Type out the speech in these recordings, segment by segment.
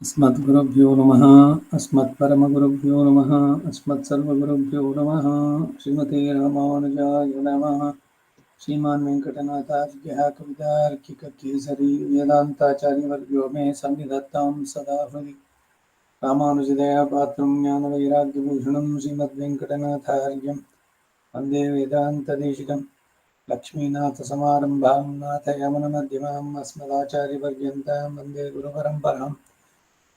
अस्मद्गुरुभ्यो नमः अस्मत्परमगुरुभ्यो नमः अस्मत्सर्वगुरुभ्यो नमः श्रीमते रामानुजाय नमः श्रीमान् वेङ्कटनाथार्यः कवितार्किककेसरी वेदान्ताचार्यवर्यो मे सन्निधत्तां सदा हृदि रामानुजदयापात्रं ज्ञानवैराग्यभूषणं श्रीमद्वेङ्कटनाथार्यं वन्दे वेदान्तदेशिकं लक्ष्मीनाथसमारम्भां नाथयमनमध्यमाम् अस्मदाचार्यपर्यन्तां वन्दे गुरुपरम्पराम्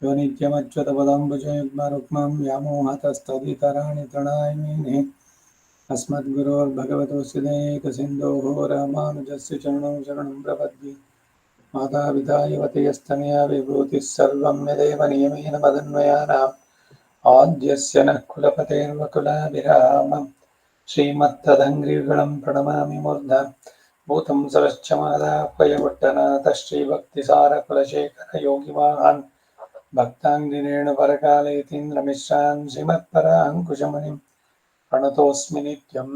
यो नित्यमच्युतपदाम्बुजयुग्मरुक्मं व्यामोहतस्तदितराणि तृणाय अस्मद्गुरोर्भगवतोऽस्य दैकसिन्धोः रामानुजस्य चरणौ शरणं प्रपद्ये मातापिता युवतयस्तनया विभूतिः सर्वं यदेव नियमेन मदन्वयानाम् आद्यस्य नः कुलपतेर्वकुलाभिरामं श्रीमत्तदङ्घ्रियुगलं प्रणमामि मूर्धा भूतं सरश्च मादाह्वयवट्टनाथ श्रीभक्तिसारकुलशेखरयोगिवाहान् भक्ताङ्गिरेणुपरकालयतीन्द्रमिश्रान् श्रीमत्पराङ्कुशमुनिं प्रणतोऽस्मि नित्यम्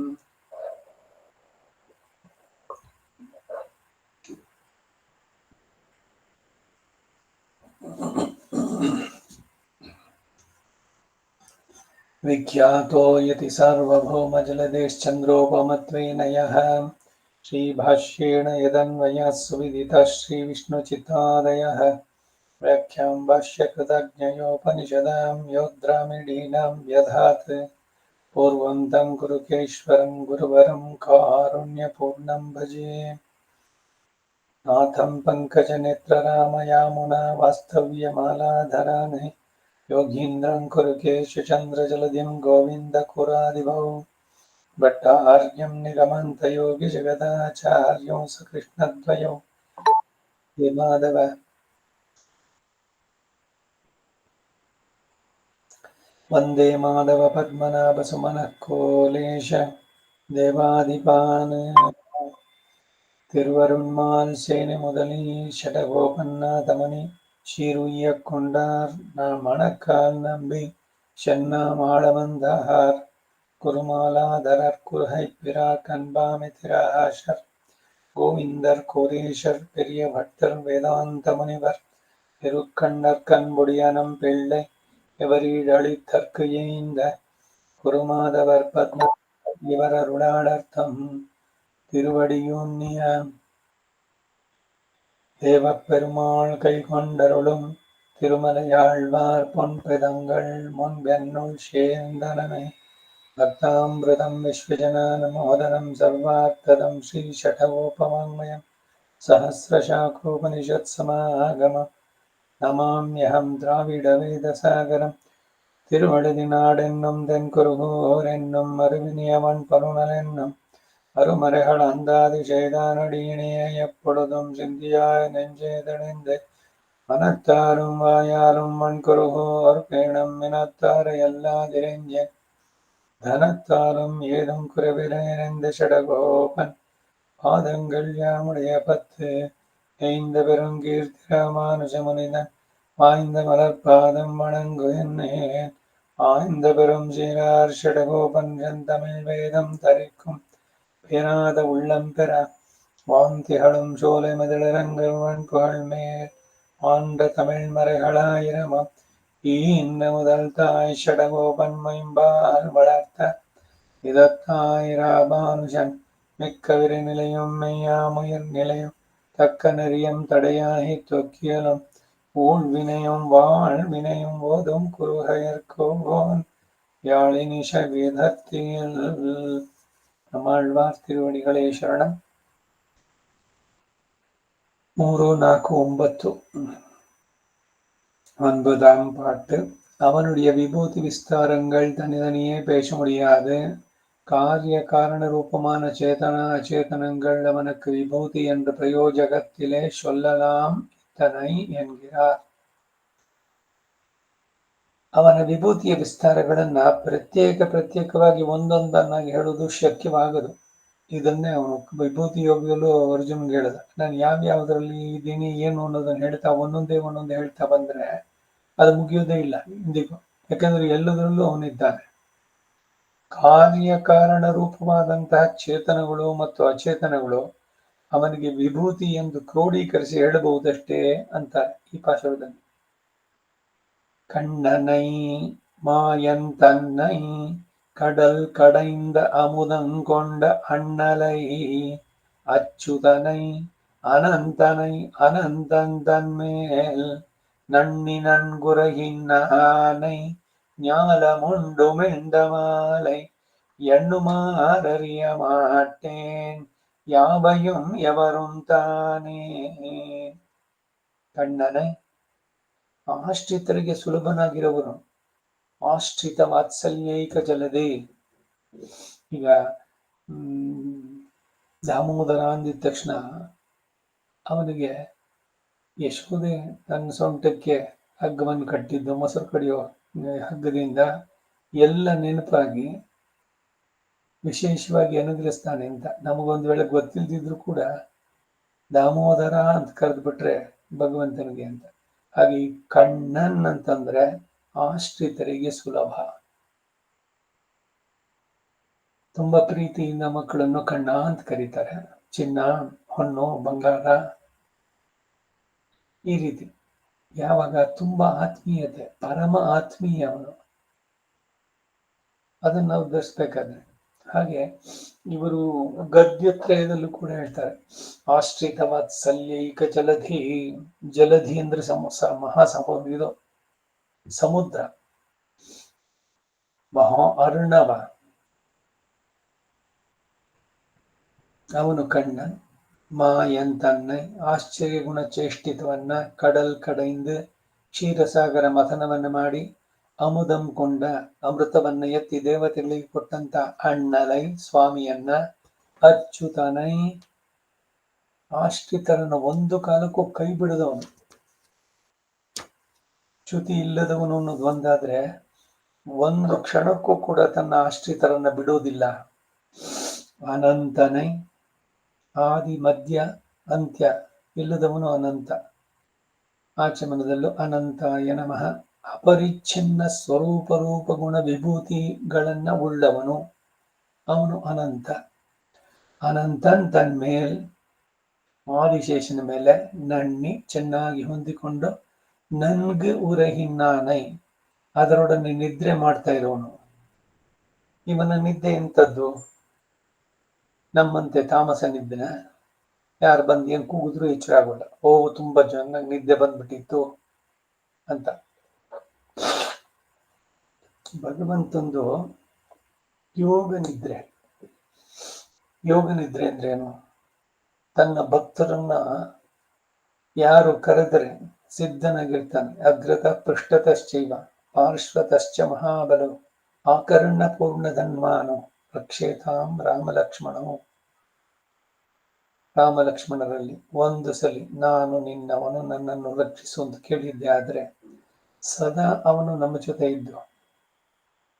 विख्यातो यति सार्वभौमजलदेश्चन्द्रोपमत्वेन यः श्रीभाष्येण यदन्वयः सुविदितः श्रीविष्णुचित्तादयः व्याख्यां भाष्यकृतज्ञयोपनिषदां योद्रामिडीनां व्यधात् पूर्वं तं कुरुकेश्वरं गुरुवरं कारुण्यपूर्णं भजे नाथं पङ्कजनेत्ररामयामुना वास्तव्यमालाधरान् योगीन्द्रं कुरुकेशचन्द्रजलधिं गोविन्दकुरादिभौ भट्टार्यं निगमन्तयोगिजगदाचार्यौ सकृष्णद्वयौ हे माधव वन्दे माधव पद्मनाभसुमनः कोलेश देवादिपान् திருவருண்மால் சேனை முதலி ஷடகோபன்னாதமணி சீருய்யக் கொண்டார் நான் மணக்கால் நம்பி சென்னாம் ஆளவந்தார் குருமாலாதரர் குருகைப் பிறார் கண்பாமிதிராஷர் கோவிந்தர் கோரேஷர் பெரிய பட்டர் வேதாந்த முனிவர் பெருக்கண்ணர் கண்பொடியனம் பிள்ளை எவரீடழித்தற்கு ஏய்ந்த குருமாதவர் பத்ம இவர் அருளாளர்த்தம் திருவடியூன்னிய தேவப்பெருமாள் கைகொண்டருளும் திருமலையாழ்வார் பொன்பெதங்கள் முன்பென்னுள் சேர்ந்தனமே பக்தாமிருதம் விஸ்வஜனானுமோதனம் சர்வார்த்ததம் ஸ்ரீஷடகோபவாङ्मयं सहस्रशाखोपनिषत्समागमं நமாம்யகம் திராவிடவேதசாகரம் திருவழுதினாடென்னும் தென்குருகூர் என்னும் அருவினியவன் பருணல் என்னும் அருமறைகள் அந்தாதி செய்தானடியினைய எப்பொழுதும் சிந்தியாய் நெஞ்சே தணிந்து மனத்தாரும் வாயாரும் மண்குருகோர் பேணம் மினத்தாரை எல்லாதிரைஞ்சேன் தனத்தாலும் ஏதும் குறைவிலேந்த ஷடகோபன் பாதங்கள் யாமுடைய பத்து ஐந்த பெருங்கீர்த்தி ராமானுஜமுனிதன் வாய்ந்த மலர்பாதம் வணங்கு என்னேன் ஆய்ந்த பெரும் சீரார் ஷடகோபன் செந்தமிழ் வேதம் தரிக்கும் பேராத உள்ளம் பெற வாந்திகளும் சோலை மதிலிரங்கள் வன்புகழ் மேல் ஆண்ட தமிழ் மறைகளாயிரமாம் ஈந்த முதல் தாய் ஷடகோபன் மைம்பால் வளர்த்த இதத்தாய் ராமானுஜன் மிக்க விரை நிலையும் மெய்யாமுயர் நிலையும் தக்க நெறியம் தடையாகி தொக்கியலும் ஊழ்வினையும் வாழ்வினையும் ஓதும் குருகையர்கோன் யாழினிஷ வேதத்தில் நம்மாழ்வார் திருவடிகளே ಶರಣಂ 349 9ஆம் பாட்டு. அவனுடைய விபூதி விஸ்தாரங்கள் தனித்தனியே பேச முடியாது. காரிய காரண ரூபமான சேதனா அச்சேதனங்கள் அவனுக்கு விபூதி என்ற பிரயோஜகத்திலே சொல்லலாம் இத்தனை என்கிறார். ಅವನ ವಿಭೂತಿಯ ವಿಸ್ತಾರಗಳನ್ನ ಪ್ರತ್ಯೇಕವಾಗಿ ಒಂದೊಂದನ್ನಾಗಿ ಹೇಳುವುದು ಶಕ್ಯವಾಗದು. ಇದನ್ನೇ ಅವನು ವಿಭೂತಿ ಯೋಗದಲ್ಲೂ ಅರ್ಜುನ್ಗೆ ಹೇಳಿದ, ನಾನು ಯಾವ್ಯಾವುದರಲ್ಲಿ ಇದ್ದೀನಿ ಏನು ಅನ್ನೋದನ್ನ ಹೇಳ್ತಾ ಒಂದೊಂದೇ ಹೇಳ್ತಾ ಬಂದ್ರೆ ಅದು ಮುಗಿಯೋದೇ ಇಲ್ಲ ಇಂದಿಗೂ. ಯಾಕಂದ್ರೆ ಎಲ್ಲದರಲ್ಲೂ ಅವನಿದ್ದಾನೆ. ಕಾರ್ಯಕಾರಣ ರೂಪವಾದಂತಹ ಚೇತನಗಳು ಮತ್ತು ಅಚೇತನಗಳು ಅವನಿಗೆ ವಿಭೂತಿ ಎಂದು ಕ್ರೋಢೀಕರಿಸಿ ಹೇಳಬಹುದಷ್ಟೇ ಅಂತಾರೆ ಈ ಪಾಶದಲ್ಲಿ. கண்ணனை மாயன் தன்னை கடல் கடைந்த அமுதங்கொண்ட அண்ணலை அச்சுதனை அனந்தனை அனந்தன் தன்மேல் நன்னி நன்குரகின்னானை ஞாலமுண்டு மெண்டமாலை எண்ணுமாறறிய மாட்டேன் யாவையும் எவரும் தானே. ಕಣ್ಣನೆ ಆಶ್ರಿತರಿಗೆ ಸುಲಭನಾಗಿರುವನು, ಆಶ್ರಿತ ವಾತ್ಸಲ್ಯೈಕ ಜಲದೆ. ಈಗ ದಾಮೋದರ ಅಂದಿದ ತಕ್ಷಣ ಅವನಿಗೆ ಯಶೋದೆ ತನ್ನ ಸೊಂಟಕ್ಕೆ ಹಗ್ಗವನ್ನು ಕಟ್ಟಿದ್ದು, ಮೊಸರು ಕಡಿಯೋ ಹಗ್ಗದಿಂದ ಎಲ್ಲ ನೆನಪಾಗಿ ವಿಶೇಷವಾಗಿ ಅನುಗ್ರಹಿಸ್ತಾನೆ ಅಂತ ನಮಗೊಂದು ವೇಳೆ ಗೊತ್ತಿಲ್ದಿದ್ರು ಕೂಡ ದಾಮೋದರ ಅಂತ ಕರೆದು ಬಿಟ್ರೆ ಭಗವಂತನಿಗೆ ಅಂತ. ಹಾಗೆ ಈ ಕಣ್ಣನ್ ಅಂತಂದ್ರೆ ಆಶ್ರಿತರಿಗೆ ಸುಲಭ. ತುಂಬಾ ಪ್ರೀತಿಯಿಂದ ಮಕ್ಕಳನ್ನು ಕಣ್ಣ ಅಂತ ಕರೀತಾರೆ. ಚಿನ್ನ, ಹೊನ್ನು, ಬಂಗಾರ, ಈ ರೀತಿ. ಯಾವಾಗ ತುಂಬಾ ಆತ್ಮೀಯತೆ, ಪರಮ ಆತ್ಮೀಯ ಅವನು, ಅದನ್ನ ನಾವು ಧರಿಸ್ಬೇಕಾದ್ರೆ. ಹಾಗೆ ಇವರು ಗದ್ಯತ್ರಯದಲ್ಲೂ ಕೂಡ ಹೇಳ್ತಾರೆ, ಆಶ್ರಿತ ವಾತ್ಸಲ್ಯೈಕ ಜಲಧಿ. ಜಲಧಿ ಅಂದ್ರೆ ಮಹಾಸಮುದ್ರ, ಇದು ಸಮುದ್ರ, ಮಹಾ ಅರ್ಣವ. ಅವನು ಕಣ್ಣ ಮಾಯನ್ ತನ್ನ ಆಶ್ಚರ್ಯ ಗುಣ ಚೇಷ್ಟಿತವನ್ನ ಕಡಲ್ ಕಡೆಯಿಂದ ಕ್ಷೀರಸಾಗರ ಮಥನವನ್ನ ಮಾಡಿ ಅಮುದಂ ಕೊಂಡ ಅಮೃತವನ್ನ ಎತ್ತಿ ದೇವತೆಗಳಿಗೆ ಕೊಟ್ಟಂತ ಅಣ್ಣಲೈ ಸ್ವಾಮಿಯನ್ನ ಅಚ್ಯುತನೈ ಆಶ್ರಿತರನ್ನ ಒಂದು ಕಾಲಕ್ಕೂ ಕೈ ಬಿಡದವನು. ಚ್ಯುತಿ ಇಲ್ಲದವನು ಅನ್ನೋದು ಒಂದಾದ್ರೆ ಒಂದು ಕ್ಷಣಕ್ಕೂ ಕೂಡ ತನ್ನ ಆಶ್ರಿತರನ್ನ ಬಿಡುವುದಿಲ್ಲ. ಅನಂತನೈ ಆದಿ ಮಧ್ಯ ಅಂತ್ಯ ಇಲ್ಲದವನು ಅನಂತ. ಆಚಮನದಲ್ಲೂ ಅನಂತಾಯ ನಮಃ. ಅಪರಿಚ್ಛಿನ್ನ ಸ್ವರೂಪ ರೂಪ ಗುಣ ವಿಭೂತಿಗಳನ್ನ ಉಳ್ಳವನು ಅವನು ಅನಂತ. ಅನಂತನ್ ತನ್ಮೇಲ್ ಆದಿಶೇಷನ ಮೇಲೆ ನಣ್ಣಿ ಚೆನ್ನಾಗಿ ಹೊಂದಿಕೊಂಡು ನನ್ಗೆ ಉರಹಿನ್ನಾನೈ ಅದರೊಡನೆ ನಿದ್ರೆ ಮಾಡ್ತಾ ಇರೋನು. ಇವನ ನಿದ್ದೆ ಎಂಥದ್ದು? ನಮ್ಮಂತೆ ತಾಮಸ ನಿದ್ದೆನ? ಯಾರು ಬಂದು ಏನ್ ಕೂಗಿದ್ರು ಎಚ್ಚರ ಆಗೋಲ್ಲ, ಓ ತುಂಬಾ ಚೆನ್ನಾಗಿ ನಿದ್ದೆ ಬಂದ್ಬಿಟ್ಟಿತ್ತು ಅಂತ. ಭಗವಂತಂದು ಯೋಗ ನಿದ್ರೆ. ಯೋಗ ನಿದ್ರೆ ಅಂದ್ರೇನು? ತನ್ನ ಭಕ್ತರನ್ನ ಯಾರು ಕರೆದರೆ ಸಿದ್ಧನಾಗಿರ್ತಾನೆ. ಅಗ್ರತ ಪೃಷ್ಠತಶ್ಚೈವ ಪಾರ್ಶ್ವತಶ್ಚ ಮಹಾಬಲವು ಆಕರ್ಣ ಪೂರ್ಣಧನ್ಮಾನು ರಕ್ಷೇತಾಂ ರಾಮಲಕ್ಷ್ಮಣವು. ರಾಮಲಕ್ಷ್ಮಣರಲ್ಲಿ ಒಂದು ಸಲಿ ನಾನು ನಿನ್ನವನು, ನನ್ನನ್ನು ರಕ್ಷಿಸು ಅಂತ ಕೇಳಿದ್ದೆ ಆದ್ರೆ ಸದಾ ಅವನು ನಮ್ಮ ಜೊತೆ ಇದ್ದು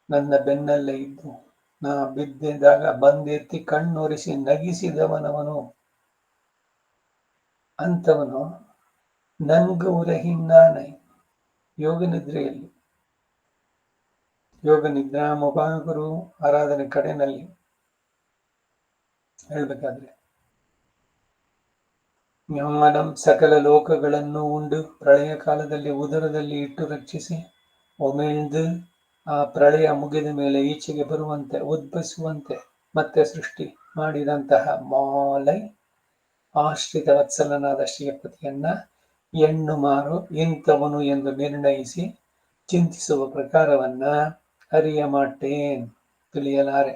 ನನ್ನ ಬೆನ್ನಲ್ಲೇ ಇದ್ದು ನಾ ಬಿದ್ದಿದ್ದಾಗ ಬಂದೆತ್ತಿ ಕಣ್ಣೊರೆಸಿ ನಗಿಸಿದವನವನು ಅಂತವನು ನನ್ಗೆ ಉರಹಿನ್ನಾನೈ. ಯೋಗ ನಿದ್ರೆಯಲ್ಲಿ, ಯೋಗ ನಿದ್ರಾ ಮುಭಾಗುರು ಆರಾಧನೆ ಕಡೆನಲ್ಲಿ ಹೇಳ್ಬೇಕಾದ್ರೆ ಜ್ಞಾನಂ ಸಕಲ ಲೋಕಗಳನ್ನು ಉಂಡು ಪ್ರಳಯ ಕಾಲದಲ್ಲಿ ಉದರದಲ್ಲಿ ಇಟ್ಟು ರಕ್ಷಿಸಿ ಒಮೆಳ್ದು ಆ ಪ್ರಳಯ ಮುಗಿದ ಮೇಲೆ ಈಚೆಗೆ ಬರುವಂತೆ ಉದ್ಭವಿಸುವಂತೆ ಮತ್ತೆ ಸೃಷ್ಟಿ ಮಾಡಿದಂತಹ ಮಾಲೈ ಆಶ್ರಿತ ವತ್ಸಲನಾದ ಶ್ರೀಪತಿಯನ್ನ ಹೆಣ್ಣು ಮಾರು ಇಂಥವನು ಎಂದು ನಿರ್ಣಯಿಸಿ ಚಿಂತಿಸುವ ಪ್ರಕಾರವನ್ನ ಅರಿಯ ಮಾಟೇನ್ ತಿಳಿಯಲಾರೆ.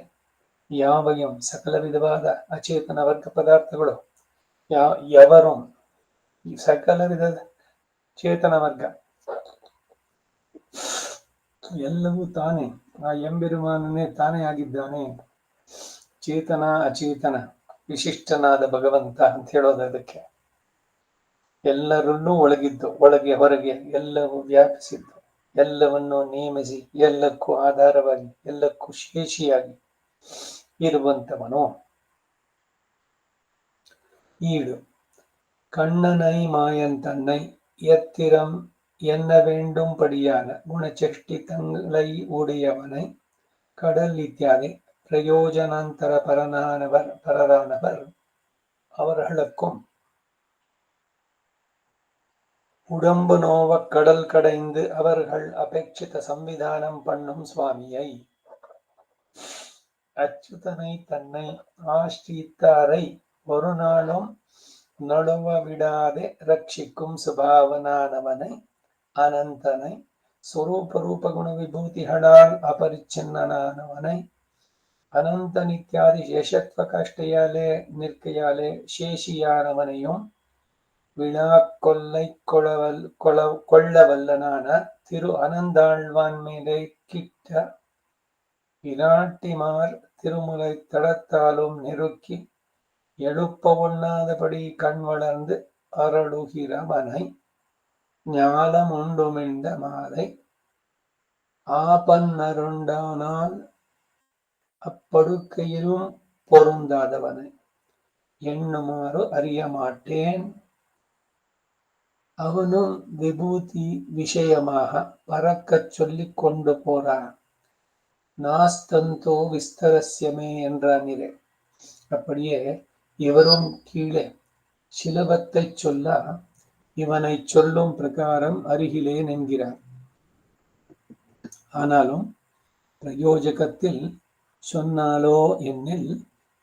ಯಾವಯಂ ಸಕಲ ವಿಧವಾದ ಅಚೇತನ ವರ್ಗ ಪದಾರ್ಥಗಳು ಎವರು ಸಕಲ ವಿಧದ ಚೇತನ ವರ್ಗ ಎಲ್ಲವೂ ತಾನೇ. ಆ ಎಂಬೆರುಮಾನನೇ ತಾನೇ ಆಗಿದ್ದಾನೆ. ಚೇತನ ಅಚೇತನ ವಿಶಿಷ್ಟನಾದ ಭಗವಂತ ಅಂತ ಹೇಳೋದು ಅದಕ್ಕೆ. ಎಲ್ಲರನ್ನೂ ಒಳಗಿದ್ದು ಒಳಗೆ ಹೊರಗೆ ಎಲ್ಲವೂ ವ್ಯಾಪಿಸಿದ್ದು, ಎಲ್ಲವನ್ನೂ ನೇಮಿಸಿ ಎಲ್ಲಕ್ಕೂ ಆಧಾರವಾಗಿ ಎಲ್ಲಕ್ಕೂ ಶೇಷಿಯಾಗಿ ಇರುವಂತವನು. ஈடு கண்ணனை மாயன் தன்னை எத்திரம் என்ன வேண்டும்படியான குணச்செஷ்டி தங்களை உடையவனை கடல் இத்தியாದಿ பிரயோஜனாந்தர பரரானவர் அவர்களுக்கும் உடம்பு நோவக் கடல் கடைந்து அவர்கள் அபேட்சித சம்விதானம் பண்ணும் சுவாமியை. அச்சுதனை தன்னை ஆஷ்டித்தாரை ஒரு நாளும் நழுவ விடாதே ரட்சிக்கும் சுபாவனானவனை அனந்தனை ಸ್ವರೂಪ ರೂಪ ಗುಣ ವಿಭೂತಿಗಳಾಲ್ ಅಪರಿಚ್ಛಿನ್ನನಾನವனை அனந்தனித்யாதி சேஷத்வ கஷ்டையாலே நிற்கையாலே சேஷியானவனையும் விழா கொல்லை கொள்ளவல்லனான திரு அனந்தாழ்வான் மேலே கிட்ட இராட்டிமார் திருமுலை தடத்தாலும் நெருக்கி எழுப்ப ஒண்ணாதபடி கண் வளர்ந்து அருளுகிறவனை ஞாலமுண்டுமிழ்ந்த மாலை ஆபன்னருண்டானால் அப்படுக்கையிலும் பொருந்தாதவனை எண்ணுமாறு அறிய மாட்டேன். அவனும் விபூதி விஷயமாக பறக்கச் சொல்லிக் கொண்டு போறான். நாஸ்தந்தோ விஸ்தரஸ்யமே என்றானிலே. அப்படியே இவரும் கீழே சிலபத்தை சொல்ல இவனை சொல்லும் பிரகாரம் அருகிலேன் என்கிறார். ஆனாலும் பிரயோஜகத்தில் சொன்னாலோ என்னில்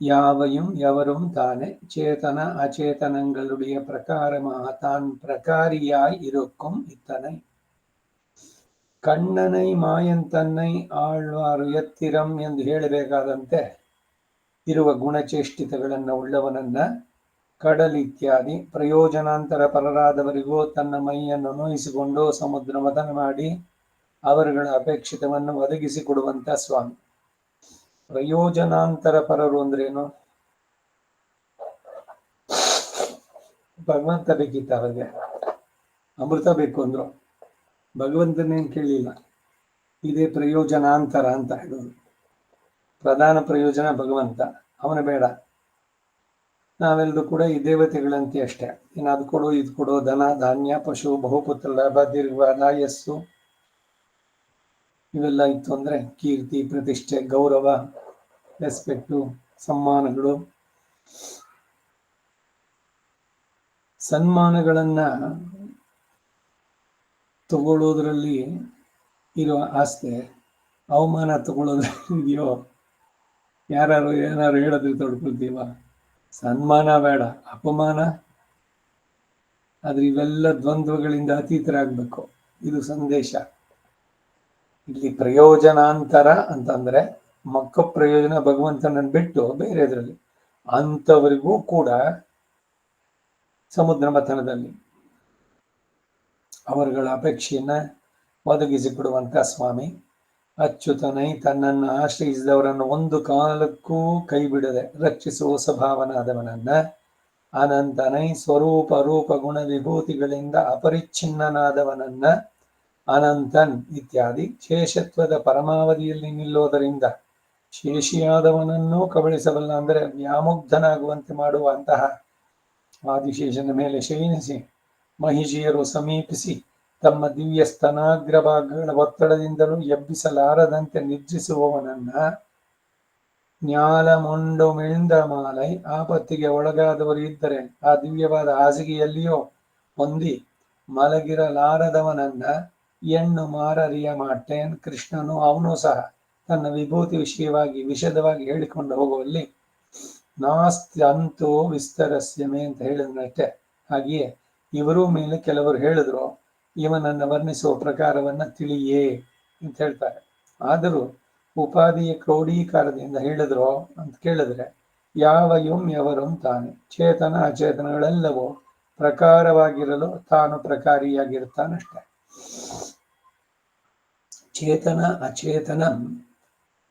யாவையும் எவரும் தானே சேதன அச்சேதனங்களுடைய பிரகாரமாக தான் பிரகாரியாய் இருக்கும் இத்தனை ಕಣ್ಣನೈ ಮಾಯಂತನ್ನೈ ಆಳ್ವಾರು ಎತ್ತಿರಂ ಎಂದು ಹೇಳಬೇಕಾದಂತೆ ಇರುವ ಗುಣಚೇಷ್ಟಿತಗಳನ್ನು ಉಳ್ಳವನನ್ನ ಕಡಲಿತ್ಯಾದಿ ಪ್ರಯೋಜನಾಂತರ ಪರರಾದವರಿಗೂ ತನ್ನ ಮೈಯನ್ನು ನೋಯಿಸಿಕೊಂಡು ಸಮುದ್ರ ಮಥನ ಮಾಡಿ ಅವರುಗಳ ಅಪೇಕ್ಷಿತವನ್ನು ಒದಗಿಸಿಕೊಡುವಂತ ಸ್ವಾಮಿ. ಪ್ರಯೋಜನಾಂತರ ಪರರು ಅಂದ್ರೇನು? ಭಗವಂತ ಬೇಕಿತ್ತ ಅವರಿಗೆ? ಅಮೃತ ಬೇಕು ಅಂದ್ರು, ಭಗವಂತನೇನು ಕೇಳಲಿಲ್ಲ. ಇದೇ ಪ್ರಯೋಜನಾಂತರ ಅಂತ ಹೇಳೋದು. ಪ್ರಧಾನ ಪ್ರಯೋಜನ ಭಗವಂತ, ಅವನ ಬೇಡ. ನಾವೆಲ್ಲರೂ ಕೂಡ ಈ ದೇವತೆಗಳಂತೆ ಅಷ್ಟೇ. ಇನ್ನು ಅದು ಕೊಡು ಇದು ಕೊಡು, ಧನ ಧಾನ್ಯ ಪಶು ಬಹುಪುತ್ರ ಲಾಭ ದೀರ್ಘಾಯಸ್ಸು ಇವೆಲ್ಲ ಇತ್ತು ಅಂದ್ರೆ ಕೀರ್ತಿ ಪ್ರತಿಷ್ಠೆ ಗೌರವ ರೆಸ್ಪೆಕ್ಟು ಸನ್ಮಾನಗಳು. ಸನ್ಮಾನಗಳನ್ನ ತಗೊಳ್ಳೋದ್ರಲ್ಲಿ ಇರುವ ಆಸ್ತೆ ಅವಮಾನ ತಗೊಳ್ಳೋದ್ರಲ್ಲಿ ಇದೆಯೋ? ಯಾರು ಏನಾರು ಹೇಳೋದ್ರೆ ತೊಡ್ಕೊಳ್ತೀವ? ಸನ್ಮಾನ ಬೇಡ, ಅಪಮಾನ. ಆದ್ರೆ ಇವೆಲ್ಲ ದ್ವಂದ್ವಗಳಿಂದ ಅತೀತರಾಗಬೇಕು. ಇದು ಸಂದೇಶ. ಇಲ್ಲಿ ಪ್ರಯೋಜನಾಂತರ ಅಂತಂದ್ರೆ ಮಕ್ಕ ಪ್ರಯೋಜನ ಭಗವಂತನನ್ನು ಬಿಟ್ಟು ಬೇರೆದ್ರಲ್ಲಿ ಅಂಥವರಿಗೂ ಕೂಡ ಸಮುದ್ರ ಮಥನದಲ್ಲಿ ಅವರುಗಳ ಅಪೇಕ್ಷೆಯನ್ನ ಒದಗಿಸಿಕೊಡುವಂತ ಸ್ವಾಮಿ. ಅಚ್ಯುತನೈ ತನ್ನನ್ನು ಆಶ್ರಯಿಸಿದವರನ್ನು ಒಂದು ಕಾಲಕ್ಕೂ ಕೈ ಬಿಡದೆ ರಕ್ಷಿಸುವ ಸ್ವಭಾವನಾದವನನ್ನ ಅನಂತನೈ ಸ್ವರೂಪ ರೂಪ ಗುಣ ವಿಭೂತಿಗಳಿಂದ ಅಪರಿಚ್ಛಿನ್ನನಾದವನನ್ನ ಅನಂತನ್ ಇತ್ಯಾದಿ ಶೇಷತ್ವದ ಪರಮಾವಧಿಯಲ್ಲಿ ನಿಲ್ಲೋದರಿಂದ ಶೇಷಿಯಾದವನನ್ನೂ ಕಬಳಿಸಬಲ್ಲ, ಅಂದರೆ ವ್ಯಾಮುಗ್ಧನಾಗುವಂತೆ ಮಾಡುವಂತಹ ಆದಿಶೇಷನ ಮೇಲೆ ಶಯನಿಸಿ ಮಹಿಷಿಯರು ಸಮೀಪಿಸಿ ತಮ್ಮ ದಿವ್ಯ ಸ್ತನಾಗ್ರ ಭಾಗಗಳ ಒತ್ತಡದಿಂದಲೂ ಎಬ್ಬಿಸಲಾರದಂತೆ ನಿದ್ರಿಸುವವನನ್ನ ಜ್ಞಾಲಮುಂಡು ಮಿಳ್ದ ಮಾಲೈ ಆಪತ್ತಿಗೆ ಒಳಗಾದವರು ಇದ್ದರೆ ಆ ದಿವ್ಯವಾದ ಹಾಸಿಗೆಯಲ್ಲಿಯೋ ಹೊಂದಿ ಮಲಗಿರಲಾರದವನನ್ನ ಎಣ್ಣು ಮಾರರಿಯ ಮಾಟೇನ್. ಕೃಷ್ಣನು ಅವನು ಸಹ ತನ್ನ ವಿಭೂತಿ ವಿಷಯವಾಗಿ ವಿಶದವಾಗಿ ಹೇಳಿಕೊಂಡು ಹೋಗುವಲ್ಲಿ ನಾಸ್ತಿ ಅಂತೋ ವಿಸ್ತರಸ್ಯಮೆ ಅಂತ ಹೇಳಿದ್ನಷ್ಟೆ. ಹಾಗೆಯೇ ಇವರೂ ಮೇಲೆ ಕೆಲವರು ಹೇಳಿದ್ರು ಇವನನ್ನು ವರ್ಣಿಸುವ ಪ್ರಕಾರವನ್ನ ತಿಳಿಯೇ ಅಂತ ಹೇಳ್ತಾರೆ. ಆದರೂ ಉಪಾಧಿಯ ಕ್ರೋಢೀಕಾರದಿಂದ ಹೇಳಿದ್ರು ಅಂತ ಕೇಳಿದ್ರೆ ಯಾವಯುಂ ಯವರುಂ ತಾನೆ ಚೇತನ ಅಚೇತನಗಳೆಲ್ಲವೂ ಪ್ರಕಾರವಾಗಿರಲು ತಾನು ಪ್ರಕಾರಿಯಾಗಿರ್ತಾನಷ್ಟೆ. ಚೇತನ ಅಚೇತನ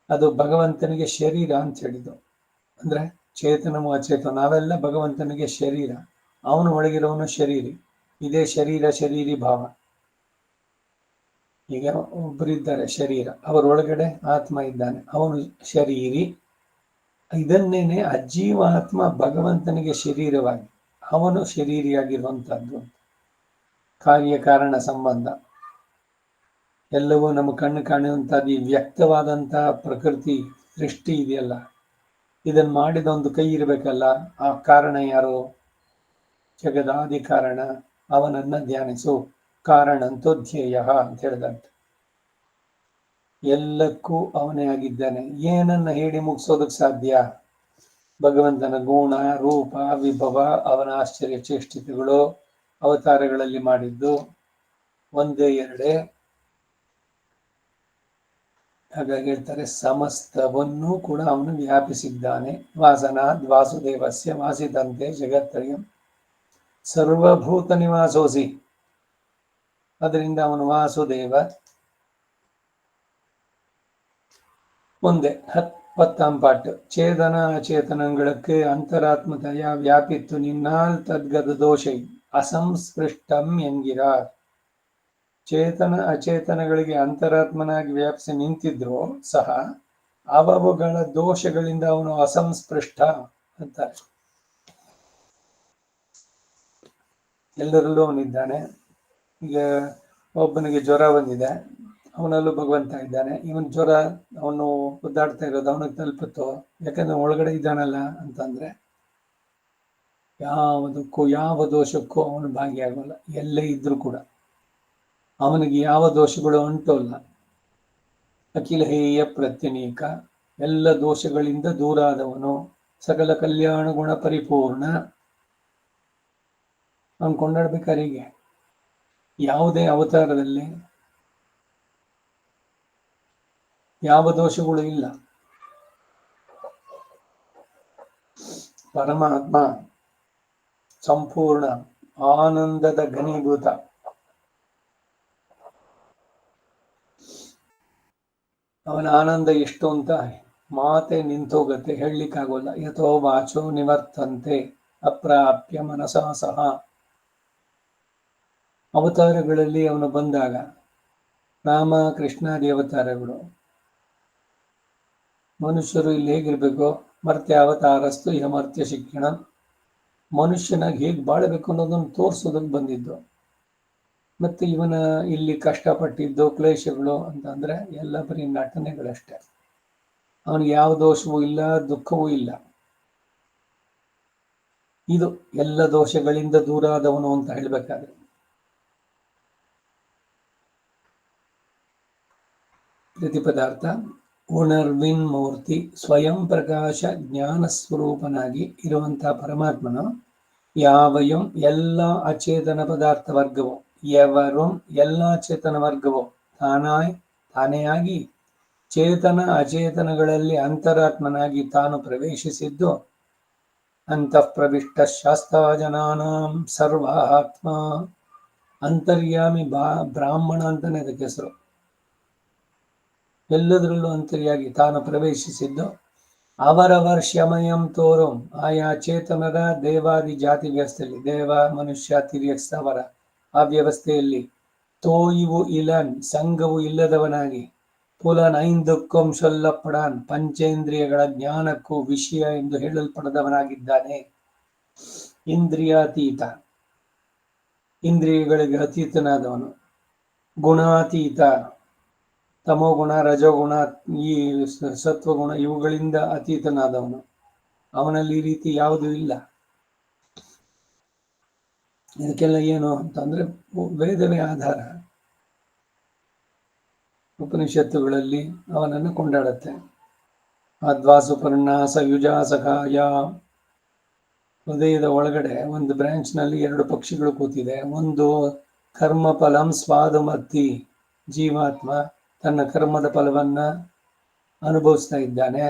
ಅದು ಭಗವಂತನಿಗೆ ಶರೀರ ಅಂತ ಹೇಳಿದ್ದು. ಅಂದ್ರೆ ಚೇತನವು ಅಚೇತನ ನಾವೆಲ್ಲ ಭಗವಂತನಿಗೆ ಶರೀರ, ಅವನು ಒಳಗಿರೋನು ಶರೀರಿ. ಇದೇ ಶರೀರ ಶರೀರಿ ಭಾವ. ಈಗ ಒಬ್ಬರಿದ್ದಾರೆ ಶರೀರ, ಅವರೊಳಗಡೆ ಆತ್ಮ ಇದ್ದಾನೆ, ಅವನು ಶರೀರಿ. ಇದನ್ನೇನೆ ಅಜೀವಾತ್ಮ ಭಗವಂತನಿಗೆ ಶರೀರವಾಗಿ ಅವನು ಶರೀರಿಯಾಗಿರುವಂತಹದ್ದು. ಕಾರ್ಯಕಾರಣ ಸಂಬಂಧ ಎಲ್ಲವೂ ನಮ್ಮ ಕಣ್ಣು ಕಾಣುವಂತಹದ್ದು. ಈ ವ್ಯಕ್ತವಾದಂತಹ ಪ್ರಕೃತಿ ಸೃಷ್ಟಿ ಇದೆಯಲ್ಲ, ಇದನ್ನು ಮಾಡಿದ ಒಂದು ಕೈ ಇರಬೇಕಲ್ಲ. ಆ ಕಾರಣ ಯಾರು? ಜಗದಾದಿ ಕಾರಣ ಅವನನ್ನ ಧ್ಯಾನಿಸು. ಕಾರಣಂತೂ ಧ್ಯೇಯ ಅಂತ ಹೇಳಿದಂತೆ. ಎಲ್ಲಕ್ಕೂ ಅವನೇ ಆಗಿದ್ದಾನೆ. ಏನನ್ನ ಹೇಳಿ ಮುಗಿಸೋದಕ್ಕೆ ಸಾಧ್ಯ? ಭಗವಂತನ ಗುಣ, ರೂಪ, ವಿಭವ, ಅವನ ಆಶ್ಚರ್ಯ ಚೇಷ್ಟಿತೆಗಳು, ಅವತಾರಗಳಲ್ಲಿ ಮಾಡಿದ್ದು ಒಂದೇ ಎರಡೇ. ಹಾಗಾಗಿ ಹೇಳ್ತಾರೆ, ಸಮಸ್ತವನ್ನೂ ಕೂಡ ಅವನು ವ್ಯಾಪಿಸಿದ್ದಾನೆ. ವಾಸನಾದ್ ವಾಸುದೇವಸ್ಯ ವಾಸಿದಂತೆ ಜಗತ್ರಯಂ ಸರ್ವಭೂತ ನಿವಾಸೋಸಿ. ಅದರಿಂದ ಅವನು ವಾಸುದೇವ. ಮುಂದೆ 10ாம் பாட்டு. சேதன அச்சேதனங்களுக்கு அந்தராத்மதையா வியாபித்து நின்னால் தத்கத தோஷை அசಂಸ್ಪೃಷ್ಟಂ என்கிறார். ಚೇತನ ಅಚೇತನಗಳಿಗೆ ಅಂತರಾತ್ಮನಾಗಿ ವ್ಯಾಪಿಸಿ ನಿಂತಿದ್ರು ಸಹ ಅವುಗಳ ದೋಷಗಳಿಂದ ಅವನು ಅಸಂಸ್ಪೃಷ್ಟ ಅಂತಾರೆ. ಎಲ್ಲರಲ್ಲೂ ಅವನಿದ್ದಾನೆ. ಈಗ ಒಬ್ಬನಿಗೆ ಜ್ವರ ಬಂದಿದೆ, ಅವನಲ್ಲೂ ಭಗವಂತ ಇದ್ದಾನೆ. ಇವನ್ ಜ್ವರ ಅವನು ಒದ್ದಾಡ್ತಾ ಇರೋದು ಅವನಿಗೆ ತಲುಪುತ್ತೋ? ಯಾಕಂದ್ರೆ ಒಳಗಡೆ ಇದ್ದಾನಲ್ಲ ಅಂತಂದ್ರೆ ಯಾವುದಕ್ಕೂ ಯಾವ ದೋಷಕ್ಕೂ ಅವನು ಭಾಗಿಯಾಗಲ್ಲ. ಎಲ್ಲೇ ಇದ್ರೂ ಕೂಡ ಅವನಿಗೆ ಯಾವ ದೋಷಗಳು ಅಂಟೋಲ್ಲ. ಅಖಿಲ ಹೇಯ ಪ್ರತ್ಯನೀಕ, ಎಲ್ಲ ದೋಷಗಳಿಂದ ದೂರಾದವನು, ಸಕಲ ಕಲ್ಯಾಣ ಗುಣ ಪರಿಪೂರ್ಣ. ಅವನು ಕೊಂಡಾಡ್ಬೇಕಾದ್ರೆ ಹೀಗೆ ಯಾವುದೇ ಅವತಾರದಲ್ಲಿ ಯಾವ ದೋಷಗಳು ಇಲ್ಲ. ಪರಮಾತ್ಮ ಸಂಪೂರ್ಣ ಆನಂದದ ಘನೀಭೂತ. ಅವನ ಆನಂದ ಎಷ್ಟು ಅಂತ ಮಾತೆ ನಿಂತೋಗತ್ತೆ, ಹೇಳಲಿಕ್ಕಾಗೋಲ್ಲ. ಯಥೋ ವಾಚೋ ನಿವರ್ತಂತೆ ಅಪ್ರಾಪ್ಯ ಮನಸಾ ಸಹ. ಅವತಾರಗಳಲ್ಲಿ ಅವನು ಬಂದಾಗ ರಾಮ ಕೃಷ್ಣಾದಿ ಅವತಾರಗಳು, ಮನುಷ್ಯರು ಇಲ್ಲಿ ಹೇಗಿರ್ಬೇಕು? ಮರ್ತ್ಯ ಅವತಾರಸ್ತು ಯಮರ್ತ್ಯ ಶಿಕ್ಷಣ. ಮನುಷ್ಯನಾಗಿ ಹೇಗೆ ಬಾಳಬೇಕು ಅನ್ನೋದನ್ನು ತೋರಿಸೋದಕ್ಕೆ ಬಂದಿದ್ದು. ಮತ್ತೆ ಇವನ ಇಲ್ಲಿ ಕಷ್ಟಪಟ್ಟಿದ್ದು ಕ್ಲೇಶಗಳು ಅಂತಂದ್ರೆ ಎಲ್ಲ ಬರೀ ನಟನೆಗಳಷ್ಟೇ. ಅವನಿಗೆ ಯಾವ ದೋಷವೂ ಇಲ್ಲ, ದುಃಖವೂ ಇಲ್ಲ. ಇದು ಎಲ್ಲ ದೋಷಗಳಿಂದ ದೂರಾದವನು ಅಂತ ಹೇಳ್ಬೇಕಾದ್ರೆ ಪ್ರತಿಪದಾರ್ಥ ಉಣರ್ವಿನ್ ಮೂರ್ತಿ, ಸ್ವಯಂ ಪ್ರಕಾಶ ಜ್ಞಾನ ಸ್ವರೂಪನಾಗಿ ಇರುವಂತಹ ಪರಮಾತ್ಮನು ಯಾವಯಂ ಎಲ್ಲ ಅಚೇತನ ಪದಾರ್ಥ ವರ್ಗವು, ಎವರು ಎಲ್ಲ ಚೇತನ ವರ್ಗವು ತಾನೇ ಆಗಿ ಚೇತನ ಅಚೇತನಗಳಲ್ಲಿ ಅಂತರಾತ್ಮನಾಗಿ ತಾನು ಪ್ರವೇಶಿಸಿದ್ದು ಅಂತಃಪ್ರವಿಷ್ಟ ಶಾಸ್ತ್ರಜನಾನಾಂ ಸರ್ವ ಆತ್ಮ. ಅಂತರ್ಯಾಮಿ ಬ್ರಾಹ್ಮಣ ಅಂತಾನೆ ಅದಕ್ಕೆ ಹೆಸರು. ಎಲ್ಲದರಲ್ಲೂ ಅಂತರ್ಯಾಗಿ ತಾನು ಪ್ರವೇಶಿಸಿದ್ದು ಅವರವರ ಶಮಯಂ ತೋರಂ, ಆಯಾ ಚೇತನರ ದೇವಾದಿ ಜಾತಿ ವ್ಯವಸ್ಥೆಯಲ್ಲಿ, ದೇವ ಮನುಷ್ಯ ತಿರ್ಯಸ್ತವರ ಆ ವ್ಯವಸ್ಥೆಯಲ್ಲಿ ತೋಯಿವು ಇಲನ್ ಸಂಘವು ಇಲ್ಲದವನಾಗಿ, ಪುಲನ್ ಐಂದುಕ್ಕಂ ಸೊಲ್ಲಪಡಾನ್ ಪಂಚೇಂದ್ರಿಯಗಳ ಜ್ಞಾನಕ್ಕೂ ವಿಷಯ ಎಂದು ಹೇಳಲ್ಪಡದವನಾಗಿದ್ದಾನೆ. ಇಂದ್ರಿಯಾತೀತ, ಇಂದ್ರಿಯಗಳಿಗೆ ಅತೀತನಾದವನು. ಗುಣಾತೀತ, ತಮೋಗುಣ ರಜೋಗುಣ ಈ ಸತ್ವಗುಣ ಇವುಗಳಿಂದ ಅತೀತನಾದವನು. ಅವನಲ್ಲಿ ಈ ರೀತಿ ಯಾವುದೂ ಇಲ್ಲ. ಇದಕ್ಕೆಲ್ಲ ಏನು ಅಂತಂದ್ರೆ ವೇದವೇ ಆಧಾರ. ಉಪನಿಷತ್ತುಗಳಲ್ಲಿ ಅವನನ್ನು ಕೊಂಡಾಡುತ್ತೆ. ಅದ್ವಾಸುಪರ್ಣ ಸಯುಜ ಸಖಾಯ. ಹೃದಯದ ಒಳಗಡೆ ಒಂದು ಬ್ರಾಂಚ್ ನಲ್ಲಿ 2 ಪಕ್ಷಿಗಳು ಕೂತಿದೆ. ಒಂದು ಕರ್ಮ ಫಲಂ ಸ್ವಾದುಮತ್ತಿ, ಜೀವಾತ್ಮ ತನ್ನ ಕರ್ಮದ ಫಲವನ್ನ ಅನುಭವಿಸ್ತಾ ಇದ್ದಾನೆ.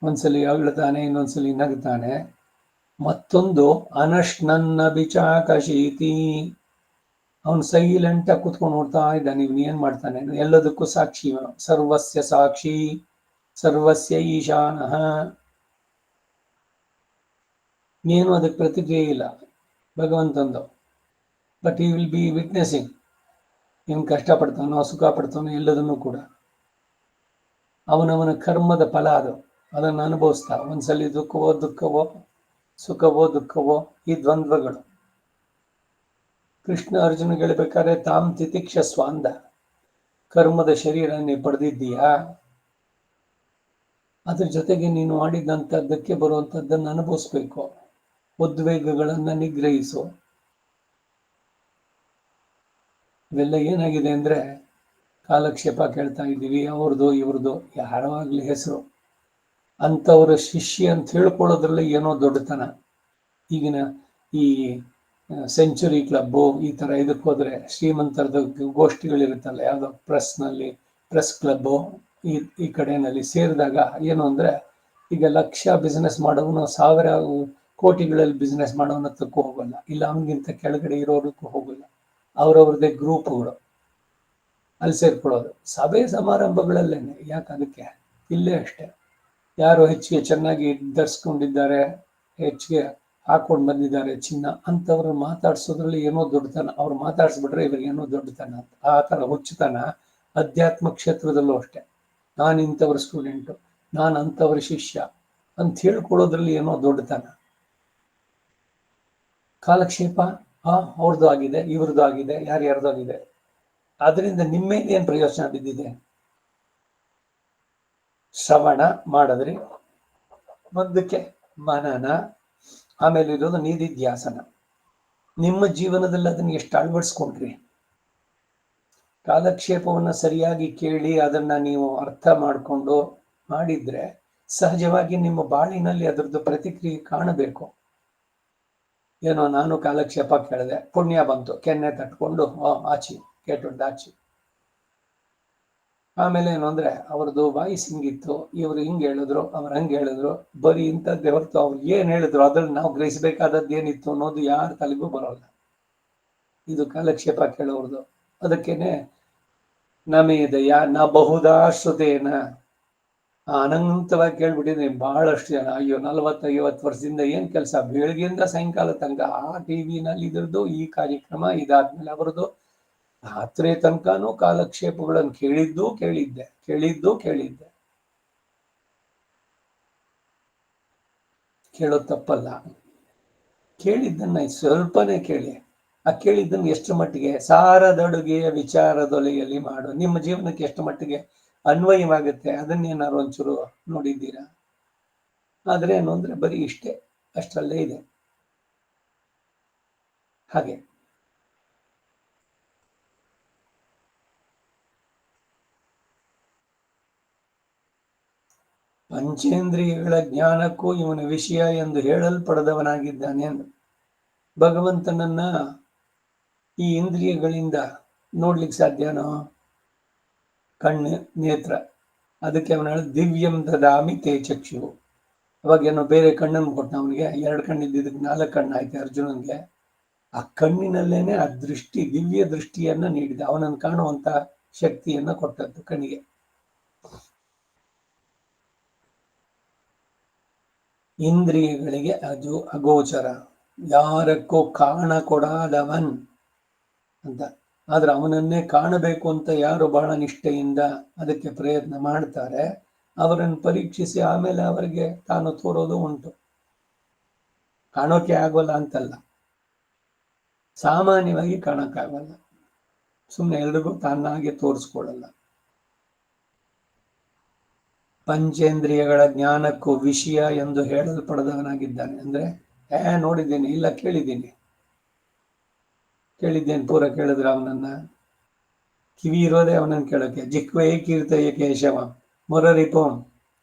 ಒಂದ್ಸಲಿ ಅಳ್ತಾನೆ, ಇನ್ನೊಂದ್ಸಲಿ ನಗ್ತಾನೆ. ಮತ್ತೊಂದು ಅನಶ್ನನ್ನ ಬಿಚಾಕಶೀತಿ, ಅವನು ಸೈಲೆಂಟ್ ಆಗಿ ಕೂತ್ಕೊಂಡು ನೋಡ್ತಾ ಇದ್ದಾನೆ. ಇವನು ಏನ್ ಮಾಡ್ತಾನೆ? ಎಲ್ಲದಕ್ಕೂ ಸಾಕ್ಷಿ ಇವನು. ಸರ್ವಸ್ಯ ಸಾಕ್ಷಿ ಸರ್ವಸ್ಯ ಈಶಾನಃ. ಏನು ಅದಕ್ಕೆ ಪ್ರತಿಕ್ರಿಯೆ ಇಲ್ಲ ಭಗವಂತಂದು. ಬಟ್ ಈ ವಿಲ್ ಬಿ ವಿಟ್ನೆಸಿಂಗ್. ಇವನು ಕಷ್ಟಪಡ್ತಾನೋ ಸುಖ ಪಡ್ತಾನೋ ಎಲ್ಲದನ್ನೂ ಕೂಡ ಅವನವನ ಕರ್ಮದ ಫಲ ಅದು. ಅದನ್ನು ಅನುಭವಿಸ್ತಾ ಒಂದ್ಸಲಿ ದುಃಖವೋ ಸುಖವೋ ಈ ದ್ವಂದ್ವಗಳು. ಕೃಷ್ಣ ಅರ್ಜುನ ಹೇಳ್ಬೇಕಾದ್ರೆ ತಾಮ್ ತಿತಿಕ್ಷಸ್ವ ಅಂದ. ಕರ್ಮದ ಶರೀರ ನೀನು ಪಡೆದಿದ್ದೀಯಾ, ಅದ್ರ ಜೊತೆಗೆ ನೀನು ಮಾಡಿದಂಥದ್ದಕ್ಕೆ ಬರುವಂಥದ್ದನ್ನು ಅನುಭವಿಸ್ಬೇಕು. ಉದ್ವೇಗಗಳನ್ನು ನಿಗ್ರಹಿಸು. ಇವೆಲ್ಲ ಏನಾಗಿದೆ ಅಂದ್ರೆ ಕಾಲಕ್ಷೇಪ ಕೇಳ್ತಾ ಇದ್ದೀವಿ, ಅವ್ರದ್ದು ಇವ್ರದ್ದು ಯಾರೋ ಆಗ್ಲಿ ಹೆಸರು, ಅಂಥವ್ರ ಶಿಷ್ಯ ಅಂತ ಹೇಳ್ಕೊಳ್ಳೋದ್ರಲ್ಲಿ ಏನೋ ದೊಡ್ಡತನ. ಈಗಿನ ಈ ಸೆಂಚುರಿ ಕ್ಲಬ್ಬು ಈ ತರ ಇದಕ್ಕೆ ಹೋದ್ರೆ ಶ್ರೀಮಂತರದ ಗೋಷ್ಠಿಗಳಿರುತ್ತಲ್ಲ, ಯಾವ್ದೋ ಪ್ರೆಸ್ ಕ್ಲಬ್ಬು ಈ ಕಡೆನಲ್ಲಿ ಸೇರಿದಾಗ ಏನು ಅಂದ್ರೆ, ಈಗ ಲಕ್ಷ ಬಿಸ್ನೆಸ್ ಮಾಡೋನು ಸಾವಿರ ಕೋಟಿಗಳಲ್ಲಿ ಬಿಸ್ನೆಸ್ ಮಾಡೋನ ಹತ್ರಕ್ಕೂ ಹೋಗಲ್ಲ, ಇಲ್ಲ ಅವನಿಗಿಂತ ಕೆಳಗಡೆ ಇರೋದಕ್ಕೂ ಹೋಗಲ್ಲ. ಅವ್ರವ್ರದ್ದೇ ಗ್ರೂಪ್ಗಳು ಅಲ್ಲಿ ಸೇರ್ಕೊಳ್ಳೋದು. ಸಭೆ ಸಮಾರಂಭಗಳಲ್ಲೇನೆ, ಯಾಕೆ ಅದಕ್ಕೆ ಇಲ್ಲೇ ಅಷ್ಟೇ. ಯಾರು ಹೆಚ್ಚಿಗೆ ಚೆನ್ನಾಗಿ ಧರಿಸ್ಕೊಂಡಿದ್ದಾರೆ, ಹೆಚ್ಚಿಗೆ ಹಾಕೊಂಡು ಬಂದಿದ್ದಾರೆ ಚಿನ್ನ, ಅಂತವ್ರು ಮಾತಾಡ್ಸೋದ್ರಲ್ಲಿ ಏನೋ ದೊಡ್ಡತನ. ಅವ್ರು ಮಾತಾಡ್ಸ್ಬಿಟ್ರೆ ಇವ್ರಿಗೆ ಏನೋ ದೊಡ್ಡತನ ಅಂತ. ಆ ತರ ಹುಚ್ಚುತನ ಅಧ್ಯಾತ್ಮ ಕ್ಷೇತ್ರದಲ್ಲೂ ಅಷ್ಟೇ. ನಾನು ಇಂಥವ್ರ ಸ್ಟೂಡೆಂಟು, ನಾನು ಅಂಥವ್ರ ಶಿಷ್ಯ ಅಂತ ಹೇಳ್ಕೊಳ್ಳೋದ್ರಲ್ಲಿ ಏನೋ ದೊಡ್ಡತನ. ಕಾಲಕ್ಷೇಪ ಅವ್ರದ್ದು ಆಗಿದೆ, ಇವ್ರದ್ದು ಆಗಿದೆ, ಯಾರ್ಯಾರ್ದು ಆಗಿದೆ, ಅದರಿಂದ ನಿಮ್ಮೇಲೆ ಏನ್ ಪ್ರಯೋಜನ ಬಿದ್ದಿದೆ? ಶ್ರವಣ ಮಾಡಿದ್ರಿ, ಮುಂದಕ್ಕೆ ಮನನ, ಆಮೇಲೆ ಇರೋದು ನಿಧಿಧ್ಯಾಸನ. ನಿಮ್ಮ ಜೀವನದಲ್ಲಿ ಅದನ್ನ ಎಷ್ಟು ಅಳವಡಿಸ್ಕೊಂಡ್ರಿ? ಕಾಲಕ್ಷೇಪವನ್ನ ಸರಿಯಾಗಿ ಕೇಳಿ ಅದನ್ನ ನೀವು ಅರ್ಥ ಮಾಡಿಕೊಂಡು ಮಾಡಿದ್ರೆ ಸಹಜವಾಗಿ ನಿಮ್ಮ ಬಾಳಿನಲ್ಲಿ ಅದರದ್ದು ಪ್ರತಿಕ್ರಿಯೆ ಕಾಣಬೇಕು. ಏನೋ ನಾನು ಕಾಲಕ್ಷೇಪ ಕೇಳಿದೆ, ಪುಣ್ಯ ಬಂತು, ಕೆನ್ನೆ ತಟ್ಕೊಂಡು ಆಚಿ ಕೇಟುಂಡಾಚಿ. ಆಮೇಲೆ ಏನು ಅಂದ್ರೆ ಅವ್ರದ್ದು ವಾಯ್ಸ್ ಹಿಂಗಿತ್ತು, ಇವ್ರು ಹಿಂಗ್ ಹೇಳಿದ್ರು, ಅವ್ರು ಹಂಗೆ ಹೇಳಿದ್ರು, ಬರೀ ಇಂಥದ್ದೇ ಹೊರತು ಅವ್ರು ಏನ್ ಹೇಳಿದ್ರು ಅದ್ರಲ್ಲಿ ನಾವು ಗ್ರಹಿಸಬೇಕಾದದ್ದು ಏನಿತ್ತು ಅನ್ನೋದು ಯಾರ ತಲೆಗೂ ಬರೋಲ್ಲ. ಇದು ಕಾಲಕ್ಷೇಪ ಕೇಳೋರ್ದು. ಅದಕ್ಕೇನೆ ನಮೇದಯ ನ ಬಹುದಾ ಶ್ರುತೇನ, ಅನಂತವಾಗಿ ಕೇಳ್ಬಿಟ್ಟಿದ್ದೀನಿ ಬಹಳಷ್ಟು ಜನ. ಅಯ್ಯೋ 40-50 ವರ್ಷದಿಂದ ಏನ್ ಕೆಲಸ, ಬೆಳಗ್ಗೆಯಿಂದ ಸಾಯಂಕಾಲ ತನಕ ಆ ಟಿವಿನಲ್ಲಿ ಇದ್ರದ್ದು ಈ ಕಾರ್ಯಕ್ರಮ, ಇದಾದ್ಮೇಲೆ ಅವರದು ರಾತ್ರಿ ತನಕನೂ ಕಾಲಕ್ಷೇಪಗಳನ್ನು ಕೇಳಿದ್ದೆ. ಕೇಳೋದು ತಪ್ಪಲ್ಲ, ಕೇಳಿದ್ದನ್ನ ಸ್ವಲ್ಪನೇ ಕೇಳಿ. ಆ ಕೇಳಿದ್ದನ್ನು ಎಷ್ಟು ಮಟ್ಟಿಗೆ ಸಾರದಡುಗೆಯ ವಿಚಾರದೊಲೆಯಲ್ಲಿ ಮಾಡು, ನಿಮ್ಮ ಜೀವನಕ್ಕೆ ಎಷ್ಟು ಮಟ್ಟಿಗೆ ಅನ್ವಯವಾಗುತ್ತೆ ಅದನ್ನೇನಾದ್ರು ಒಂಚೂರು ನೋಡಿದ್ದೀರಾ? ಆದ್ರೆ ಏನು ಅಂದ್ರೆ ಬರೀ ಇಷ್ಟೇ, ಅಷ್ಟರಲ್ಲೇ ಇದೆ. ಹಾಗೆ ಪಂಚೇಂದ್ರಿಯಗಳ ಜ್ಞಾನಕ್ಕೂ ಇವನ ವಿಷಯ ಎಂದು ಹೇಳಲ್ಪಡದವನಾಗಿದ್ದಾನೆ ಎಂದು. ಭಗವಂತನನ್ನ ಈ ಇಂದ್ರಿಯಗಳಿಂದ ನೋಡ್ಲಿಕ್ಕೆ ಸಾಧ್ಯನೋ? ಕಣ್ಣು ನೇತ್ರ, ಅದಕ್ಕೆ ಅವನ ದಿವ್ಯಂ ದದಾಮಿ ತೇ ಚಕ್ಷು. ಅವಾಗೇನೋ ಬೇರೆ ಕಣ್ಣನ್ನು ಕೊಟ್ಟ ಅವನಿಗೆ, 2 ಕಣ್ಣಿದ್ದಕ್ಕೆ 4 ಕಣ್ಣು ಆಯ್ತು ಅರ್ಜುನನ್ಗೆ. ಆ ಕಣ್ಣಿನಲ್ಲೇನೆ ಆ ದೃಷ್ಟಿ, ದಿವ್ಯ ದೃಷ್ಟಿಯನ್ನ ನೀಡಿದ, ಅವನನ್ನು ಕಾಣುವಂತ ಶಕ್ತಿಯನ್ನ ಕೊಟ್ಟದ್ದು ಕಣ್ಣಿಗೆ. ಇಂದ್ರಿಯಗಳಿಗೆ ಅದು ಅಗೋಚರ, ಯಾರಕ್ಕೂ ಕಾಣ ಕೊಡಾದವನ್ ಅಂತ. ಆದ್ರೆ ಅವನನ್ನೇ ಕಾಣಬೇಕು ಅಂತ ಯಾರು ಬಹಳ ನಿಷ್ಠೆಯಿಂದ ಅದಕ್ಕೆ ಪ್ರಯತ್ನ ಮಾಡ್ತಾರೆ, ಅವರನ್ನು ಪರೀಕ್ಷಿಸಿ ಆಮೇಲೆ ಅವರಿಗೆ ತಾನು ತೋರೋದು ಉಂಟು. ಕಾಣೋಕೆ ಆಗೋಲ್ಲ ಅಂತಲ್ಲ, ಸಾಮಾನ್ಯವಾಗಿ ಕಾಣಕ್ಕಾಗಲ್ಲ, ಸುಮ್ಮನೆ ಎಲ್ರಿಗೂ ತಾನಾಗೆ ತೋರಿಸ್ಕೊಳ್ಳಲ್ಲ. ಪಂಚೇಂದ್ರಿಯಗಳ ಜ್ಞಾನಕ್ಕೂ ವಿಷಯ ಎಂದು ಹೇಳಲ್ಪಡದವನಾಗಿದ್ದಾನೆ. ಅಂದ್ರೆ ನೋಡಿದ್ದೀನಿ, ಇಲ್ಲ ಕೇಳಿದ್ದೇನೆ ಪೂರ ಕೇಳಿದ್ರೆ ಅವನನ್ನ. ಕಿವಿ ಇರೋದೇ ಅವನನ್ನು ಕೇಳೋಕೆ. ಜಿಕ್ವೇ ಕೀರ್ತಯ ಕೇಶವ ಮುರರಿಪೋಂ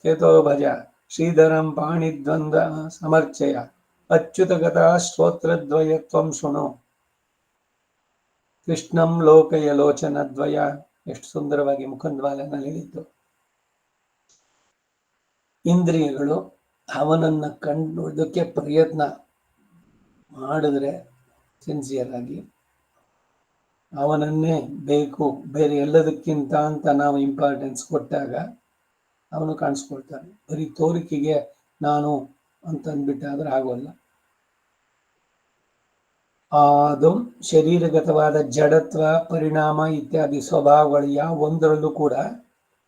ಚೇತೋ ಭಜ ಶ್ರೀಧರಂ ಪಾಣಿದ್ವಂದ ಸಮರ್ಚಯ ಅಚ್ಯುತಗತಾ ಶ್ರೋತ್ರದ್ವಯತ್ವಂ ಶೃಣು ಕೃಷ್ಣಂ ಲೋಕಯ ಲೋಚನದ್ವಯ. ಎಷ್ಟು ಸುಂದರವಾಗಿ ಮುಖದ್ವಾಲನಲ್ಲಿ ಹೇಳಿದ್ದು. ಇಂದ್ರಿಯಗಳು ಅವನನ್ನ ಕಂಡುಕೊಳ್ಳೋದಕ್ಕೆ ಪ್ರಯತ್ನ ಮಾಡಿದ್ರೆ ಸಿನ್ಸಿಯರ್ ಆಗಿ, ಅವನನ್ನೇ ಬೇಕು ಬೇರೆ ಎಲ್ಲದಕ್ಕಿಂತ ಅಂತ ನಾವು ಇಂಪಾರ್ಟೆನ್ಸ್ ಕೊಟ್ಟಾಗ ಅವನು ಕಾಣಿಸ್ಕೊಳ್ತಾನೆ. ಬರೀ ತೋರಿಕೆಗೆ ನಾನು ಅಂತ ಅಂದ್ಬಿಟ್ಟಾದ್ರೆ ಆಗೋಲ್ಲ. ಅದು ಶರೀರಗತವಾದ ಜಡತ್ವ, ಪರಿಣಾಮ ಇತ್ಯಾದಿ ಸ್ವಭಾವಗಳು ಯಾವ ಒಂದರಲ್ಲೂ ಕೂಡ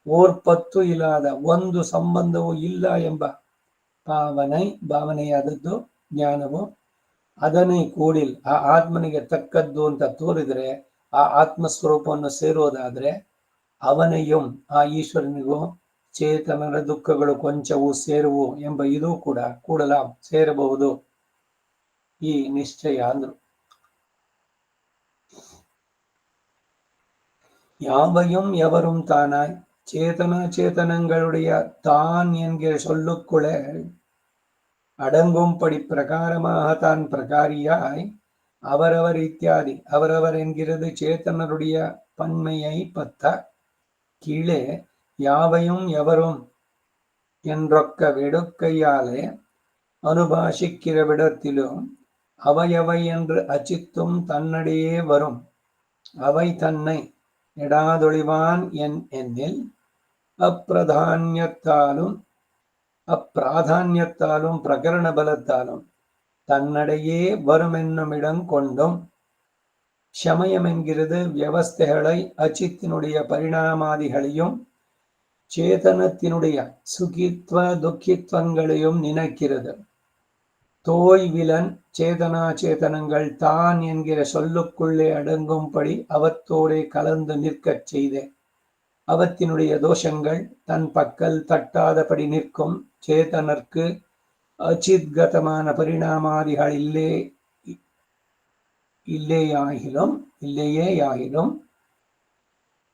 ಓರ್ಪತ್ತು ಇಲ್ಲದ, ಒಂದು ಸಂಬಂಧವೂ ಇಲ್ಲ ಎಂಬ ಭಾವನೆಯಾದದ್ದು ಜ್ಞಾನವು. ಅದನ್ನೇ ಕೂಡಿಲ್ ಆ ಆತ್ಮನಿಗೆ ತಕ್ಕದ್ದು ಅಂತ ತೋರಿದ್ರೆ, ಆ ಆತ್ಮಸ್ವರೂಪವನ್ನು ಸೇರೋದಾದ್ರೆ ಅವನೆಯೂ ಆ ಈಶ್ವರನಿಗೂ ಚೇತನರ ದುಃಖಗಳು ಕೊಂಚವೂ ಸೇರುವು ಎಂಬ ಇದೂ ಕೂಡ ಕೂಡಲ ಸೇರಬಹುದು ಈ ನಿಶ್ಚಯ ಅಂದ್ರು. யாவையும் எவரும் தானாய் சேதனா சேதனங்களுடைய தான் என்கிற சொல்லுக்குள்ளே அடங்கும்படி பிரகாரமாக தான் பிரகாரியாய் அவரவர் இத்தியாதி அவரவர் என்கிறது சேத்தனருடைய பன்மையை பத்த கீழே யாவையும் எவரும் என்றொக்க வெடுக்கையாலே அனுபாஷிக்கிற விடத்திலும் அவையவை என்று அச்சித்தும் தன்னடையே வரும் அவை தன்னை எடாதொழிவான் என்னில் அப்பிராதான்யத்தாலும் பிரகரண பலத்தாலும் தன்னடையே வருமென்னுமிடம் கொண்டும் சமயம் என்கிறது வியவஸ்தைகளை அச்சித்தினுடைய பரிணாமாதிகளையும் சேதனத்தினுடைய சுகித்வ துக்கித்வங்களையும் நினைக்கிறது. தோய்விலன் சேதனா சேதனங்கள் தான் என்கிற சொல்லுக்குள்ளே அடங்கும்படி அவத்தோடே கலந்து நிற்கச் செய்தே அவத்தினுடைய தோஷங்கள் தன் பக்கல் தட்டாதபடி நிற்கும் சேதனர்க்கு அச்சித்கதமான பரிணாமாதிகள் இல்லையேயாகிலும்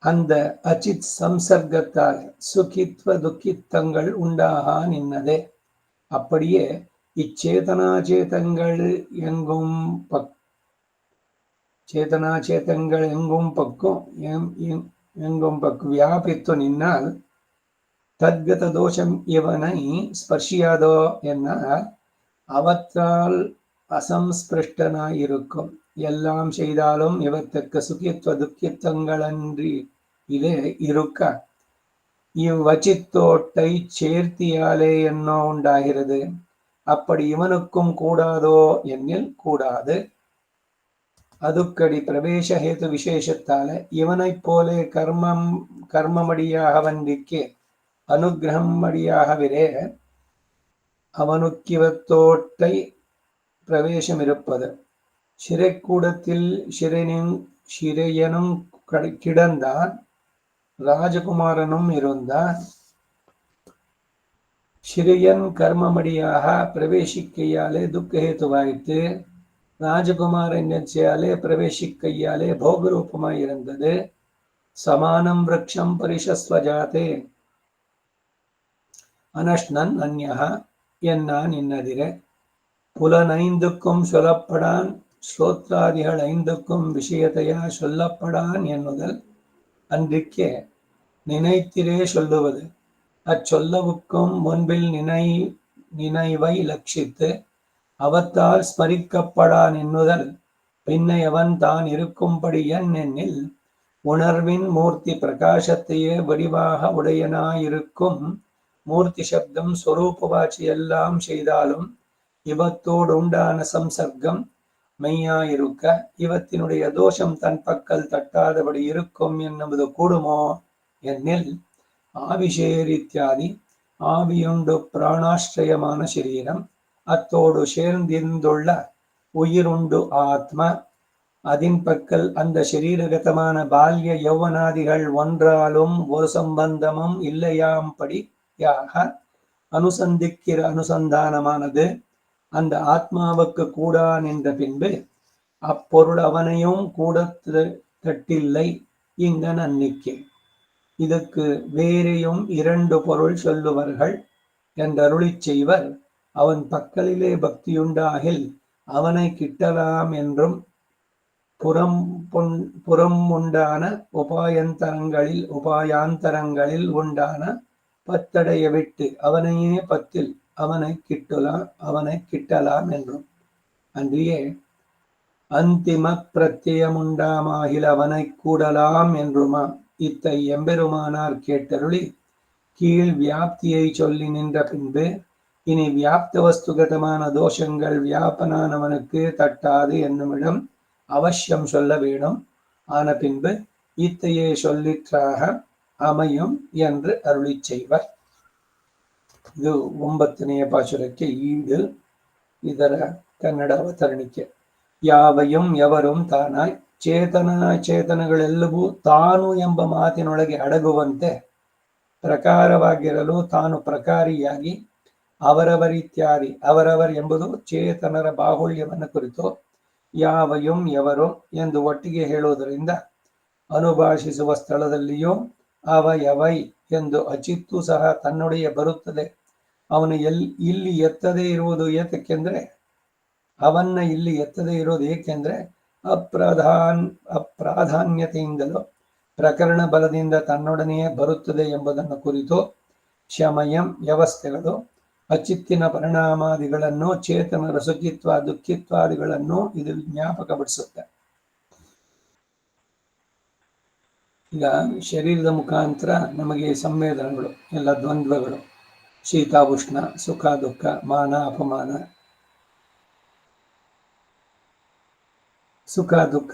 அந்த அச்சித் சம்சர்க்கத்தால் சுகித்வ துக்கித்தங்கள் உண்டாகா நின்னதே. அப்படியே இச்சேதனாச்சேதங்கள் எங்கும் பக்கு வியாபித்து நின்னால் தத்கத தோஷம் இவனை ஸ்பர்ஷியாதோ என்னால் அவற்றால் அசம்ஸ்பிருஷ்டனாயிருக்கும். எல்லாம் செய்தாலும் இவற்றுக்கு சுகித்வ துக்கித்தங்களன்றி இதே இருக்க இவ்வச்சித்தோட்டை சேர்த்தியாலே என்னோ உண்டாகிறது. அப்படி இவனுக்கும் கூடாதோ என்னில் கூடாது. அதுக்கடி பிரவேச ஹேது விசேஷத்தால இவனைப் போலே கர்மமடியாக வந்திக்கே அனுகிரகம் மடியாகவிரே அவனுக்கிவத்தோட்டை பிரவேசம் இருப்பது. சிறைக்கூடத்தில் சிறையனும் கிடந்தான், ராஜகுமாரனும் இருந்தான். சிறையன் கர்மமடியாக பிரவேசிக்கையாலே துக்கஹேத்துவாயிற்று. ராஜகுமாரன் நிச்சயாலே பிரவேசிக்கையாலே போகரூபமாயிருந்தது. சமானம் விரக்ஷம் பரிஷஸ்வஜாதே அனஷ்ணன் அந்யஹ என்னான் இன்னதிரே. புலனைந்துக்கும் சொல்லப்படான், ஸ்ரோத்ராதிகள் ஐந்துக்கும் விஷயத்தையா சொல்லப்படான் என்னுதல் அன்றிக்கே நினைத்திரே சொல்லுவது. அச்சொல்லவுக்கும் முன்பில் நினைவை லட்சித்து அவத்தால் ஸ்மரிக்கப்படான் என்னுதல் பின்னை அவன் தான் இருக்கும்படி என்னென்னில் உணர்வின் மூர்த்தி பிரகாசத்தையே வடிவாக உடையனாயிருக்கும். மூர்த்தி சப்தம் ஸ்வரூபவாட்சி எல்லாம் செய்தாலும் இவத்தோடு உண்டான சம்சர்க்கம் மெய்யாயிருக்க இவத்தினுடைய தோஷம் தன் பக்கல் தட்டாதபடி இருக்கும் என்னுவது கூடுமோ என்னில் ஆவிஷேரித்யாதி ஆவியுண்டு பிராணாஸ்ரயமான சரீரம் அத்தோடு சேர்ந்திருந்துள்ள உயிருண்டு ஆத்ம அதின் பக்கல் அந்த சரீரகதமான பால்ய யௌவனாதிகள் ஒன்றாலும் ஒரு சம்பந்தமும் இல்லையாம்படியாக அனுசந்திக்கிற அனுசந்தானமானது அந்த ஆத்மாவுக்கு கூடா நின்ற பின்பு அப்பொருள் அவனையும் கூட தட்டில்லை இங்க நன்னிக்கே. இதற்கு வேறையும் இரண்டு பொருள் சொல்லுவர்கள் என்றருளிச் செய்வர். அவன் பக்கலிலே பக்தியுண்டாகில் அவனை கிட்டலாம் என்றும் புறம் உண்டான உபாயாந்தரங்களில் உண்டான பத்தடைய விட்டு அவனையே பத்தில் அவனை கிட்டலாம் என்றும் அன்றியே அந்திம பிரத்யமுண்டாமாகில் அவனை கூடலாம் என்றுமா. இத்தை எம்பெருமானார் கேட்டருளி கீழ் வியாப்தியை சொல்லி நின்ற பின்பு இனி வியாப்த வஸ்துகதமான தோஷங்கள் வியாபனானவனுக்கு தட்டாது என்னுமிடம் அவசியம் சொல்ல வேணும். ஆன பின்பு இத்தையே சொல்லிற்றாக அமையும் என்று அருளி செய்வர். ಇದು 9ನೇ ಪಾಶುರಕ್ಕೆ ಈಡು. ಇದರ ಕನ್ನಡ ಅವತರಣಿಕೆ. ಯಾವಯಂ ಎವரும் ತಾನಾಯ್ ಚೇತನಗಳೆಲ್ಲವೂ ತಾನು ಎಂಬ ಮಾತಿನೊಳಗೆ ಅಡಗುವಂತೆ ಪ್ರಕಾರವಾಗಿರಲು ತಾನು ಪ್ರಕಾರಿಯಾಗಿ ಅವರವರಿತ್ಯಾದಿ ಅವರವರ್ ಎಂಬುದು ಚೇತನರ ಬಾಹುಳ್ಯವನ್ನು ಕುರಿತು ಯಾವಯಂ ಎವರು ಎಂದು ಒಟ್ಟಿಗೆ ಹೇಳುವುದರಿಂದ ಅನುಭಾಷಿಸುವ ಸ್ಥಳದಲ್ಲಿಯೂ ಅವಯವೈ ಎಂದು ಅಚಿತ್ತು ಸಹ ತನ್ನೊಡೆಯ ಬರುತ್ತದೆ. ಅವನು ಇಲ್ಲಿ ಎತ್ತದೇ ಇರುವುದು ಏತಕ್ಕೆಂದ್ರೆ ಅವನ್ನ ಇಲ್ಲಿ ಎತ್ತದೇ ಇರೋದು ಏಕೆಂದ್ರೆ ಅಪ್ರಾಧಾನ್ಯತೆಯಿಂದಲೂ ಪ್ರಕರಣ ಬಲದಿಂದ ತನ್ನೊಡನೆಯೇ ಬರುತ್ತದೆ ಎಂಬುದನ್ನು ಕುರಿತು ಶಮಯಂ ವ್ಯವಸ್ಥೆಗಳು ಅಚಿತ್ತಿನ ಪರಿಣಾಮಾದಿಗಳನ್ನು ಚೇತನರ ಸುಖಿತ್ವ ದುಃಖಿತ್ವಾದಿಗಳನ್ನು ಇದು ಜ್ಞಾಪಕಪಡಿಸುತ್ತೆ. ಈಗ ಶರೀರದ ಮುಖಾಂತರ ನಮಗೆ ಸಂವೇದನೆಗಳು ಎಲ್ಲ ದ್ವಂದ್ವಗಳು, ಶೀತ ಉಷ್ಣ, ಸುಖ ದುಃಖ, ಮಾನ ಅಪಮಾನ, ಸುಖ ದುಃಖ,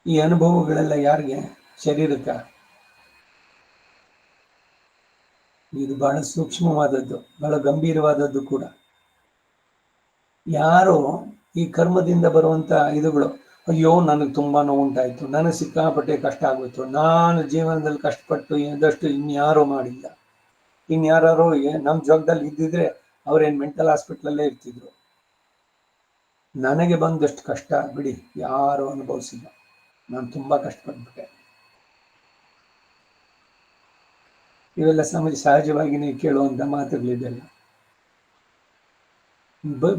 ಈ ಅನುಭವಗಳೆಲ್ಲ ಯಾರಿಗೆ? ಶರೀರಕ್ಕೆ. ಇದು ಬಹಳ ಸೂಕ್ಷ್ಮವಾದದ್ದು, ಬಹಳ ಗಂಭೀರವಾದದ್ದು ಕೂಡ. ಯಾರು ಈ ಕರ್ಮದಿಂದ ಬರುವಂತ ಇದುಗಳು, ಅಯ್ಯೋ ನನಗೆ ತುಂಬಾ ನೋವುಂಟಾಯ್ತು, ನನಗೆ ಸಿಕ್ಕಾಪಟ್ಟೆ ಕಷ್ಟ ಆಗೋಯ್ತು, ನಾನು ಜೀವನದಲ್ಲಿ ಕಷ್ಟಪಟ್ಟು ಇದ್ದಷ್ಟು ಇನ್ಯಾರು ಮಾಡಿಲ್ಲ, ಇನ್ಯಾರು ನಮ್ಮ ಜಾಗದಲ್ಲಿ ಇದ್ದಿದ್ರೆ ಅವ್ರೇನು ಮೆಂಟಲ್ ಹಾಸ್ಪಿಟ್ಲಲ್ಲೇ ಇರ್ತಿದ್ರು. ನನಗೆ ಬಂದಷ್ಟು ಕಷ್ಟ ಬಿಡಿ ಯಾರು ಅನುಭವಿಸಿಲ್ಲ, ನಾನು ತುಂಬಾ ಕಷ್ಟಪಟ್ಬಿಟ್ಟೆ. ಇವೆಲ್ಲ ಸಹಜವಾಗಿ ನೀವು ಕೇಳುವಂತ ಮಾತುಗಳಿದೆಲ್ಲ.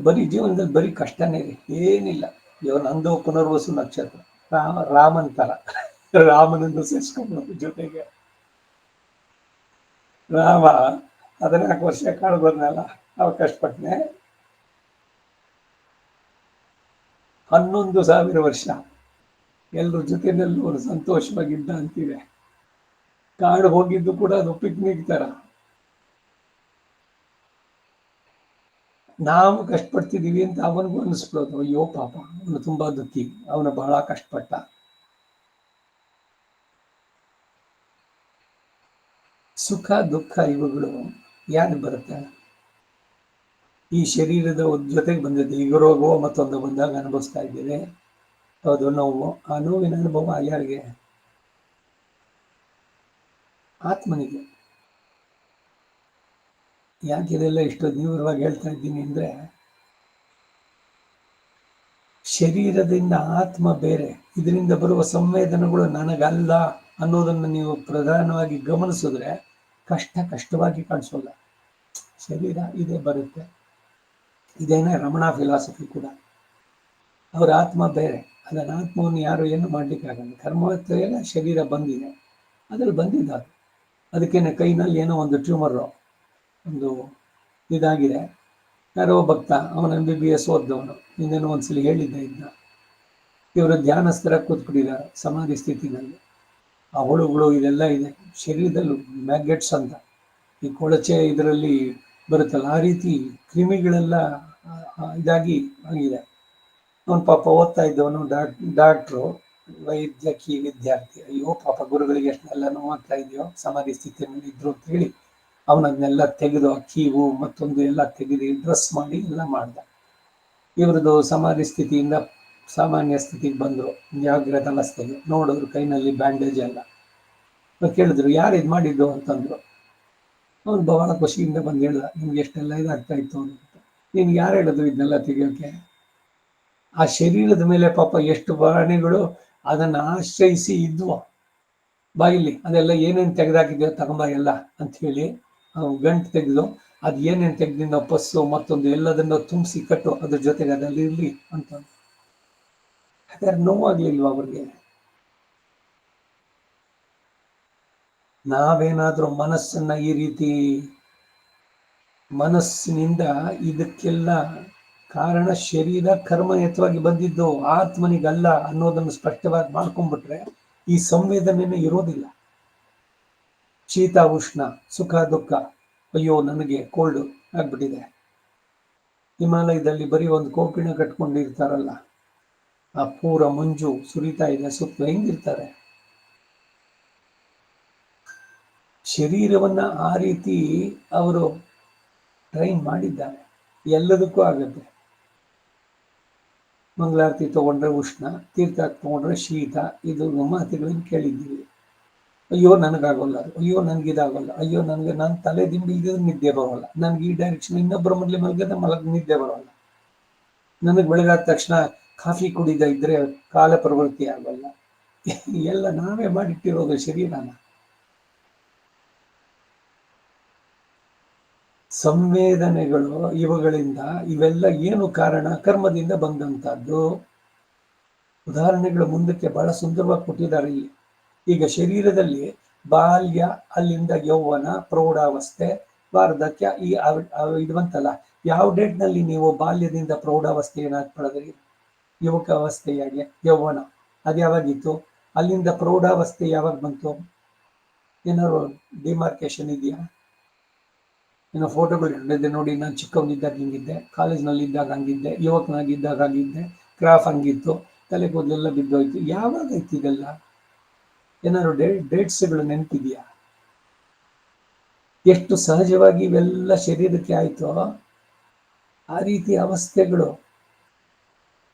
ಬರೀ ಜೀವನದಲ್ಲಿ ಬರೀ ಕಷ್ಟನೇ ಇದೆ, ಏನಿಲ್ಲ. ಇವ ನಂದು ಪುನರ್ವಸು ನಕ್ಷತ್ರ, ರಾಮನ್ ತರ, ರಾಮನನ್ನು ಸೇರಿಸ್ಕೊಂಡು ಜೊತೆಗೆ. ರಾಮ 14 ವರ್ಷ ಕಾಳ್ಬಂದ್ನಲ್ಲ, ಅವ ಕಷ್ಟಪಟ್ಟನೆ. 11,000 ವರ್ಷ ಎಲ್ರ ಜೊತೆನಲ್ಲೂ ಅವರು ಸಂತೋಷವಾಗಿದ್ದ ಅಂತಿದೆ. ಕಾಡು ಹೋಗಿದ್ದು ಕೂಡ ಅದು ಪಿಕ್ನಿಕ್ ತರ. ನಾವು ಕಷ್ಟಪಡ್ತಿದೀವಿ ಅಂತ ಅವನಿಗೂ ಅನಿಸ್ಬಿಡೋದು, ಅಯ್ಯೋ ಪಾಪ ಅವನು ತುಂಬಾ ದುಃಖಿ, ಅವನು ಬಹಳ ಕಷ್ಟಪಟ್ಟ. ಸುಖ ದುಃಖ ಇವುಗಳು ಯಾಕೆ ಬರುತ್ತೆ? ಈ ಶರೀರದ ಜೊತೆಗೆ ಬಂದಿದೆ. ಈಗ ರೋಗವೋ ಮತ್ತೊಂದು ಬಂದಾಗ ಅನುಭವಿಸ್ತಾ ಇದ್ದೀವಿ, ಹೌದು. ನೋವು, ಆ ನೋವಿನ ಅನುಭವ ಯಾರಿಗೆ? ಆತ್ಮನಿಗೆ. ಯಾಕೆ ಇದೆಲ್ಲ ಇಷ್ಟು ತೀವ್ರವಾಗಿ ಹೇಳ್ತಾ ಇದ್ದೀನಿ ಅಂದ್ರೆ, ಶರೀರದಿಂದ ಆತ್ಮ ಬೇರೆ, ಇದರಿಂದ ಬರುವ ಸಂವೇದನೆಗಳು ನನಗಲ್ಲ ಅನ್ನೋದನ್ನು ನೀವು ಪ್ರಧಾನವಾಗಿ ಗಮನಿಸಿದ್ರೆ ಕಷ್ಟವಾಗಿ ಕಾಣಿಸೋಲ್ಲ. ಶರೀರ ಇದೇ ಬರುತ್ತೆ. ಇದೇನೇ ರಮಣ ಫಿಲಾಸಫಿ ಕೂಡ. ಅವರ ಆತ್ಮ ಬೇರೆ, ಅದನ್ನ ಆತ್ಮವನ್ನು ಯಾರು ಏನು ಮಾಡ್ಲಿಕ್ಕಾಗಲ್ಲ. ಕರ್ಮವತ್ತೆಲ್ಲ ಶರೀರ ಬಂದಿದೆ, ಅದ್ರಲ್ಲಿ ಬಂದಿದ್ದ. ಅದಕ್ಕೇನೆ ಕೈನಲ್ಲಿ ಏನೋ ಒಂದು ಟ್ಯೂಮರು ಒಂದು ಇದಾಗಿದೆ. ಯಾರೋ ಭಕ್ತ, ಅವನ MBBS ಓದ್ದವನು, ಇನ್ನೇನೋ ಒಂದ್ಸಲಿ ಹೇಳಿದ್ದ ಇದ್ದ, ಇವರು ಧ್ಯಾನಸ್ಥರ ಕೂತ್ಬಿಟ್ಟಿದ್ದಾರೆ ಸಮಾಧಿ ಸ್ಥಿತಿನಲ್ಲಿ. ಆ ಹುಳುಗಳು ಇದೆಲ್ಲ ಇದೆ ಶರೀರದಲ್ಲಿ, ಮ್ಯಾಗ್ಗೆಟ್ಸ್ ಅಂತ, ಈ ಕೊಳಚೆ ಇದರಲ್ಲಿ ಬರುತ್ತಲ್ಲ, ಆ ರೀತಿ ಕ್ರಿಮಿಗಳೆಲ್ಲ ಇದಾಗಿ ಆಗಿದೆ. ಅವನು ಪಾಪ ಓದ್ತಾ ಇದ್ದವನು, ಡಾಕ್ಟ್ರು, ವೈದ್ಯಕೀಯ ವಿದ್ಯಾರ್ಥಿ. ಅಯ್ಯೋ ಪಾಪ ಗುರುಗಳಿಗೆ ಎಷ್ಟೆಲ್ಲ ನೋವಾಗ್ತಾ ಇದೆಯೋ, ಸಮಾಧಿ ಸ್ಥಿತಿಯಲ್ಲಿ ಇದ್ರು ಅಂತ ಹೇಳಿ ಅವನನ್ನೆಲ್ಲ ತೆಗೆದು ಕೀವು ಮತ್ತೊಂದು ಎಲ್ಲ ತೆಗೆದು ಡ್ರೆಸ್ ಮಾಡಿ ಎಲ್ಲ ಮಾಡ್ದ. ಇವ್ರದ್ದು ಸಮಾಧಿ ಸ್ಥಿತಿಯಿಂದ ಸಾಮಾನ್ಯ ಸ್ಥಿತಿಗೆ ಬಂದರು, ಜಾಗ್ರತ ಅವಸ್ಥೆಗೆ. ನೋಡಿದ್ರು ಕೈನಲ್ಲಿ ಬ್ಯಾಂಡೇಜ್ ಎಲ್ಲ. ಕೇಳಿದ್ರು ಯಾರು ಇದು ಮಾಡಿದ್ದು ಅಂತಂದ್ರು. ಅವನು ಬಹಳ ಖುಷಿಯಿಂದ ಬಂದು ಹೇಳ್ದ, ನಿಮ್ಗೆ ಎಷ್ಟೆಲ್ಲ ಇದಾಗ್ತಾ ಇತ್ತು ಅಂತ. ನಿನ್ಗೆ ಯಾರು ಹೇಳಿದ್ರು ಇದನ್ನೆಲ್ಲ ತೆಗಿಯೋಕೆ? ಆ ಶರೀರದ ಮೇಲೆ ಪಾಪ ಎಷ್ಟು ಪ್ರಾಣಿಗಳು ಅದನ್ನು ಆಶ್ರಯಿಸಿ ಇದ್ವು. ಬಾಯಿಲಿ ಅದೆಲ್ಲ ಏನೇನು ತೆಗೆದಾಕಿದ್ಯೋ ತಗೊಂಬ ಎಲ್ಲ ಅಂತ ಹೇಳಿ ಗಂಟು ತೆಗೆದು ಅದು ಏನೇನು ತೆಗೆದಿಂದ ಪಸ್ಸು ಮತ್ತೊಂದು ಎಲ್ಲದನ್ನು ತುಂಬಿಸಿ ಕಟ್ಟು, ಅದ್ರ ಜೊತೆಗೆ ಅದರಲ್ಲಿ ಇರಲಿ ಅಂತ. ಹಾಗಾದ್ರೆ ನೋವಾಗ್ಲಿಲ್ವ ಅವ್ರಿಗೆ? ನಾವೇನಾದ್ರೂ ಮನಸ್ಸನ್ನ ಈ ರೀತಿ ಮನಸ್ಸಿನಿಂದ ಇದಕ್ಕೆಲ್ಲ ಕಾರಣ ಶರೀರ ಕರ್ಮಯುತವಾಗಿ ಬಂದಿದ್ದು, ಆತ್ಮನಿಗಲ್ಲ ಅನ್ನೋದನ್ನು ಸ್ಪಷ್ಟವಾಗಿ ಮಾಡ್ಕೊಂಡ್ಬಿಟ್ರೆ ಈ ಸಂವೇದನೆನೇ ಇರೋದಿಲ್ಲ. ಶೀತ ಉಷ್ಣ, ಸುಖ ದುಃಖ, ಅಯ್ಯೋ ನನಗೆ ಕೋಲ್ಡ್ ಆಗ್ಬಿಟ್ಟಿದೆ. ಹಿಮಾಲಯದಲ್ಲಿ ಬರೀ ಒಂದು ಕೋಪಿಣ ಕಟ್ಕೊಂಡಿರ್ತಾರಲ್ಲ, ಆ ಪೂರ ಮಂಜು ಸುರಿತಾ ಇದೆ ಸುತ್ತ, ಹೆಂಗಿರ್ತಾರೆ? ಶರೀರವನ್ನ ಆ ರೀತಿ ಅವರು ಟ್ರೈನ್ ಮಾಡಿದ್ದಾರೆ. ಎಲ್ಲದಕ್ಕೂ ಆಗುತ್ತೆ. ಮಂಗಳಾರತಿ ತಗೊಂಡ್ರೆ ಉಷ್ಣ, ತೀರ್ಥ ತಗೊಂಡ್ರೆ ಶೀತ, ಇದು ಮಾತುಗಳನ್ನು ಕೇಳಿದ್ದೀವಿ. ಅಯ್ಯೋ ನನಗಾಗೋಲ್ಲ, ಅಯ್ಯೋ ನನಗಿದಾಗೋಲ್ಲ, ಅಯ್ಯೋ ನನಗೆ ನನ್ನ ತಲೆ ದಿಂಬಿ ಇದ್ರೆ ನಿದ್ದೆ ಬರೋಲ್ಲ, ನನಗೆ ಈ ಡೈರೆಕ್ಷನ್ ಇನ್ನೊಬ್ಬರ ಮೊದಲೇ ನಿದ್ದೆ ಬರೋಲ್ಲ, ನನಗೆ ಬೆಳಗಾದ ತಕ್ಷಣ ಕಾಫಿ ಕುಡಿದ ಇದ್ರೆ ಕಾಲ ಪ್ರವೃತ್ತಿ ಆಗೋಲ್ಲ, ಎಲ್ಲ ನಾವೇ ಮಾಡಿಟ್ಟಿರೋದು ಶರೀರನ. ಸಂವೇದನೆಗಳು ಇವುಗಳಿಂದ, ಇವೆಲ್ಲ ಏನು ಕಾರಣ? ಕರ್ಮದಿಂದ ಬಂದಂತಹದ್ದು. ಉದಾಹರಣೆಗಳು ಮುಂದಕ್ಕೆ ಬಹಳ ಸುಂದರವಾಗಿ ಕೊಟ್ಟಿದ್ದಾರೆ ಇಲ್ಲಿ. ಈಗ ಶರೀರದಲ್ಲಿ ಬಾಲ್ಯ, ಅಲ್ಲಿಂದ ಯೌವನ, ಪ್ರೌಢಾವಸ್ಥೆ, ವಾರ್ಧಕ್ಯ, ಇದು ಬಂತಲ್ಲ. ಯಾವ ಡೇಟ್ ನಲ್ಲಿ ನೀವು ಬಾಲ್ಯದಿಂದ ಪ್ರೌಢಾವಸ್ಥೆಯನ್ನ ಪಡೆದ್ರಿ? ಯುವಕಾವಸ್ಥೆಯಾಗಿ ಯೌವನ ಅದು ಯಾವಾಗಿತ್ತು? ಅಲ್ಲಿಂದ ಪ್ರೌಢಾವಸ್ಥೆ ಯಾವಾಗ ಬಂತು? ಏನಾದ್ರು ಡಿಮಾರ್ಕೇಶನ್ ಇದೆಯಾ? ಏನೋ ಫೋಟೋಗಳು ಇಟ್ಟಿದ್ದೆ ನೋಡಿ, ನಾನು ಚಿಕ್ಕವನಿದ್ದಾಗ ಹಿಂಗಿದ್ದೆ, ಕಾಲೇಜ್ನಲ್ಲಿ ಇದ್ದಾಗ ಹಂಗಿದ್ದೆ, ಯುವಕನಾಗಿದ್ದಾಗ ಹಂಗಿದ್ದೆ, ಕ್ರಾಫ್ ಹಂಗಿತ್ತು, ತಲೆ ಕೂದಲೆಲ್ಲ ಬಿದ್ದೋಯ್ತು. ಯಾವಾಗ ಆಯ್ತು ಇದೆಲ್ಲ? ಏನಾದ್ರು ಡೇಟ್ಸ್ಗಳು ನೆನಪಿದೆಯಾ? ಎಷ್ಟು ಸಹಜವಾಗಿ ಇವೆಲ್ಲ ಶರೀರಕ್ಕೆ ಆಯ್ತೋ ಆ ರೀತಿ ಅವಸ್ಥೆಗಳು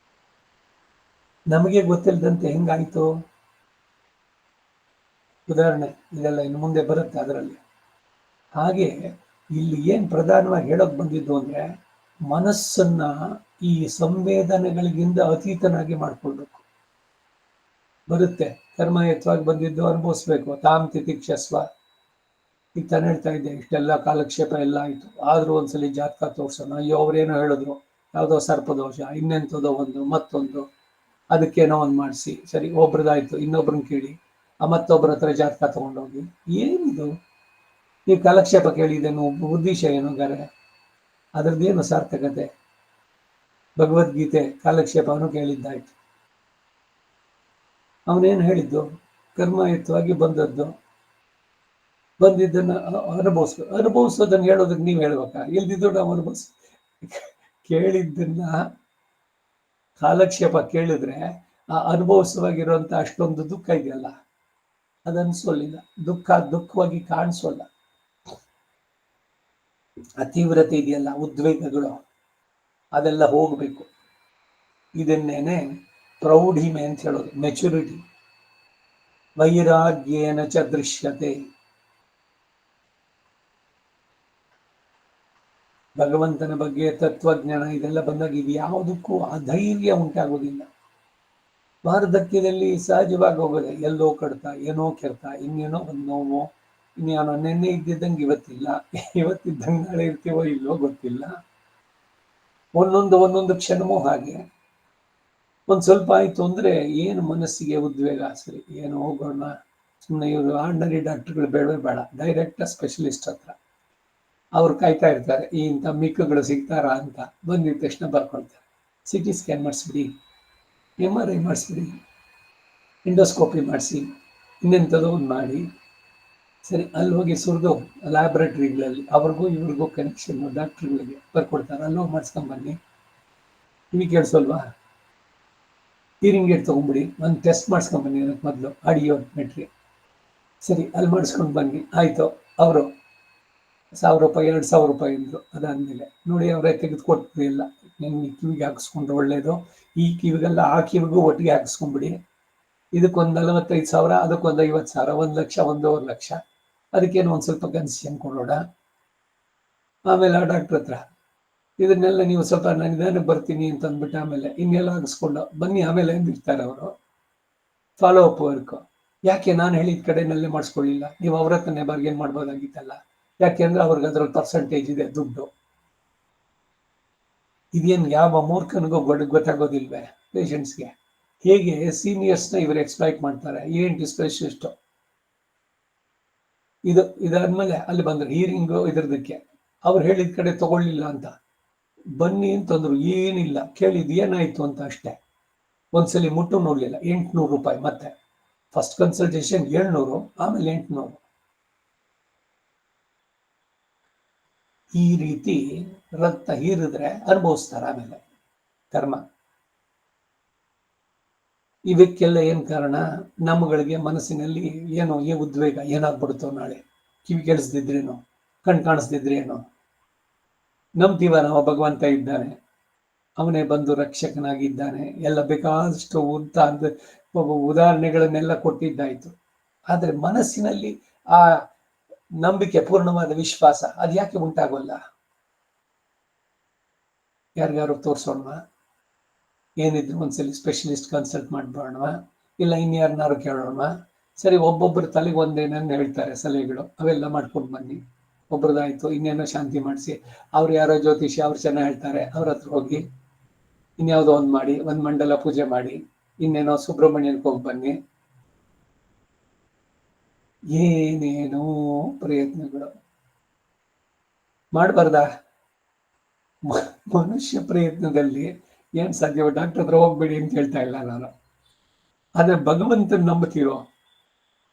ನಮಗೆ ಗೊತ್ತಿಲ್ಲದಂತೆ ಹೆಂಗಾಯ್ತು? ಉದಾಹರಣೆ ಇದೆಲ್ಲ ಇನ್ನು ಮುಂದೆ ಬರುತ್ತೆ ಅದರಲ್ಲಿ. ಹಾಗೆ ಇಲ್ಲಿ ಏನ್ ಪ್ರಧಾನವಾಗಿ ಹೇಳೋಕ್ ಬಂದಿದ್ದು ಅಂದ್ರೆ, ಮನಸ್ಸನ್ನ ಈ ಸಂವೇದನೆಗಳಿಗಿಂತ ಅತೀತನಾಗಿ ಮಾಡ್ಕೊಳ್ಬೇಕು. ಬರುತ್ತೆ, ಕರ್ಮಯುತವಾಗಿ ಬಂದಿದ್ದು ಅನುಭವಿಸ್ಬೇಕು. ತಾಮ್ ತಿತಿಕ್ಷಸ್ವ. ಈಗ ತಾನು ಹೇಳ್ತಾ ಇದ್ದೆ, ಇಷ್ಟೆಲ್ಲ ಕಾಲಕ್ಷೇಪ ಎಲ್ಲ ಆಯ್ತು, ಆದ್ರೂ ಒಂದ್ಸಲಿ ಜಾತಕ ತೋರ್ಸೋಣ. ಅಯ್ಯೋ ಅವ್ರೇನೋ ಹೇಳಿದ್ರು, ಯಾವುದೋ ಸರ್ಪದೋಷ, ಇನ್ನೆಂಥದೋ ಒಂದು ಮತ್ತೊಂದು, ಅದಕ್ಕೇನೋ ಒಂದು ಮಾಡಿಸಿ, ಸರಿ ಒಬ್ರದಾಯ್ತು, ಇನ್ನೊಬ್ರನ್ನ ಕೇಳಿ, ಆ ಮತ್ತೊಬ್ಬರ ಹತ್ರ ಜಾತಕ ತಗೊಂಡೋಗಿ. ಏನಿದು ಈ ಕಾಲಕ್ಷೇಪ ಕೇಳಿದೇನು? ಉದ್ದೇಶ ಏನು ಗಾರೆ? ಅದ್ರದ್ದೇನು ಸಾರ್ಥಕತೆ? ಭಗವದ್ಗೀತೆ ಕಾಲಕ್ಷೇಪವನ್ನು ಕೇಳಿದ್ದಾಯ್ತು. ಅವನೇನು ಹೇಳಿದ್ದು? ಕರ್ಮಯುತವಾಗಿ ಬಂದಿದ್ದನ್ನ ಅನುಭವಿಸೋದನ್ನ ಹೇಳೋದಕ್ಕೆ ನೀವು ಹೇಳ್ಬೇಕಾ? ಇಲ್ದಿದ್ದು ನಾವು ಕೇಳಿದ್ದನ್ನ ಕಾಲಕ್ಷೇಪ ಕೇಳಿದ್ರೆ ಆ ಅನುಭವಿಸುವಾಗಿರುವಂತ ಅಷ್ಟೊಂದು ದುಃಖ ಇದೆಯಲ್ಲ, ಅದನ್ಸೋಲಿಲ್ಲ. ದುಃಖವಾಗಿ ಕಾಣಿಸೋಲ್ಲ. ಆ ತೀವ್ರತೆ ಇದೆಯಲ್ಲ, ಉದ್ವೇಗಗಳು, ಅದೆಲ್ಲ ಹೋಗ್ಬೇಕು. ಇದನ್ನೇನೆ ಪ್ರೌಢಿಮೆ ಅಂತ ಹೇಳೋದು, ಮೆಚುರಿಟಿ. ವೈರಾಗ್ಯೇನ ಚ ದೃಶ್ಯತೆ. ಭಗವಂತನ ಬಗ್ಗೆ ತತ್ವಜ್ಞಾನ ಇದೆಲ್ಲ ಬಂದಾಗ ಇದು ಯಾವುದಕ್ಕೂ ಅಧೈರ್ಯ ಉಂಟಾಗೋದಿಲ್ಲ. ವಾರ್ಧಕ್ಯದಲ್ಲಿ ಸಹಜವಾಗಿ ಹೋಗೋದೆ, ಎಲ್ಲೋ ಕಡ್ತ, ಏನೋ ಕೆರ್ತ, ಇನ್ನೇನೋ ಒಂದು ನೋವು, ಇನ್ಯಾನೋ ನೆನ್ನೆ ಇದ್ದಿದ್ದಂಗೆ ಇವತ್ತಿಲ್ಲ, ಇವತ್ತಿದ್ದಂಗೆ ನಾಳೆ ಇರ್ತೀವೋ ಇಲ್ಲೋ ಗೊತ್ತಿಲ್ಲ. ಒಂದೊಂದು ಕ್ಷಣವೂ ಹಾಗೆ. ಒಂದ್ ಸ್ವಲ್ಪ ಆಯ್ತು ಅಂದ್ರೆ ಏನು ಮನಸ್ಸಿಗೆ ಉದ್ವೇಗ, ಸರಿ ಏನು ಹೋಗೋಣ, ಸುಮ್ಮನೆ ಇವರು ಆರ್ಡಿನರಿ ಡಾಕ್ಟರ್ಗಳು ಬೇಡವೇ ಬೇಡ, ಡೈರೆಕ್ಟ್ ಸ್ಪೆಷಲಿಸ್ಟ್ ಹತ್ರ. ಅವ್ರು ಕಾಯ್ತಾ ಇರ್ತಾರೆ ಇಂಥ ಮಿಕ್ಕಗಳು ಸಿಗ್ತಾರಾ ಅಂತ. ಬಂದಿದ ತಕ್ಷಣ ಬರ್ಕೊಳ್ತಾರೆ, CT ಸ್ಕ್ಯಾನ್ ಮಾಡಿಸ್ಬಿಡಿ, MRI ಮಾಡಿಸ್ಬಿಡಿ, ಎಂಡೋಸ್ಕೋಪಿ ಮಾಡಿಸಿ, ಇನ್ನೆಂಥದೋ ಒಂದು ಮಾಡಿ. ಸರಿ, ಅಲ್ಲಿ ಹೋಗಿ ಸುರಿದು ಲ್ಯಾಬ್ರೇಟರಿಗಳಲ್ಲಿ ಅವ್ರಿಗೂ ಇವ್ರಿಗೂ ಕನೆಕ್ಷನ್ ಡಾಕ್ಟರ್ಗಳಿಗೆ ಬರ್ಕೊಡ್ತಾರೆ, ಅಲ್ಲೋಗಿ ಮಾಡಿಸ್ಕೊಂಬನ್ನಿ. ನಿಮಗೆ ಕೇಳಿಸೋಲ್ವಾ? ಹೀರಿಂಗ್ ಏಡ್ ತೊಗೊಂಬಿಡಿ, ಒಂದು ಟೆಸ್ಟ್ ಮಾಡಿಸ್ಕೊಂಬನ್ನಿ ಅದಕ್ಕೆ ಮೊದಲು, ಆಡಿಯೋಮೆಟ್ರಿ. ಸರಿ, ಅಲ್ಲಿ ಮಾಡಿಸ್ಕೊಂಡು ಬನ್ನಿ. ಆಯಿತು, ಅವರು 1000 ರೂಪಾಯಿ 2000 ರೂಪಾಯಿ ಅಂದರು. ಅದಾದಮೇಲೆ ನೋಡಿ ಅವರೇ ತೆಗೆದುಕೊಟ್ಬಿಡಿ, ಎಲ್ಲ ನಿಮ್ಗೆ ಕಿವಿಗೆ ಹಾಕಿಸ್ಕೊಂಡ್ರೆ ಒಳ್ಳೇದು, ಈ ಕಿವಿಗೆಲ್ಲ ಆ ಕಿವಿಗೂ ಒಟ್ಟಿಗೆ ಹಾಕಿಸ್ಕೊಂಡ್ಬಿಡಿ. ಇದಕ್ಕೊಂದು 45,000, ಅದಕ್ಕೊಂದು 50,000, 1 ಲಕ್ಷ, 1.5 ಲಕ್ಷ. ಅದಕ್ಕೇನು ಒಂದು ಸ್ವಲ್ಪ ಕನ್ಸೆಷನ್ ಕೊಡೋಣ. ಆಮೇಲೆ ಆ ಡಾಕ್ಟ್ರ್ ಹತ್ರ ಇದನ್ನೆಲ್ಲ ನೀವು ಸ್ವಲ್ಪ ನಾನು ನಿಧಾನಕ್ಕೆ ಬರ್ತೀನಿ ಅಂತ ಅಂದ್ಬಿಟ್ಟು ಆಮೇಲೆ ಇನ್ನೆಲ್ಲ ಹಾಕಿಸ್ಕೊಂಡು ಬನ್ನಿ. ಆಮೇಲೆ ಎಂದಿರ್ತಾರೆ ಅವರು ಫಾಲೋ ಅಪ್ ವರ್ಕ್. ಯಾಕೆ ನಾನು ಹೇಳಿದ ಕಡೆನಲ್ಲೇ ಮಾಡಿಸ್ಕೊಳ್ಳಿಲ್ಲ? ನೀವು ಅವ್ರ ಹತ್ರನೇ ಬಾರ್ಗೇನ್ ಮಾಡ್ಬೋದಾಗಿತ್ತಲ್ಲ. ಯಾಕೆಂದ್ರೆ ಅವ್ರಿಗೆ ಅದ್ರಲ್ಲಿ ಪರ್ಸೆಂಟೇಜ್ ಇದೆ ದುಡ್ಡು. ಇದೇನು ಯಾವ ಮೂರ್ಖನಿಗೂ ಗೊತ್ತಾಗೋದಿಲ್ವೇ ಪೇಷಂಟ್ಸ್ಗೆ? ಹೇಗೆ ಸೀನಿಯರ್ಸ್ನ ಇವರು ಎಕ್ಸ್ಪ್ಲೈಟ್ ಮಾಡ್ತಾರೆ, ENT ಸ್ಪೆಷಲಿಸ್ಟ್. ಇದಾದ್ಮೇಲೆ ಅಲ್ಲಿ ಬಂದ್ರು ಹೀರಿಂಗು ಇದ್ರದಕ್ಕೆ. ಅವ್ರು ಹೇಳಿದ ಕಡೆ ತಗೊಳ್ಳಿಲ್ಲ ಅಂತ ಬನ್ನಿ ಅಂತಂದ್ರು. ಏನಿಲ್ಲ, ಕೇಳಿದ್ ಏನಾಯ್ತು ಅಂತ ಅಷ್ಟೇ. ಒಂದ್ಸಲಿ ಮುಟ್ಟು ನೋಡ್ಲಿಲ್ಲ, 800 ರೂಪಾಯಿ. ಮತ್ತೆ ಫಸ್ಟ್ ಕನ್ಸಲ್ಟೇಷನ್ 700, ಆಮೇಲೆ 800. ಈ ರೀತಿ ರಕ್ತ ಹೀರಿದ್ರೆ ಅನುಭವಿಸ್ತಾರೆ ಆಮೇಲೆ ಕರ್ಮ. ಇವಕ್ಕೆಲ್ಲ ಏನ್ ಕಾರಣ? ನಮ್ಮಗಳಿಗೆ ಮನಸ್ಸಿನಲ್ಲಿ ಏನೋ ಉದ್ವೇಗ, ಏನಾಗ್ಬಿಡುತ್ತೋ ನಾಳೆ, ಕಿವಿ ಕೇಳಿಸ್ದಿದ್ರೇನೋ, ಕಣ್ ಕಾಣಿಸ್ದಿದ್ರೇನೋ. ನಂಬ್ತೀವ ನಾವು ಭಗವಂತ ಇದ್ದಾನೆ, ಅವನೇ ಬಂದು ರಕ್ಷಕನಾಗಿದ್ದಾನೆ, ಎಲ್ಲ ಬೇಕಾದಷ್ಟು ಉದಾಹರಣೆಗಳನ್ನೆಲ್ಲ ಕೊಟ್ಟಿದ್ದಾಯ್ತು. ಆದ್ರೆ ಮನಸ್ಸಿನಲ್ಲಿ ಆ ನಂಬಿಕೆ, ಪೂರ್ಣವಾದ ವಿಶ್ವಾಸ ಅದು ಯಾಕೆ ಉಂಟಾಗೋಲ್ಲ? ಯಾರಿಗಾರು ತೋರ್ಸೋಣ, ಏನಿದ್ರು ಒಂದ್ಸಲಿ ಸ್ಪೆಷಲಿಸ್ಟ್ ಕನ್ಸಲ್ಟ್ ಮಾಡ್ಬೋಣ. ಇಲ್ಲ ಇನ್ಯಾರನ್ನಾರು ಕೇಳೋಣ. ಸರಿ, ಒಬ್ಬೊಬ್ಬರ ತಲೆಗೆ ಒಂದೇನನ್ನು ಹೇಳ್ತಾರೆ ಸಲಹೆಗಳು, ಅವೆಲ್ಲ ಮಾಡ್ಕೊಂಡು ಬನ್ನಿ. ಒಬ್ರದಾಯ್ತು, ಇನ್ನೇನೋ ಶಾಂತಿ ಮಾಡಿಸಿ, ಅವ್ರು ಯಾರೋ ಜ್ಯೋತಿಷಿ, ಅವ್ರು ಚೆನ್ನಾಗಿ ಹೇಳ್ತಾರೆ, ಅವ್ರ ಹತ್ರ ಹೋಗಿ ಇನ್ಯಾವುದೋ ಒಂದು ಮಾಡಿ, ಒಂದು ಮಂಡಲ ಪೂಜೆ ಮಾಡಿ, ಇನ್ನೇನೋ ಸುಬ್ರಹ್ಮಣ್ಯನ್ಗೆ ಹೋಗಿ ಬನ್ನಿ. ಏನೇನೋ ಪ್ರಯತ್ನಗಳು ಮಾಡಬಾರ್ದ? ಮನುಷ್ಯ ಪ್ರಯತ್ನದಲ್ಲಿ ಏನ್ ಸಾಧ್ಯ? ಡಾಕ್ಟರ್ ಹತ್ರ ಹೋಗ್ಬೇಡಿ ಅಂತ ಹೇಳ್ತಾ ಇಲ್ಲ ನಾನು. ಆದ್ರೆ ಭಗವಂತನ ನಂಬುತ್ತೀರೋ?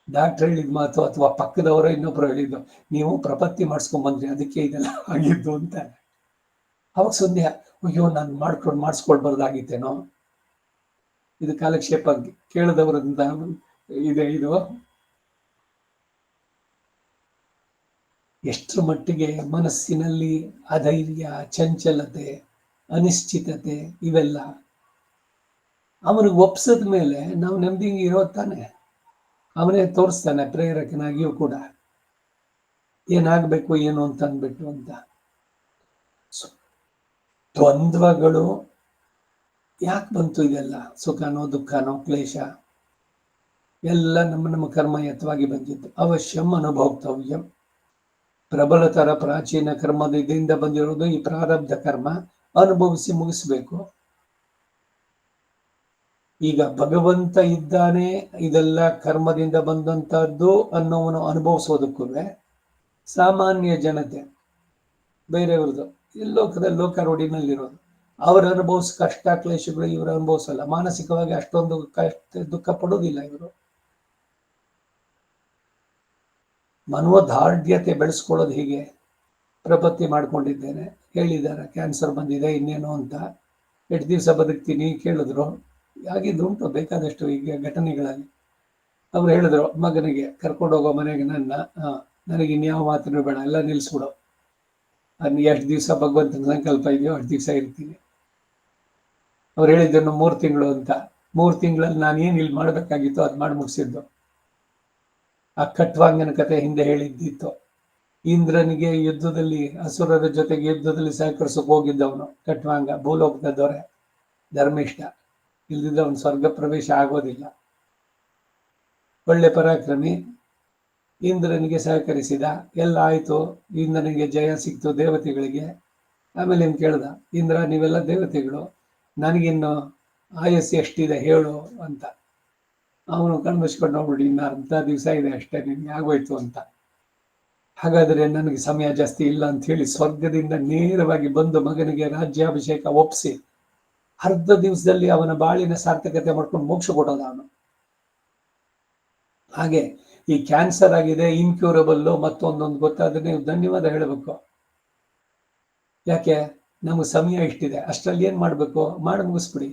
ಡಾಕ್ಟರ್ ಹೇಳಿದ ಮಾತು ಅಥವಾ ಪಕ್ಕದವರ ಇನ್ನೊಬ್ರು ಹೇಳಿದ್ದು, ನೀವು ಪ್ರಪತ್ತಿ ಮಾಡಿಸ್ಕೊಂಡ್ಬಂದ್ರಿ ಅದಕ್ಕೆ ಇದೆಲ್ಲ ಆಗಿದ್ದು ಅಂತ. ಅವಾಗ ಸಂದೇಹ, ಅಯ್ಯೋ ನಾನು ಮಾಡಿಸ್ಕೊಳ್ಬಾರ್ದಾಗಿತ್ತೇನೋ. ಇದು ಕಾಲಕ್ಷೇಪ ಕೇಳದವರಿಂದ ಇದೆ ಇದು. ಎಷ್ಟರ ಮಟ್ಟಿಗೆ ಮನಸ್ಸಿನಲ್ಲಿ ಅಧೈರ್ಯ, ಚಂಚಲತೆ, ಅನಿಶ್ಚಿತತೆ ಇವೆಲ್ಲ ಅವನಿಗೆ ಒಪ್ಸದ ಮೇಲೆ ನಾವು ನೆಮ್ಮದಿ ಇರೋದು ತಾನೆ. ಅವನೇ ತೋರಿಸ್ತಾನೆ ಪ್ರೇರಕನಾಗಿಯೂ ಕೂಡ ಏನಾಗಬೇಕು ಏನು ಅಂತ ಅಂದ್ಬಿಟ್ಟು ಅಂತ. ದ್ವಂದ್ವಗಳು ಯಾಕೆ ಬಂತು? ಇದೆಲ್ಲ ಸುಖನೋ ದುಃಖನೋ ಕ್ಲೇಶ ಎಲ್ಲ ನಮ್ಮ ಕರ್ಮಯತ್ವಾಗಿ ಬಂದಿದ್ದು. ಅವಶ್ಯಂ ಅನುಭೋಕ್ತವ್ಯಂ. ಪ್ರಬಲತರ ಪ್ರಾಚೀನ ಕರ್ಮದಿಂದ ಬಂದಿರೋದು ಈ ಪ್ರಾರಬ್ಧ ಕರ್ಮ, ಅನುಭವಿಸಿ ಮುಗಿಸ್ಬೇಕು. ಈಗ ಭಗವಂತ ಇದ್ದಾನೆ, ಇದೆಲ್ಲ ಕರ್ಮದಿಂದ ಬಂದಂತಹದ್ದು ಅನ್ನೋವನು ಅನುಭವಿಸೋದಕ್ಕೂ ಸಾಮಾನ್ಯ ಜನತೆ ಬೇರೆಯವ್ರದ್ದು ಲೋಕದಲ್ಲಿ ಲೋಕಾರೂಢಿನಲ್ಲಿರೋದು ಅವರು ಅನುಭವಿಸ್ ಕಷ್ಟ ಕ್ಲೇಶಗಳು ಇವರು ಅನುಭವಿಸಲ್ಲ. ಮಾನಸಿಕವಾಗಿ ಅಷ್ಟೊಂದು ದುಃಖ ಪಡೋದಿಲ್ಲ ಇವರು. ಮನೋದಾರ್ಢ್ಯತೆ ಬೆಳೆಸ್ಕೊಳ್ಳೋದು ಹೀಗೆ. ಪ್ರಪತ್ತಿ ಮಾಡ್ಕೊಂಡಿದ್ದೇನೆ, ಹೇಳಿದ್ದಾರೆ ಕ್ಯಾನ್ಸರ್ ಬಂದಿದೆ ಇನ್ನೇನು ಅಂತ, ಎಷ್ಟು ದಿವಸ ಬದುಕ್ತೀನಿ ಕೇಳಿದ್ರು. ಆಗಿದ್ದುಂಟು ಬೇಕಾದಷ್ಟು ಈಗ ಘಟನೆಗಳಲ್ಲಿ. ಅವ್ರು ಹೇಳಿದ್ರು ಮಗನಿಗೆ ಕರ್ಕೊಂಡೋಗೋ ಮನೆಗೆ ನನಗೆ ಇನ್ಯಾವ ಮಾತನ್ನು ಬೇಡ, ಎಲ್ಲ ನಿಲ್ಲಿಸ್ಬಿಡು, ಅನ್ನು ಎಷ್ಟು ದಿವಸ ಭಗವಂತನ ಸಂಕಲ್ಪ ಇದೆಯೋ ಅಷ್ಟು ದಿವಸ ಇರ್ತೀನಿ. ಅವ್ರು ಹೇಳಿದ್ದನ್ನು 3 ತಿಂಗಳು ಅಂತ. 3 ತಿಂಗಳಲ್ಲಿ ನಾನೇನು ಇಲ್ಲಿ ಮಾಡಬೇಕಾಗಿತ್ತು ಅದು ಮಾಡಿ ಮುಗಿಸಿದ್ದು. ಆ ಖಟ್ವಾಂಗನ ಕತೆ ಹಿಂದೆ ಹೇಳಿದ್ದಿತ್ತು. ಇಂದ್ರನಿಗೆ ಯುದ್ಧದಲ್ಲಿ, ಅಸುರರ ಜೊತೆಗೆ ಯುದ್ಧದಲ್ಲಿ ಸಹಕರಿಸಕ್ಕೆ ಹೋಗಿದ್ದವನು ಖಟ್ವಾಂಗ, ಭೂಲೋಕದ ದೊರೆ, ಧರ್ಮಿಷ್ಠ. ಇಲ್ದಿದ್ದ ಅವನು ಸ್ವರ್ಗ ಪ್ರವೇಶ ಆಗೋದಿಲ್ಲ. ಒಳ್ಳೆ ಪರಾಕ್ರಮಿ. ಇಂದ್ರನಿಗೆ ಸಹಕರಿಸಿದ, ಎಲ್ಲ ಆಯ್ತು, ಇಂದ್ರನಿಗೆ ಜಯ ಸಿಕ್ತು ದೇವತೆಗಳಿಗೆ. ಆಮೇಲೆ ಏನು ಕೇಳ್ದ, ಇಂದ್ರ ನೀವೆಲ್ಲ ದೇವತೆಗಳು, ನನಗಿನ್ನು ಆಯಸ್ಸು ಎಷ್ಟಿದೆ ಹೇಳು ಅಂತ. ಅವನು ಕಣ್ಮುಚ್ಕೊಂಡು ನೋಡ್ಬಿಡಿ, ಇನ್ನು ಅರ್ಧ ದಿವಸ ಇದೆ ಅಷ್ಟೇ, ನಿನ್ಗೆ ಆಗೋಯ್ತು ಅಂತ. ಹಾಗಾದ್ರೆ ನನಗೆ ಸಮಯ ಜಾಸ್ತಿ ಇಲ್ಲ ಅಂತ ಹೇಳಿ ಸ್ವರ್ಗದಿಂದ ನೇರವಾಗಿ ಬಂದು ಮಗನಿಗೆ ರಾಜ್ಯಾಭಿಷೇಕ ಒಪ್ಪಿಸಿ ಅರ್ಧ ದಿವಸದಲ್ಲಿ ಅವನ ಬಾಳಿನ ಸಾರ್ಥಕತೆ ಮಾಡ್ಕೊಂಡು ಮೋಕ್ಷ ಕೊಡೋದ ಅವನು. ಹಾಗೆ ಈ ಕ್ಯಾನ್ಸರ್ ಆಗಿದೆ, ಇನ್ಕ್ಯೂರಬಲ್, ಮತ್ತೊಂದೊಂದು ಗೊತ್ತಾದ್ರೆ ನೀವು ಧನ್ಯವಾದ ಹೇಳಬೇಕು. ಯಾಕೆ? ನಮಗೆ ಸಮಯ ಇಷ್ಟಿದೆ, ಅಷ್ಟರಲ್ಲಿ ಏನ್ ಮಾಡ್ಬೇಕು ಮಾಡಿ ಮುಗಿಸ್ಬಿಡಿ.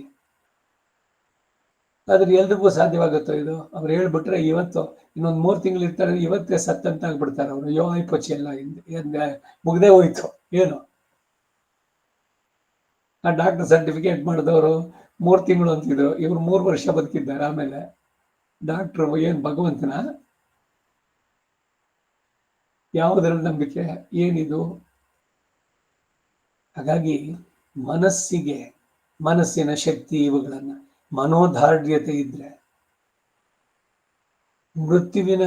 ಆದ್ರೆ ಎಲ್ರಿಗೂ ಸಾಧ್ಯವಾಗುತ್ತೋ ಇದು? ಅವ್ರು ಹೇಳ್ಬಿಟ್ರೆ ಇವತ್ತು ಇನ್ನೊಂದು 3 ತಿಂಗಳು ಇರ್ತಾರೆ, ಇವತ್ತೇ ಸತ್ತಂತ ಆಗ್ಬಿಡ್ತಾರೆ ಅವರು. ಯೋ ಐಪಚ್ಚಿ ಎಲ್ಲ ಮುಗ್ದೇ ಹೋಯ್ತು. ಏನು ಆ ಡಾಕ್ಟರ್ ಸರ್ಟಿಫಿಕೇಟ್ ಮಾಡಿದವರು 3 ತಿಂಗಳು ಅಂತಿದ್ರು, ಇವ್ರು 3 ವರ್ಷ ಬದುಕಿದ್ದಾರೆ. ಆಮೇಲೆ ಡಾಕ್ಟರ್ ಏನ್ ಭಗವಂತನ? ಯಾವುದರಲ್ಲಿ ನಂಬಿಕೆ? ಏನಿದು? ಹಾಗಾಗಿ ಮನಸ್ಸಿನ ಶಕ್ತಿ ಇವುಗಳನ್ನ, ಮನೋದಾರ್ಢ್ಯತೆ ಇದ್ರೆ ಮೃತ್ಯುವಿನ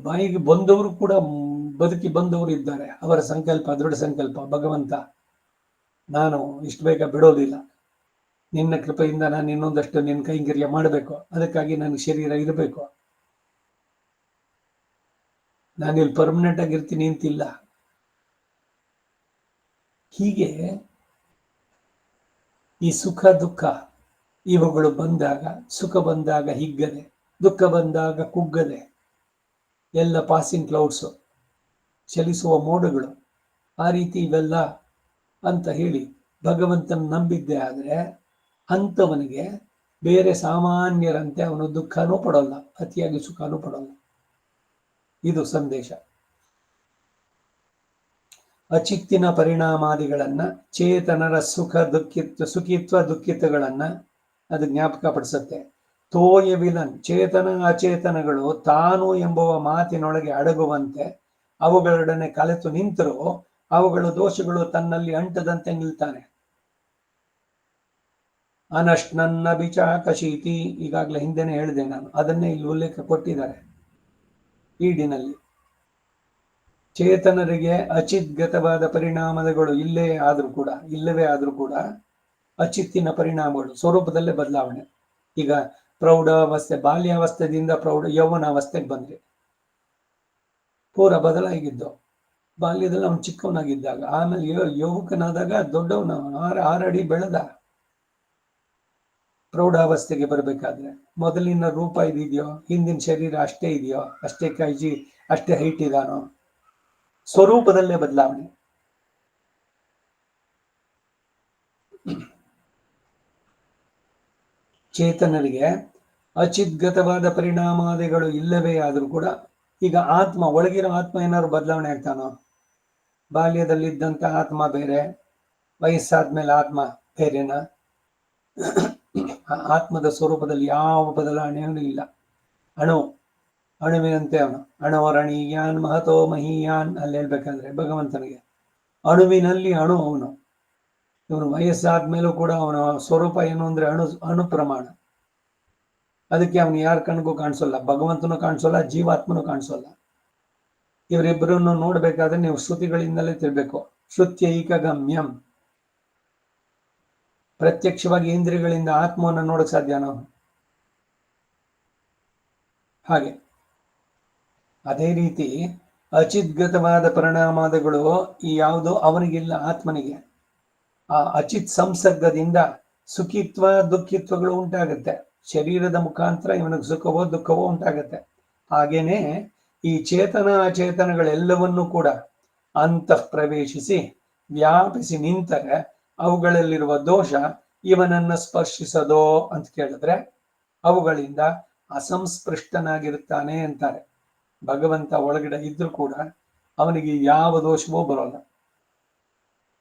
ಬಾಯಿಗೆ ಬಂದವರು ಕೂಡ ಬದುಕಿ ಬಂದವರು ಇದ್ದಾರೆ. ಅವರ ಸಂಕಲ್ಪ, ದೃಢ ಸಂಕಲ್ಪ, ಭಗವಂತ ನಾನು ಇಷ್ಟು ಬೇಗ ಬಿಡೋದಿಲ್ಲ, ನಿನ್ನ ಕೃಪೆಯಿಂದ ನಾನು ಇನ್ನೊಂದಷ್ಟು ನಿನ್ನ ಕೈಂಕರ್ಯ ಮಾಡಬೇಕು, ಅದಕ್ಕಾಗಿ ನನ್ನ ಶರೀರ ಇರಬೇಕು, ನಾನಿಲ್ಲಿ ಪರ್ಮನೆಂಟ್ ಆಗಿರ್ತೀನಿ ಅಂತಿಲ್ಲ. ಹೀಗೆ ಈ ಸುಖ ದುಃಖ ಇವುಗಳು ಬಂದಾಗ, ಸುಖ ಬಂದಾಗ ಹಿಗ್ಗದೆ, ದುಃಖ ಬಂದಾಗ ಕುಗ್ಗದೆ, ಎಲ್ಲ ಪಾಸಿಂಗ್ ಕ್ಲೌಡ್ಸು, ಚಲಿಸುವ ಮೋಡಗಳು, ಆ ರೀತಿ ಇವೆಲ್ಲ ಅಂತ ಹೇಳಿ ಭಗವಂತನ ನಂಬಿದ್ದೆ ಆದ್ರೆ ಅಂಥವನಿಗೆ ಬೇರೆ ಸಾಮಾನ್ಯರಂತೆ ಅವನು ದುಃಖನೂ ಪಡೋಲ್ಲ, ಅತಿಯಾಗಿ ಸುಖನೂ ಪಡೋಲ್ಲ. ಇದು ಸಂದೇಶ. ಅಚಿತ್ತಿನ ಪರಿಣಾಮಾದಿಗಳನ್ನ, ಚೇತನರ ಸುಖಿತ್ವ ದುಃಖಿತಗಳನ್ನ ಅದು ಜ್ಞಾಪಕ ಪಡಿಸುತ್ತೆ. ತೋಯವಿಲನ್, ಚೇತನ ಅಚೇತನಗಳು ತಾನು ಎಂಬುವ ಮಾತಿನೊಳಗೆ ಅಡಗುವಂತೆ ಅವುಗಳೊಡನೆ ಕಲೆತು ನಿಂತರೂ ಅವುಗಳ ದೋಷಗಳು ತನ್ನಲ್ಲಿ ಅಂಟದಂತೆ ನಿಲ್ತಾನೆ. ಅನಶ್ನನ್ನ ಬಿಚಾಕಶೀತಿ, ಈಗಾಗಲೇ ಹಿಂದೆನೆ ಹೇಳಿದೆ ನಾನು, ಅದನ್ನೇ ಇಲ್ಲಿ ಉಲ್ಲೇಖ ಕೊಟ್ಟಿದ್ದಾರೆ ಈಡಿನಲ್ಲಿ. ಚೇತನರಿಗೆ ಅಚಿದ್ಗತವಾದ ಪರಿಣಾಮಗಳು ಇಲ್ಲವೇ ಆದ್ರೂ ಕೂಡ ಅಚಿತ್ತಿನ ಪರಿಣಾಮಗಳು ಸ್ವರೂಪದಲ್ಲೇ ಬದಲಾವಣೆ. ಈಗ ಪ್ರೌಢಾವಸ್ಥೆ, ಬಾಲ್ಯಾವಸ್ಥೆಯಿಂದ ಯೌವನಾವಸ್ಥೆಗೆ ಬಂದ್ರಿ, ಪೂರ ಬದಲಾಗಿದ್ದು. ಬಾಲ್ಯದಲ್ಲಿ ಅವನು ಚಿಕ್ಕವನಾಗಿದ್ದಾಗ, ಆಮೇಲೆ ಯುವಕನಾದಾಗ ದೊಡ್ಡವನ 6 ಅಡಿ ಬೆಳೆದ. ಪ್ರೌಢಾವಸ್ಥೆಗೆ ಬರಬೇಕಾದ್ರೆ ಮೊದಲಿನ ರೂಪ ಇದೆಯೋ, ಹಿಂದಿನ ಶರೀರ ಅಷ್ಟೇ ಇದೆಯೋ, ಅಷ್ಟೇ ಕೈಜಿ, ಅಷ್ಟೇ ಹೈಟ್ ಇದಾನೋ, ಸ್ವರೂಪದಲ್ಲೇ ಬದಲಾವಣೆ. ಚೇತನರಿಗೆ ಅಚಿದ್ಗತವಾದ ಪರಿಣಾಮಾದಿಗಳು ಇಲ್ಲವೇ ಆದ್ರೂ ಕೂಡ, ಈಗ ಒಳಗಿರೋ ಆತ್ಮ ಏನಾದ್ರು ಬದಲಾವಣೆ ಆಗ್ತಾನೋ? ಬಾಲ್ಯದಲ್ಲಿದ್ದಂತ ಆತ್ಮ ಬೇರೆ, ವಯಸ್ಸಾದ್ಮೇಲೆ ಆತ್ಮ ಬೇರೆನಾ? ಆತ್ಮದ ಸ್ವರೂಪದಲ್ಲಿ ಯಾವ ಬದಲಾವಣೆಯೂ ಇಲ್ಲ. ಅಣುವಿನಂತೆ ಅವನು. ಅಣೋರಣೀಯಾನ್ ಮಹತೋ ಮಹೀಯಾನ್ ಅಲ್ಲಿ ಹೇಳ್ಬೇಕಂದ್ರೆ ಭಗವಂತನಿಗೆ ಅಣುವಿನಲ್ಲಿ ಅವನು. ಇವನು ವಯಸ್ಸಾದ್ಮೇಲೂ ಕೂಡ ಅವನ ಸ್ವರೂಪ ಏನು ಅಂದ್ರೆ ಅಣು ಪ್ರಮಾಣ. ಅದಕ್ಕೆ ಅವನು ಯಾರ ಕಣ್ಗೂ ಕಾಣಿಸೋಲ್ಲ, ಭಗವಂತನು ಕಾಣಿಸೋಲ್ಲ, ಜೀವಾತ್ಮನು ಕಾಣಿಸೋಲ್ಲ. ಇವರಿಬ್ಬರನ್ನು ನೋಡ್ಬೇಕಾದ್ರೆ ನೀವು ಶ್ರುತಿಗಳಿಂದಲೇ ತಿಳ್ಬೇಕು. ಶ್ರುತ್ಯೈಕ ಗಮ್ಯಂ, ಪ್ರತ್ಯಕ್ಷವಾಗಿ ಇಂದ್ರಿಯಗಳಿಂದ ಆತ್ಮವನ್ನು ನೋಡಕ್ ಸಾಧ್ಯನೋ? ಹಾಗೆ ಅದೇ ರೀತಿ ಅಚಿದ್ಗತವಾದ ಪರಿಣಾಮಗಳು ಯಾವುದೋ ಅವನಿಗಿಲ್ಲ, ಆತ್ಮನಿಗೆ. ಆ ಅಚಿತ್ ಸಂಸರ್ಗದಿಂದ ಸುಖಿತ್ವ ದುಃಖಿತ್ವಗಳು ಉಂಟಾಗುತ್ತೆ. ಶರೀರದ ಮುಖಾಂತರ ಇವನಿಗೆ ಸುಖವೋ ದುಃಖವೋ ಉಂಟಾಗತ್ತೆ. ಹಾಗೇನೆ ಈ ಚೇತನ ಅಚೇತನಗಳೆಲ್ಲವನ್ನೂ ಕೂಡ ಅಂತಃ ಪ್ರವೇಶಿಸಿ ವ್ಯಾಪಿಸಿ ನಿಂತರೆ ಅವುಗಳಲ್ಲಿರುವ ದೋಷ ಇವನನ್ನ ಸ್ಪರ್ಶಿಸದೋ ಅಂತ ಕೇಳಿದ್ರೆ ಅವುಗಳಿಂದ ಅಸಂಸ್ಪೃಷ್ಟನಾಗಿರುತ್ತಾನೆ ಅಂತಾರೆ. ಭಗವಂತ ಒಳಗಡೆ ಇದ್ರೂ ಕೂಡ ಅವನಿಗೆ ಯಾವ ದೋಷವೂ ಬರೋಲ್ಲ.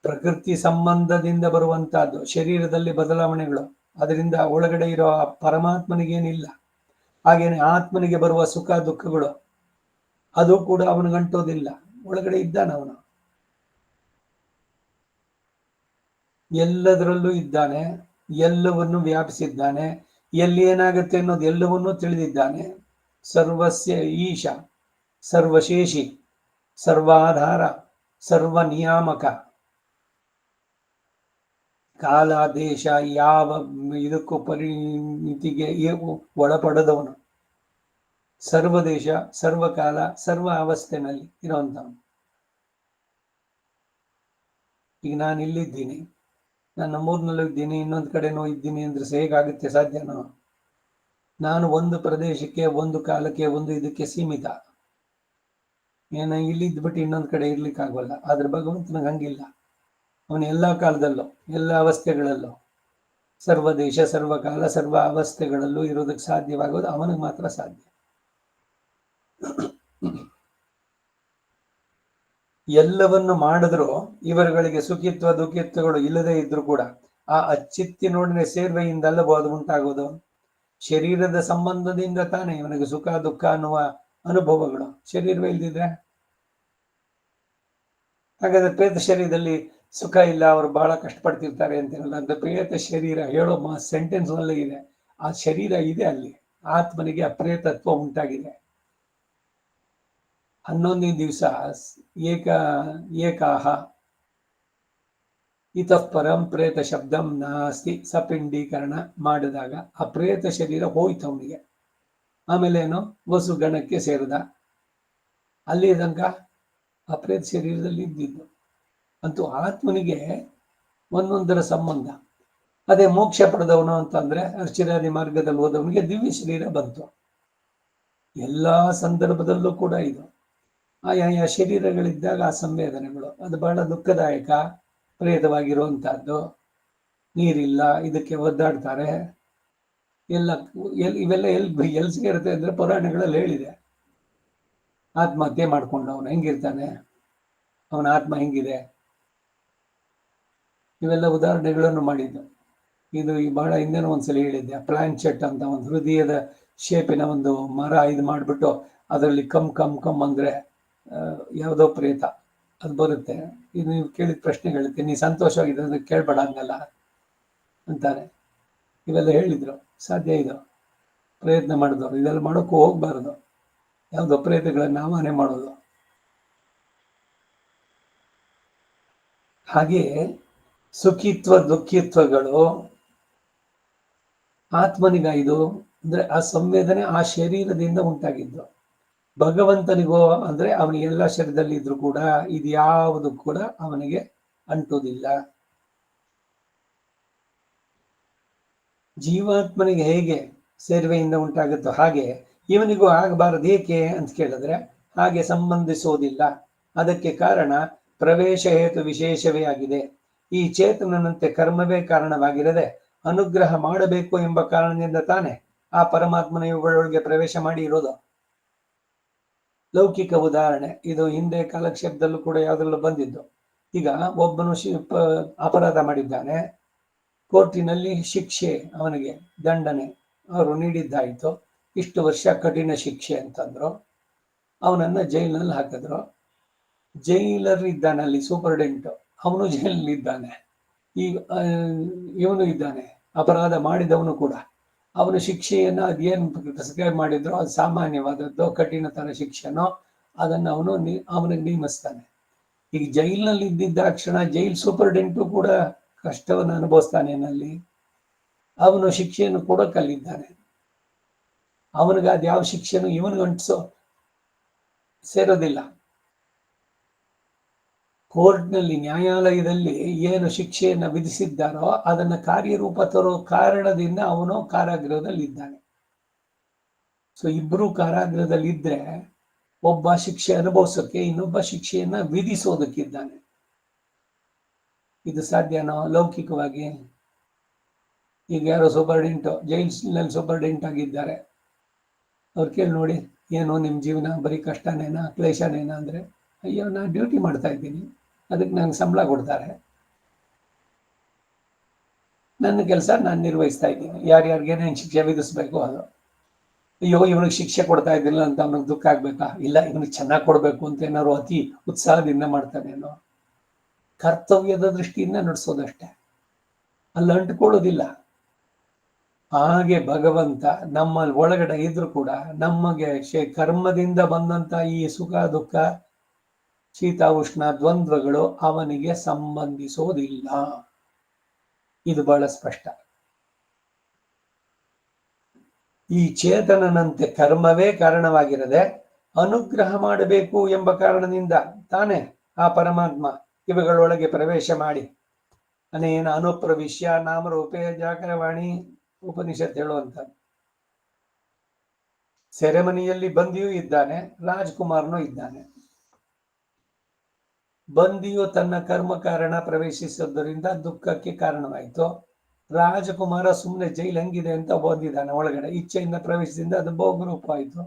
ಪ್ರಕೃತಿ ಸಂಬಂಧದಿಂದ ಬರುವಂತಹದ್ದು ಶರೀರದಲ್ಲಿ ಬದಲಾವಣೆಗಳು, ಅದರಿಂದ ಒಳಗಡೆ ಇರೋ ಪರಮಾತ್ಮನಿಗೇನಿಲ್ಲ. ಹಾಗೇನೆ ಆತ್ಮನಿಗೆ ಬರುವ ಸುಖ ದುಃಖಗಳು ಅದು ಕೂಡ ಅವನಿಗಂಟೋದಿಲ್ಲ, ಒಳಗಡೆ ಇದ್ದಾನವನು. ಎಲ್ಲದರಲ್ಲೂ ಇದ್ದಾನೆ, ಎಲ್ಲವನ್ನು ವ್ಯಾಪಿಸಿದ್ದಾನೆ, ಎಲ್ಲಿ ಏನಾಗುತ್ತೆ ಅನ್ನೋದು ಎಲ್ಲವನ್ನೂ ತಿಳಿದಿದ್ದಾನೆ. ಸರ್ವಸ್ಯ ಈಶ, ಸರ್ವಶೇಷಿ, ಸರ್ವಾಧಾರ, ಸರ್ವ ನಿಯಾಮಕ. ಕಾಲ ದೇಶ ಯಾವ ಇದಕ್ಕೂ ಪರಿಮಿತಿಗೆ ಒಳಪಡದವನು. ಸರ್ವದೇಶ, ಸರ್ವಕಾಲ, ಸರ್ವ ಅವಸ್ಥೆನಲ್ಲಿ ಇರುವಂತವನು. ಈಗ ನಾನು ಇಲ್ಲಿದ್ದೀನಿ, ನಾನು ನಮ್ಮೂರಿನಲ್ಲೂ ಇದ್ದೀನಿ, ಇನ್ನೊಂದು ಕಡೆನೂ ಇದ್ದೀನಿ ಅಂದ್ರೆ ಹೇಗಾಗುತ್ತೆ? ಸಾಧ್ಯನೋ? ನಾನು ಒಂದು ಪ್ರದೇಶಕ್ಕೆ, ಒಂದು ಕಾಲಕ್ಕೆ, ಒಂದು ಇದಕ್ಕೆ ಸೀಮಿತ. ಇಲ್ಲಿ ಇದ್ಬಿಟ್ಟು ಇನ್ನೊಂದು ಕಡೆ ಇರ್ಲಿಕ್ಕಾಗಲ್ಲ. ಆದ್ರೆ ಭಗವಂತನಿಗೆ ಹಂಗಿಲ್ಲ. ಅವನು ಎಲ್ಲ ಕಾಲದಲ್ಲೂ, ಎಲ್ಲ ಅವಸ್ಥೆಗಳಲ್ಲೂ, ಸರ್ವ ದೇಶ, ಸರ್ವಕಾಲ, ಸರ್ವ ಅವಸ್ಥೆಗಳಲ್ಲೂ ಇರೋದಕ್ಕೆ ಸಾಧ್ಯವಾಗೋದು ಅವನಿಗೆ ಮಾತ್ರ ಸಾಧ್ಯ. ಎಲ್ಲವನ್ನು ಮಾಡಿದ್ರು ಇವರುಗಳಿಗೆ ಸುಖಿತ್ವ ದುಃಖಿತ್ವಗಳು ಇಲ್ಲದೆ ಇದ್ರು ಕೂಡ ಆ ಅಚ್ಚಿತ್ತಿನೊಡನೆ ಸೇರ್ವೆಯಿಂದಲ್ಲವೋ ಅದು ಉಂಟಾಗೋದು. ಶರೀರದ ಸಂಬಂಧದಿಂದ ತಾನೇ ಇವನಿಗೆ ಸುಖ ದುಃಖ ಅನ್ನುವ ಅನುಭವಗಳು. ಶರೀರವೇ ಇಲ್ದಿದ್ರೆ ಹಾಗಾದ್ರೆ ಪ್ರೇತ ಶರೀರದಲ್ಲಿ ಸುಖ ಇಲ್ಲ, ಅವರು ಬಹಳ ಕಷ್ಟಪಡ್ತಿರ್ತಾರೆ ಅಂತಿರಲ್ಲ. ಅಂತ ಪ್ರೇತ ಶರೀರ ಹೇಳೋ ಸೆಂಟೆನ್ಸ್ ನಲ್ಲೇ ಇದೆ. ಆ ಶರೀರ ಇದೆ ಅಲ್ಲಿ, ಆತ್ಮನಿಗೆ ಅಪ್ರೇತತ್ವ ಉಂಟಾಗಿದೆ. 11ನೇ ದಿವಸ ಏಕಾಹ ಇತಃ ಪರಂ ಪ್ರೇತ ಶಬ್ದಂ ನಾಸ್ತಿ ಸಪಿಂಡೀಕರಣ ಮಾಡಿದಾಗ ಆ ಪ್ರೇತ ಶರೀರ ಹೋಯ್ತು ಅವನಿಗೆ. ಆಮೇಲೆ ಏನು, ವಸು ಗಣಕ್ಕೆ ಸೇರಿದ. ಅಲ್ಲಿ ತನಕ ಆ ಪ್ರೇತ ಶರೀರದಲ್ಲಿ ಇದ್ದಿದ್ದು. ಅಂತೂ ಆತ್ಮನಿಗೆ ಒಂದೊಂದರ ಸಂಬಂಧ. ಅದೇ ಮೋಕ್ಷ ಪಡೆದವನು ಅಂತಂದ್ರೆ ಅರ್ಚಿರಾದಿ ಮಾರ್ಗದಲ್ಲಿ ಹೋದವನಿಗೆ ದಿವ್ಯ ಶರೀರ ಬಂತು. ಎಲ್ಲಾ ಸಂದರ್ಭದಲ್ಲೂ ಕೂಡ ಇದು ಆಯಾ ಶರೀರಗಳಿದ್ದಾಗ ಆ ಸಂವೇದನೆಗಳು ಅದು ಬಹಳ ದುಃಖದಾಯಕ. ಪ್ರೇತವಾಗಿರುವಂತಹದ್ದು, ನೀರಿಲ್ಲ, ಇದಕ್ಕೆ ಒದ್ದಾಡ್ತಾರೆ ಇವೆಲ್ಲ ಎಲ್ಲಿ ಸೇರುತ್ತೆ ಅಂದ್ರೆ ಪುರಾಣಗಳಲ್ಲಿ ಹೇಳಿದೆ. ಆತ್ಮಹತ್ಯೆ ಮಾಡ್ಕೊಂಡವನು ಹೆಂಗಿರ್ತಾನೆ, ಅವನ ಆತ್ಮ ಹೆಂಗಿದೆ, ಇವೆಲ್ಲ ಉದಾಹರಣೆಗಳನ್ನು ಮಾಡಿದ್ದು. ಇದು ಬಹಳ ಹಿಂದೆನೂ ಒಂದ್ಸಲ ಹೇಳಿದ್ದೆ. ಪ್ಲಾನ್ಚೆಟ್ ಅಂತ ಒಂದು ಹೃದಯದ ಶೇಪಿನ ಒಂದು ಮರ ಇದು ಮಾಡಿಬಿಟ್ಟು ಅದರಲ್ಲಿ ಕಮ್ ಅಂದ್ರೆ ಯಾವುದೋ ಪ್ರೇತ ಅದು ಬರುತ್ತೆ. ಇದು ನೀವು ಕೇಳಿದ ಪ್ರಶ್ನೆ ಹೇಳುತ್ತೆ, ನೀ ಸಂತೋಷವಾಗಿದ್ದರೆ ಕೇಳ್ಬೇಡ ಹಂಗಲ್ಲ ಅಂತಾರೆ. ಇವೆಲ್ಲ ಹೇಳಿದ್ರು. ಸಾಧ್ಯ ಇದು ಪ್ರಯತ್ನ ಮಾಡಿದವರು ಇದೆಲ್ಲ ಮಾಡೋಕ್ಕೂ ಹೋಗ್ಬಾರ್ದು. ಯಾವುದೋ ಪ್ರಯತ್ನಗಳನ್ನ ಆವಾಹನೆ ಮಾಡೋದು. ಹಾಗೆ ಸುಖಿತ್ವ ದುಃಖಿತ್ವಗಳು ಆತ್ಮನಿಗ ಇದು ಅಂದ್ರೆ ಆ ಸಂವೇದನೆ ಆ ಶರೀರದಿಂದ ಉಂಟಾಗಿದ್ದು. ಭಗವಂತನಿಗೋ ಅಂದ್ರೆ ಅವನಿಗೆ ಎಲ್ಲ ಶರೀರದಲ್ಲಿ ಇದ್ರು ಕೂಡ ಇದ್ಯಾವುದು ಕೂಡ ಅವನಿಗೆ ಅಂಟುವುದಿಲ್ಲ. ಜೀವಾತ್ಮನಿಗೆ ಹೇಗೆ ಸೇರ್ವೆಯಿಂದ ಉಂಟಾಗುತ್ತೋ ಹಾಗೆ ಇವನಿಗೂ ಆಗಬಾರದು. ಏಕೆ ಅಂತ ಕೇಳಿದ್ರೆ ಹಾಗೆ ಸಂಬಂಧಿಸುವುದಿಲ್ಲ. ಅದಕ್ಕೆ ಕಾರಣ ಪ್ರವೇಶ ಹೇತು ವಿಶೇಷವೇ ಆಗಿದೆ. ಈ ಚೇತನನಂತೆ ಕರ್ಮವೇ ಕಾರಣವಾಗಿರದೆ ಅನುಗ್ರಹ ಮಾಡಬೇಕು ಎಂಬ ಕಾರಣದಿಂದ ತಾನೆ ಆ ಪರಮಾತ್ಮನ ಇವುಗಳೊಳಗೆ ಪ್ರವೇಶ ಮಾಡಿ ಇರೋದು. ಲೌಕಿಕ ಉದಾಹರಣೆ ಇದು ಹಿಂದೆ ಕಾಲಕ್ಷೇಪದಲ್ಲೂ ಕೂಡ ಯಾವ್ದ್ರಲ್ಲೂ ಬಂದಿದ್ದು. ಈಗ ಒಬ್ಬನು ಅಪರಾಧ ಮಾಡಿದ್ದಾನೆ, ಕೋರ್ಟಿನಲ್ಲಿ ಶಿಕ್ಷೆ ಅವನಿಗೆ ದಂಡನೆ ಅವರು ನೀಡಿದ್ದಾಯಿತು, ಇಷ್ಟು ವರ್ಷ ಕಠಿಣ ಶಿಕ್ಷೆ ಅಂತಂದ್ರು. ಅವನನ್ನ ಜೈಲಿನಲ್ಲಿ ಹಾಕಿದ್ರು. ಜೈಲರ್ ಇದ್ದಾನೆ ಅಲ್ಲಿ ಸೂಪರ್ಡೆಂಟ್, ಅವನು ಜೈಲಲ್ಲಿ ಇದ್ದಾನೆ. ಈಗ ಇವನು ಇದ್ದಾನೆ ಅಪರಾಧ ಮಾಡಿದವನು ಕೂಡ. ಅವನ ಶಿಕ್ಷೆಯನ್ನ ಅದೇನು ಪ್ರಿಸ್ಕ್ರೈಬ್ ಮಾಡಿದ್ರು ಅದು ಸಾಮಾನ್ಯವಾದದ್ದು ಕಠಿಣತರ ಶಿಕ್ಷೆನೋ ಅದನ್ನು ಅವನಿಗೆ ನೇಮಿಸ್ತಾನೆ. ಈಗ ಜೈಲಿನಲ್ಲಿ ಇದ್ದಿದ್ದಾಕ್ಷಣ ಜೈಲ್ ಸೂಪರ್ಡೆಂಟು ಕೂಡ ಕಷ್ಟವನ್ನು ಅನುಭವಿಸ್ತಾನೆ. ನಲ್ಲಿ ಅವನು ಶಿಕ್ಷೆಯನ್ನು ಕೊಡೋಕಲ್ಲಿದ್ದಾನೆ. ಅವನಿಗೆ ಅದು ಯಾವ ಶಿಕ್ಷೆನೂ ಇವನಿಗೆ ಅಂಟಿಸೋ ಸೇರೋದಿಲ್ಲ. ಕೋರ್ಟ್ನಲ್ಲಿ ನ್ಯಾಯಾಲಯದಲ್ಲಿ ಏನು ಶಿಕ್ಷೆಯನ್ನು ವಿಧಿಸಿದ್ದಾರೋ ಅದನ್ನು ಕಾರ್ಯರೂಪ ತರೋ ಕಾರಣದಿಂದ ಅವನು ಕಾರಾಗೃಹದಲ್ಲಿ ಇದ್ದಾನೆ. ಸೊ ಇಬ್ಬರು ಕಾರಾಗೃಹದಲ್ಲಿ ಇದ್ರೆ ಒಬ್ಬ ಶಿಕ್ಷೆ ಅನುಭವಿಸೋಕೆ ಇನ್ನೊಬ್ಬ ಶಿಕ್ಷೆಯನ್ನ ವಿಧಿಸೋದಕ್ಕಿದ್ದಾನೆ. ಇದು ಸಾಧ್ಯನೋ ಲೌಕಿಕವಾಗಿ? ಈಗ ಯಾರೋ ಸೂಪರ್ಡೆಂಟ್ ಜೈಲ್ನಲ್ಲಿ ಸೂಪರ್ಡೆಂಟ್ ಆಗಿದ್ದಾರೆ, ಅವ್ರು ಕೇಳಿ ನೋಡಿ ಏನು ನಿಮ್ಮ ಜೀವನ ಬರೀ ಕಷ್ಟನೇನಾ ಕ್ಲೇಶನೇನಾ ಅಂದ್ರೆ, ಅಯ್ಯೋ ನಾನು ಡ್ಯೂಟಿ ಮಾಡ್ತಾ ಇದ್ದೀನಿ, ಅದಕ್ಕೆ ನಂಗೆ ಸಂಬಳ ಕೊಡ್ತಾರೆ, ನನ್ನ ಕೆಲಸ ನಾನು ನಿರ್ವಹಿಸ್ತಾ ಇದ್ದೀನಿ, ಯಾರ್ಯಾರಿಗೇನೇನು ಶಿಕ್ಷೆ ವಿಧಿಸ್ಬೇಕು ಅದು. ಅಯ್ಯೋ ಇವನಿಗೆ ಶಿಕ್ಷೆ ಕೊಡ್ತಾ ಇದ್ದಿಲ್ಲ ಅಂತ ಅವನಿಗೆ ದುಃಖ ಆಗ್ಬೇಕಾ? ಇಲ್ಲ, ಇವನಿಗೆ ಚೆನ್ನಾಗಿ ಕೊಡ್ಬೇಕು ಅಂತ ಏನಾದ್ರು ಅತಿ ಉತ್ಸಾಹದಿಂದ ಮಾಡ್ತಾನೇನೋ. ಕರ್ತವ್ಯದ ದೃಷ್ಟಿಯಿಂದ ನಡೆಸೋದಷ್ಟೇ, ಅಲ್ಲಿ ಅಂಟುಕೊಳ್ಳೋದಿಲ್ಲ. ಹಾಗೆ ಭಗವಂತ ನಮ್ಮ ಒಳಗಡೆ ಇದ್ರು ಕೂಡ ನಮಗೆ ಕರ್ಮದಿಂದ ಬಂದಂತ ಈ ಸುಖ ದುಃಖ ಶೀತ ಉಷ್ಣ ದ್ವಂದ್ವಗಳು ಅವನಿಗೆ ಸಂಬಂಧಿಸೋದಿಲ್ಲ. ಇದು ಬಹಳ ಸ್ಪಷ್ಟ. ಈ ಚೇತನನಂತೆ ಕರ್ಮವೇ ಕಾರಣವಾಗಿರದೆ ಅನುಗ್ರಹ ಮಾಡಬೇಕು ಎಂಬ ಕಾರಣದಿಂದ ತಾನೇ ಆ ಪರಮಾತ್ಮ ಇವುಗಳೊಳಗೆ ಪ್ರವೇಶ ಮಾಡಿ ಅನೇನ ಅನುಪ್ರವಿಶ್ಯ ನಾಮರೂಪೇ ಜಾಗರವಾಣಿ ಉಪನಿಷತ್ ಹೇಳುವಂತ. ಸೆರೆಮನಿಯಲ್ಲಿ ಬಂದಿಯೂ ಇದ್ದಾನೆ, ರಾಜ್ಕುಮಾರ್ನೂ ಇದ್ದಾನೆ. ಬಂದಿಯು ತನ್ನ ಕರ್ಮ ಕಾರಣ ಪ್ರವೇಶಿಸೋದರಿಂದ ದುಃಖಕ್ಕೆ ಕಾರಣವಾಯಿತು. ರಾಜಕುಮಾರ ಸುಮ್ಮನೆ ಜೈಲ್ ಹೆಂಗಿದೆ ಅಂತ ಬಂದಿದ್ದಾನೆ ಒಳಗಡೆ, ಇಚ್ಛೆಯಿಂದ ಪ್ರವೇಶದಿಂದ ಅದು ಭೋಗರೂಪ ಆಯಿತು.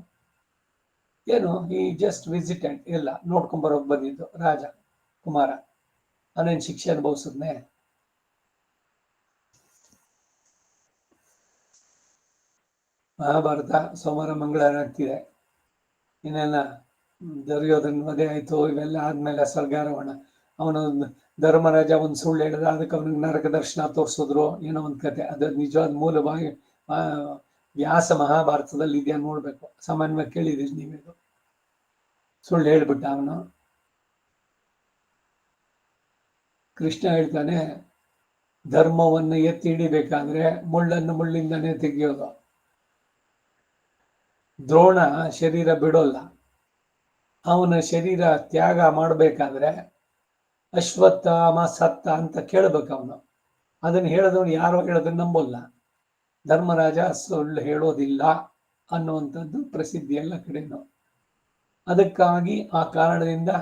ಏನು ಈ ಜಸ್ಟ್ ವಿಸಿಟೆಡ್, ಇಲ್ಲ ನೋಡ್ಕೊಂಬರೋಕ್ ಬಂದಿದ್ದು ರಾಜ ಕುಮಾರ, ಅವನೇನು ಶಿಕ್ಷೆ ಅನುಭವಿಸಿದ್ನೆ? ಮಹಾಭಾರತ ಸೋಮವಾರ ಮಂಗಳವಾರ ಆಗ್ತಿದೆ, ಇನ್ನೆಲ್ಲ ದುರ್ಯೋಧನ ವಧೆ ಆಯ್ತು, ಇವೆಲ್ಲ ಆದ್ಮೇಲೆ ಸ್ವರ್ಗಾರೋಹಣ. ಅವನು ಧರ್ಮರಾಜ ಒಂದು ಸುಳ್ಳು ಹೇಳಿದ, ಅದಕ್ಕೆ ಅವನಿಗೆ ನರಕ ದರ್ಶನ ತೋರಿಸಿದ್ರು, ಏನೋ ಒಂದು ಕತೆ. ಅದು ನಿಜವಾದ ಮೂಲವಾಗಿ ವ್ಯಾಸ ಮಹಾಭಾರತದಲ್ಲಿ ಇದೆಯಾ ನೋಡ್ಬೇಕು, ಸಾಮಾನ್ಯವಾಗಿ ಕೇಳಿದೀರಿ ನೀವಿದು. ಸುಳ್ಳು ಹೇಳ್ಬಿಟ್ಟ ಅವನು. ಕೃಷ್ಣ ಹೇಳ್ತಾನೆ, ಧರ್ಮವನ್ನು ಎತ್ತಿ ಹಿಡಿಬೇಕಾದ್ರೆ ಮುಳ್ಳನ್ನು ಮುಳ್ಳಿಂದನೇ ತೆಗೆಯೋದು. ದ್ರೋಣ ಶರೀರ ಬಿಡೋಲ್ಲ, ಅವನ ಶರೀರ ತ್ಯಾಗ ಮಾಡಬೇಕಾದ್ರೆ ಅಶ್ವತ್ಥಾಮ ಸತ್ತ ಅಂತ ಕೇಳ್ಬೇಕು ಅವನು. ಅದನ್ನು ಹೇಳಿದವನು ಯಾರೋ ಹೇಳೋದನ್ನ ನಂಬೋಲ್ಲ. ಧರ್ಮರಾಜ ಸುಳ್ಳು ಹೇಳೋದಿಲ್ಲ ಅನ್ನುವಂಥದ್ದು ಪ್ರಸಿದ್ಧಿ ಎಲ್ಲ ಕಡೆನೂ. ಅದಕ್ಕಾಗಿ ಆ ಕಾರಣದಿಂದ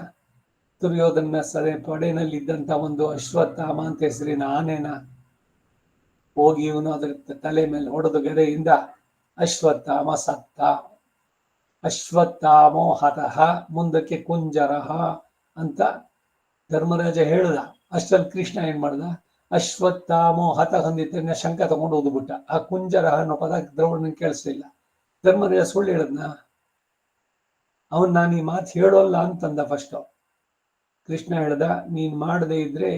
ದುರ್ಯೋಧನ ಪಡೆಯಲ್ಲಿದ್ದಂಥ ಒಂದು ಅಶ್ವತ್ಥಾಮ ಅಂತ ಹೆಸರಿನ ಆನೆನ ಹೋಗಿ ಇವನು ಅದರ ತಲೆ ಮೇಲೆ ಹೊಡೆದು ಗದೆಯಿಂದ ಅಶ್ವತ್ಥಾಮ ಸತ್ತ. ಅಶ್ವತ್ಥಾಮೋ ಹತಃ, ಮುಂದಕ್ಕೆ ಕುಂಜರಹ ಅಂತ ಧರ್ಮರಾಜ ಹೇಳ್ದ. ಅಷ್ಟರಲ್ಲಿ ಕೃಷ್ಣ ಏನ್ ಮಾಡ್ದ, ಅಶ್ವತ್ಥಾಮೋ ಹತಃ ಅಂದಿದ್ದ ಶಂಕ ತಗೊಂಡು ಓದ್ಬಿಟ್ಟ. ಆ ಕುಂಜರಹ ಅನ್ನೋ ಪದ ದ್ರೌಡನಿಗೆ ಕೇಳಿಸ್ಲಿಲ್ಲ. ಧರ್ಮರಾಜ ಸುಳ್ಳು ಹೇಳದ್ನ, ಅವನ್ ನಾನು ಈ ಮಾತು ಹೇಳೋಲ್ಲ ಅಂತಂದ. ಫಸ್ಟ್ ಕೃಷ್ಣ ಹೇಳ್ದ, ನೀನ್ ಮಾಡದೇ ಇದ್ರೆ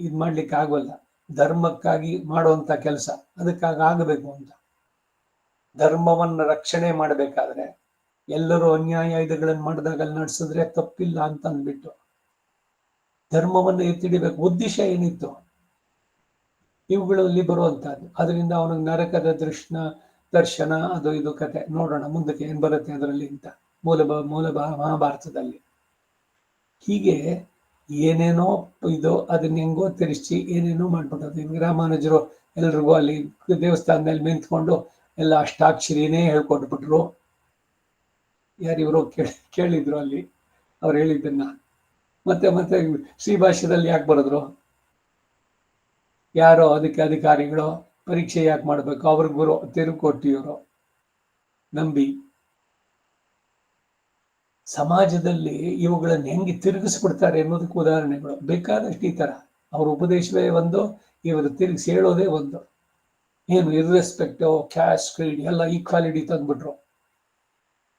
ಇದ್ ಮಾಡ್ಲಿಕ್ಕೆ ಆಗೋಲ್ಲ, ಧರ್ಮಕ್ಕಾಗಿ ಮಾಡುವಂತ ಕೆಲಸ, ಅದಕ್ಕಾಗಿ ಆಗಬೇಕು ಅಂತ. ಧರ್ಮವನ್ನ ರಕ್ಷಣೆ ಮಾಡಬೇಕಾದ್ರೆ ಎಲ್ಲರೂ ಅನ್ಯಾಯ ಇದುಗಳನ್ನು ಮಾಡಿದಾಗ ಅಲ್ಲಿ ನಡೆಸಿದ್ರೆ ತಪ್ಪಿಲ್ಲ ಅಂತ ಅಂದ್ಬಿಟ್ಟು ಧರ್ಮವನ್ನು ಎತ್ತಿಡಿಬೇಕು. ಉದ್ದೇಶ ಏನಿತ್ತು? ಇವುಗಳಲ್ಲಿ ಬರುವಂತಹದ್ದು. ಅದರಿಂದ ಅವನಿಗೆ ನರಕದ ದರ್ಶನ ಅದು ಇದು ಕತೆ ನೋಡೋಣ ಮುಂದಕ್ಕೆ ಏನ್ ಬರುತ್ತೆ ಅದರಲ್ಲಿ ಅಂತ ಮೂಲ ಮಹಾಭಾರತದಲ್ಲಿ. ಹೀಗೆ ಏನೇನೋ ಇದು ಅದನ್ನ ಹೆಂಗೋ ತಿರ್ಸಿ ಏನೇನೋ ಮಾಡ್ಬಿಟ್ಟೋದು. ರಾಮಾನುಜರು ಎಲ್ರಿಗೂ ಅಲ್ಲಿ ದೇವಸ್ಥಾನದಲ್ಲಿ ನಿಂತ್ಕೊಂಡು ಎಲ್ಲ ಅಷ್ಟಾಕ್ಷರಿನೇ ಹೇಳ್ಕೊಟ್ಬಿಟ್ರು. ಯಾರಿವರು ಕೇಳಿದ್ರು ಅಲ್ಲಿ ಅವ್ರು ಹೇಳಿದ್ದನ್ನ. ಮತ್ತೆ ಮತ್ತೆ ಶ್ರೀಭಾಷ್ಯದಲ್ಲಿ ಯಾಕೆ ಬರೆದ್ರು? ಯಾರೋ ಅದಕ್ಕೆ ಅಧಿಕಾರಿಗಳು ಪರೀಕ್ಷೆ ಯಾಕೆ ಮಾಡ್ಬೇಕು? ಅವ್ರಿಗೂ ತಿರುಕೊಟ್ಟಿಯವರು ನಂಬಿ ಸಮಾಜದಲ್ಲಿ ಇವುಗಳನ್ನು ಹೆಂಗೆ ತಿರುಗಿಸ್ಬಿಡ್ತಾರೆ ಅನ್ನೋದಕ್ಕೆ ಉದಾಹರಣೆಗಳು ಬೇಕಾದಷ್ಟು. ಈ ತರ ಅವ್ರ ಉಪದೇಶವೇ ಒಂದು, ಇವರು ತಿರುಗಿಸಿ ಹೇಳೋದೇ ಒಂದು. ಏನು ಇರ್ರೆಸ್ಪೆಕ್ಟಿವ್ ಕ್ಯಾಸ್ಟ್ ಕ್ರೀಡ್ ಎಲ್ಲ ಈಕ್ವಾಲಿಟಿ ತಂದ್ಬಿಟ್ರು.